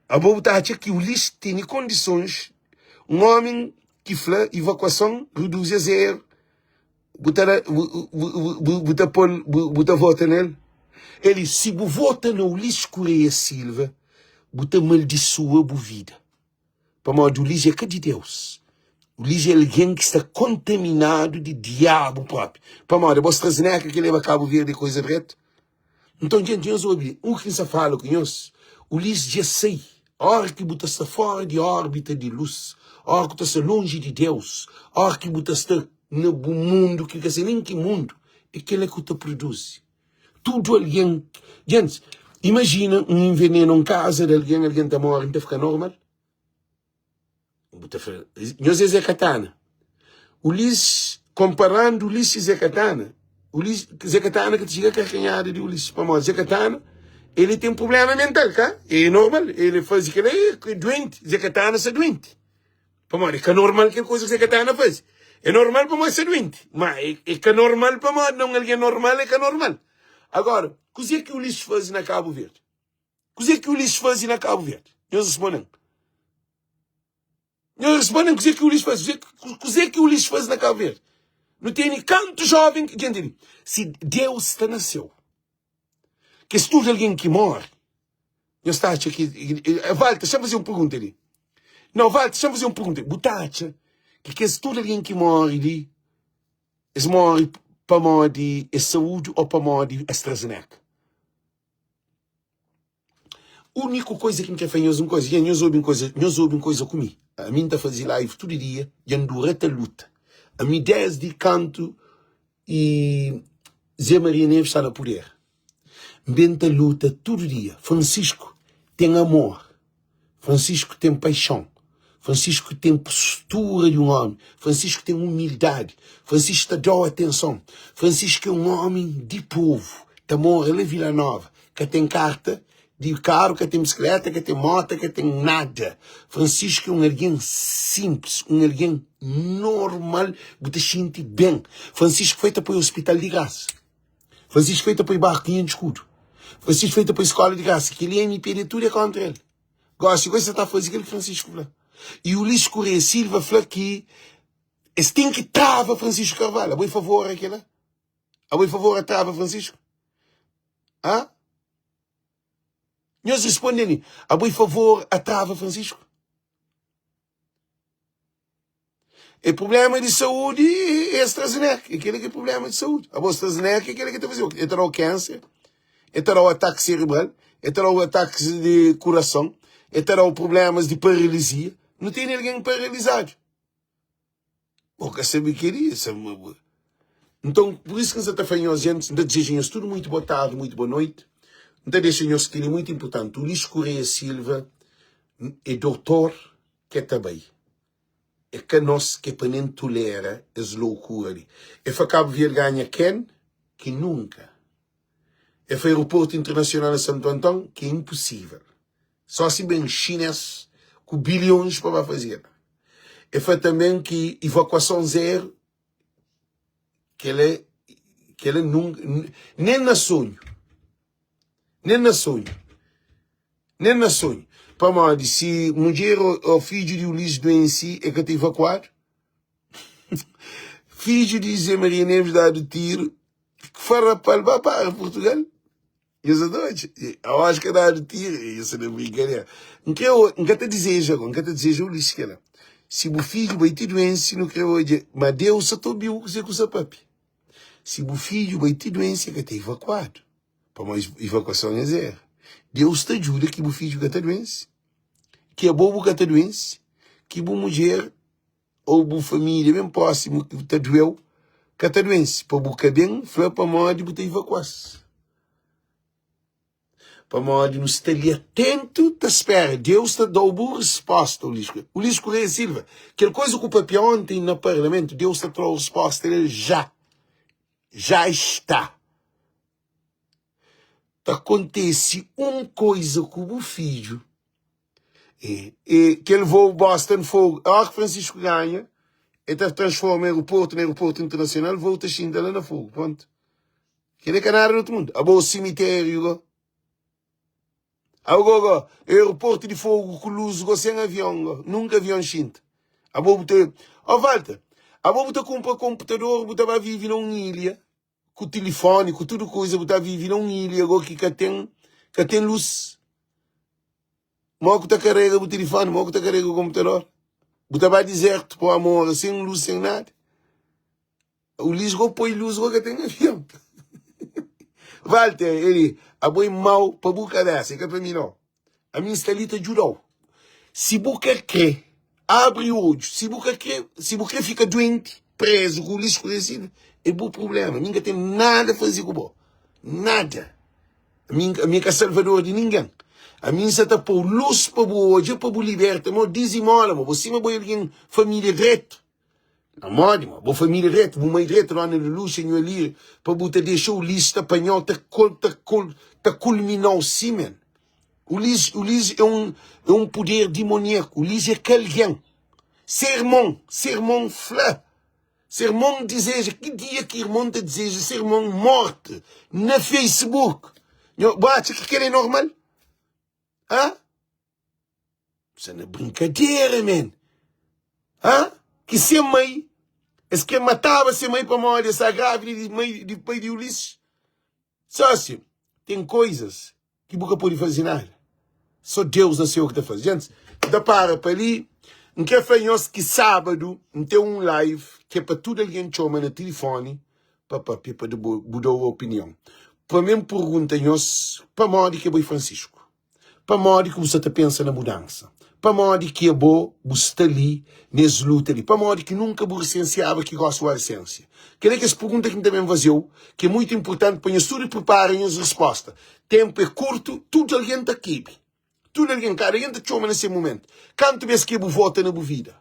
A boa taxa que o Ulisses tem condições, um homem que fala evacuação reduz a zero, bota vota nele. Ele, se você vota no Ulisses Correia Silva, você maldiçoa a vida. Para modo, o Ulisses é que de Deus. O Ulisses é alguém que está contaminado de diabo próprio. Para modo, você traz que leva a cabo verde coisa reta. Então, gente, nós ouvimos, que se fala com nós, o Ulisses já sei, a hora que você está fora de órbita de luz, a hora que você está longe de Deus, a hora que você está no mundo, que quer nem que mundo, é aquele que você produz. Tudo alguém, gente, imagina um enveneno em casa de alguém está morrendo, então fica normal. Nós é Zé Catana. Ulisses, comparando Ulisses e Zé Catana, Zé Catana que chega a carregar de Ulisses para nós. Zé Catana, ele tem um problema mental, cá? É normal. Ele faz aquilo aí, é doente. Zé Catana é doente. Para nós, é normal que coisa que Zé Catana faz. É normal para nós ser doente. Mas é que é normal para nós, não alguém normal, é que é normal. Agora, o que é que o Ulisses faz na Cabo Verde? O que é que o Ulisses faz na Cabo Verde? Nós respondemos. Nós respondemos o que é que o Ulisses faz. O que é que o Ulisses faz na Cabo Verde? Não tem nem canto jovem. Gente, se Deus está nasceu, que se tudo alguém que morre, eu está aqui, Walter, deixa eu fazer uma pergunta ali. Não, Walter, deixa eu fazer uma pergunta. Butacha, que se tudo alguém que morre ali, eles morrem para morrer de saúde ou para morrer de AstraZeneca. A única coisa que me quer fazer é uma coisa, e nós ouvimos coisa comigo. A mim está fazendo live todo dia, e durante a luta. A minha ideia de canto e Zé Maria Neves está no poder. Benta luta todo dia. Francisco tem amor. Francisco tem paixão. Francisco tem postura de um homem. Francisco tem humildade. Francisco dá atenção. Francisco é um homem de povo. Está morando em Vila Nova. Que tem carta de carro, que tem bicicleta, que tem moto, que tem nada. Francisco é um alguém simples, um alguém normal, você sente bem. Francisco foi para o hospital de graça. Francisco foi para o barquinho de escudo. Francisco foi para a escola de graça, que ele é MP, tudo é contra ele. Gosto, você está fazendo aquilo que Francisco falou. E o Ulisses Correia Silva falou que esse tem que trava Francisco Carvalho. A boi favor aquela? A boi favor a trava Francisco? Nós respondemos, a boi favor a trava Francisco? É problema de saúde é AstraZeneca. Aquele que é problema de saúde. A AstraZeneca é aquele que está fazendo. É terá o câncer, é terá o ataque cerebral, é terá o ataque de coração, é terá os problemas de paralisia. Não tem ninguém paralisado. Porque sabe que isso é uma boa. Então, por isso que nós está fazendo, gente, desejamos tudo muito boa tarde, muito boa noite. Então, deixem-nos que é muito importante. O Ulisses Correia Silva é doutor que é também. É que nós que para nem tolera as loucuras. É para Cabo Verde ganha quem? Que nunca. É para o aeroporto internacional de Santo Antão? Que é impossível. Só se bem chinês com bilhões para fazer. É para também que evacuação zero, que ele nunca, nem na sonho. Nem na sonho. Nem na sonho. Para mais, se mulher ou filho de Ulisses doente é que está evacuado, filho de Zé Maria Neves dado tiro, que fará para Portugal. Isso é doido. Eu acho que dá de tiro. Isso não é brincadeira. Nunca te deseja Ulisses que era. Se o filho vai ter doença, não quero hoje. Mas Deus só tobiu com o seu papi. Se o filho vai ter doença, que está evacuado. Para mais evacuação é zero. Deus te ajuda que o filho está doença. Que é bobo que está doença. Que a mulher ou a família bem próximo que está doeu, que está doença. Para buscar bem, foi para mais de botar evacuação. Para modo não estar ali atento, te espera. Deus te dá uma resposta, Ulisses Correia Silva. Aquela coisa que o papi ontem no Parlamento, Deus te trouxe a resposta, ele já está. Acontece uma coisa com o filho, que ele voa Boston Fogo, a hora que Francisco ganha, ele transforma o aeroporto internacional, volta a China lá na Fogo, pronto. Que ele é canário no outro mundo. A boa cemitério, Agora, aeroporto de fogo com luz, sem avião, nunca avião xinto. A boa Walter, a boa compra computador, você vai viver numa ilha, com o telefone, com tudo coisa, você vai viver numa ilha, agora que tem luz. Moco tá carrega o telefone, moco tá carrega o computador. Você vai deserto, por amor, sem luz, sem nada. O Lisgo põe luz, que tem avião. Walter, ele, a boi mau para boca dessa, que é para mim não. A minha estalita ajudou. Se você quer, abre o olho. Se você fica doente, preso, com o lixo escurecido, é bom problema. Ninguém tem nada a fazer com você. Nada. A minha é salvador de ninguém. A minha está por luz para você, hoje para você libertar, mas dizimola, mas você não vai alguém família reto. A moda, boa família reta, boa mãe reta, lá na luz, senhor ali, para botar deixar o lixo apanhar, tá culminar o cimento. O lixo é um poder demoníaco, o lixo é calhão. Sermão flá. Sermão deseja, que dia que irmão te deseja, sermão morte, na Facebook. Bate que é normal? Hã? Isso não é brincadeira, man. Hã? Que ser mãe, esse que matava ser mãe para morrer, essa grávida de mãe de pai de Ulisses. Só assim, tem coisas que nunca pode fazer nada. Só Deus não sei o que está fazendo. Então para ali, não quer fazer que sábado, não tem um live, que é para tudo alguém chama no telefone, para mudar a opinião. Para mim pergunta-nos, para morrer que é boi Francisco. Para morrer que você pensa na mudança. Para morrer que é bom, você está ali, nessa luta ali. Para morrer que nunca você licenciava que gosta da essência. Queria que essa pergunta que me também vazio, que é muito importante para nós tudo preparem as respostas. Tempo é curto, tudo alguém está aqui. Tudo alguém, cara, alguém está chama nesse momento. Quanto vezes que você vota na vida?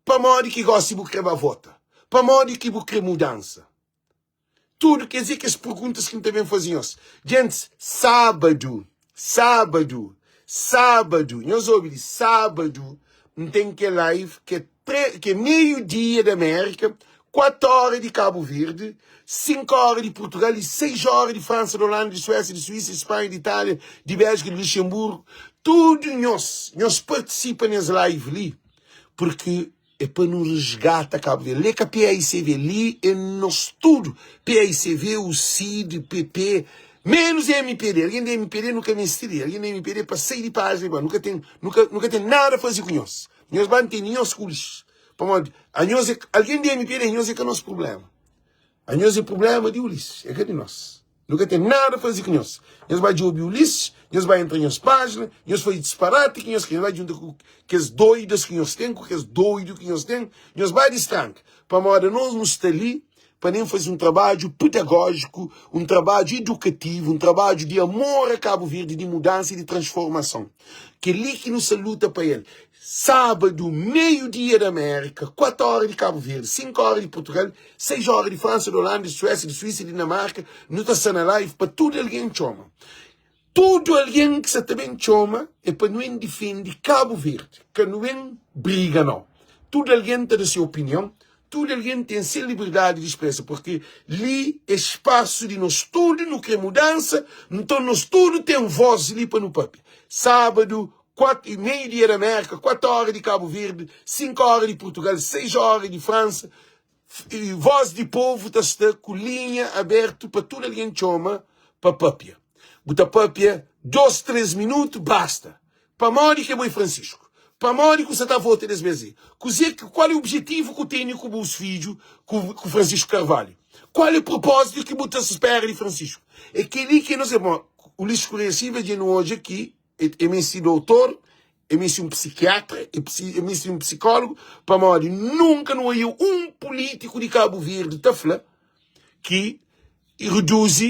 Para morrer que gosta de você querer vota. Para morrer que você quer mudança. Tudo quer dizer que as perguntas que me também faziam. Gente, sábado, nós ouvimos, sábado, tem que live, que é meio-dia da América, 4 horas de Cabo Verde, 5 horas de Portugal e 6 horas de França, de Holanda, de Suécia, de Suíça, de Espanha, de Itália, de Bélgica, de Luxemburgo. Tudo nós participamos nessa live ali, porque é para nos resgatar Cabo Verde. Lê que a PAICV ali é nós tudo. PAICV, o CID, PP, menos MPD. Alguém da MPD nunca me estiria. Alguém da MPD para 6 de página, nunca tem nada a fazer com nós. Nós vamos ter nós cursos. Alguém da MPD, nós é que é o nosso problema. A nós é o problema de Ulisses. É que é de nós. Nunca tem nada a fazer com nós. Nós vamos ouvir Ulisses, nós vamos entrar em nossas páginas, nós vamos disparate, nós vamos juntar com as doidas que nós temos, com as doidos que nós temos, nós vamos distrancar. Para moda, nós não estamos ali, para nem fazer um trabalho pedagógico, um trabalho educativo, um trabalho de amor a Cabo Verde, de mudança e de transformação. Que é ali que nos luta para ele. Sábado, meio-dia da América, 4 horas de Cabo Verde, 5 horas de Portugal, 6 horas de França, de Holanda, de Suécia, de Suíça, de Dinamarca, não está na live, para tudo alguém chama. Tudo alguém que você também chama é para não defender Cabo Verde, que não é briga, não. Tudo alguém tem a sua opinião, tudo alguém tem a sua liberdade de expressão, porque ali é espaço de nós tudo, não quer mudança, então nós tudo tem voz ali para no papel. Sábado, meio-dia da América, 4 horas de Cabo Verde, 5 horas de Portugal, 6 horas de França, e voz de povo está com linha aberta para tudo alguém chama para papia. Bota papia, 2, 3 minutos, basta. Para morrer que é boi Francisco. Para morrer que você está votando desse vezes. Qual é o objetivo que eu tenho com os filhos, com Francisco Carvalho? Qual é o propósito que você espera de Francisco? É que ele que nós sabemos, o lixo escurecido de hoje aqui, é me doutor, é me um psiquiatra, é me um psicólogo, para morrer. Nunca não houve um político de Cabo Verde, Tafla, que reduz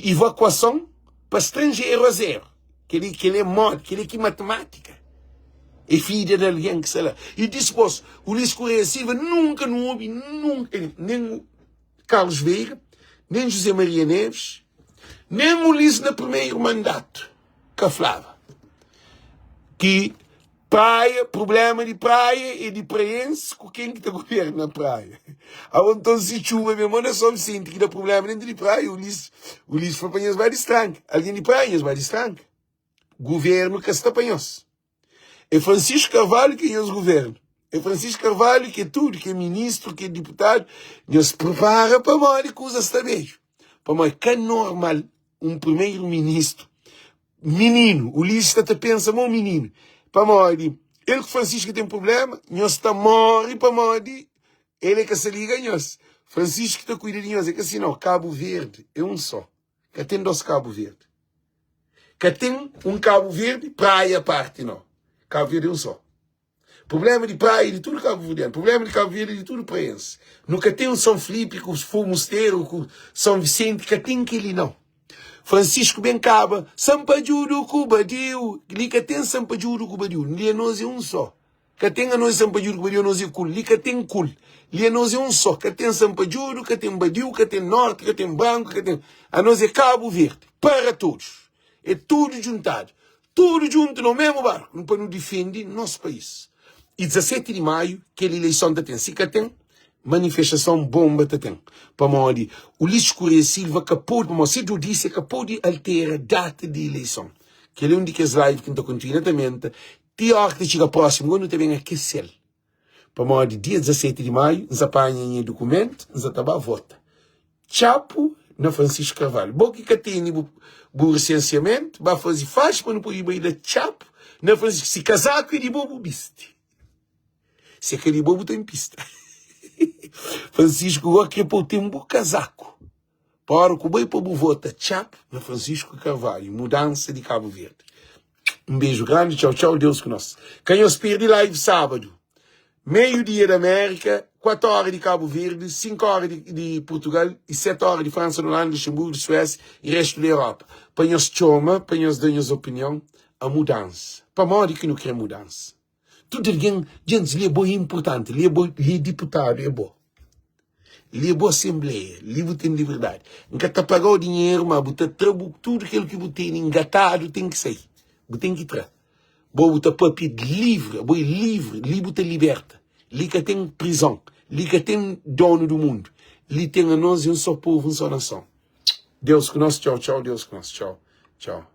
evacuação para estrangeiro a zero. Que ele é morto, que ele é matemática. É filha de alguém que sei lá. E depois, o lixo escurecido nunca não houve, nem Carlos Veiga, nem José Maria Neves, nem o Ulisses no primeiro mandato, que falava. Que praia, problema de praia e de praense com quem que está governo na praia. Então se chuva mesmo, não é só me sinto que dá problema dentro de praia. O lixo foi apanhado vários tranques. Alguém de praia, vários tranques. Governo que está apanhando. É Francisco Carvalho que é o governo. É Francisco Carvalho que é tudo, que é ministro, que é deputado. Deus prepara para morrer coisas também. Para morrer, que é normal um primeiro-ministro, menino, o lixo está pensa, meu menino, para morrer. Ele que Francisco tem problema, nós está morre para morrer. Ele é que se liga a nós. Francisco está cuidando de nós. É que assim, não, Cabo Verde é um só. Que tem 2 Cabo Verde. Que tem um Cabo Verde, praia à parte, não. Cabo Verde é um só. Problema de praia de tudo Cabo Verde. Problema de Cabo Verde de tudo praense. Nunca tem um São Felipe, com o Mosteiro, com São Vicente, que tem aquele não. Francisco Bencaba, Sampajuro, Cubadiu. Li que tem Sampajuro, Cubadiu. Li nós é um só. Que tem a nós Sampajuro, Cubadiu, nós é cul. Li que tem cul. Li nós é um só. Que tem Sampajuro, que tem Badiu, que tem Norte, que tem Branco, que tem... A nós é Cabo Verde. Para todos. É tudo juntado. Tudo junto no mesmo barco. Para nos defender nosso país. E 17 de maio, aquela eleição da tem. Se que tem, manifestação bomba da tem. Para morrer. O Luís Correia Silva acabou de morrer. Se eu disse, acabou de alterar a data de eleição. Que ele é um daqueles lives que está continuamente. Pior que chega próximo, quando também aquecer. Para morrer, dia 17 de maio, nos apanham em documento, nos atabá vota. Chapo, na Francisco Carvalho. Bom que tem o licenciamento, vai fazer faz para não poder ir da Chapo, na Francisco. Se casaco e de bobo biste. Se aquele bobo tem pista. Francisco agora quer pôr um casaco. Para que o bem povo vota Chapo, na Francisco Carvalho. Mudança de Cabo Verde. Um beijo grande, tchau, tchau, Deus conosco. Quem os perde live sábado. Meio-dia da América, 4 horas de Cabo Verde, 5 horas de Portugal e 7 horas de França, Holanda, Luxemburgo, Suécia e resto da Europa. Para nós chama, para nós dar nossa opinião, a mudança. Para nós que não quer mudança. Tudo alguém, gente, ele é bom e importante, ele é deputado, é bom. Ele é boa assembleia, ele tem liberdade. Nunca está pagar o dinheiro, mas tudo aquilo que você tem engatado tem que sair. Você tem que entrar. Boa papi livre, boa livre te liberta. Li que tem prisão, li que tem dono do mundo. Li tem a nós e um só povo, uma só nação. Deus conosco, tchau, tchau, Deus conosco, tchau, tchau.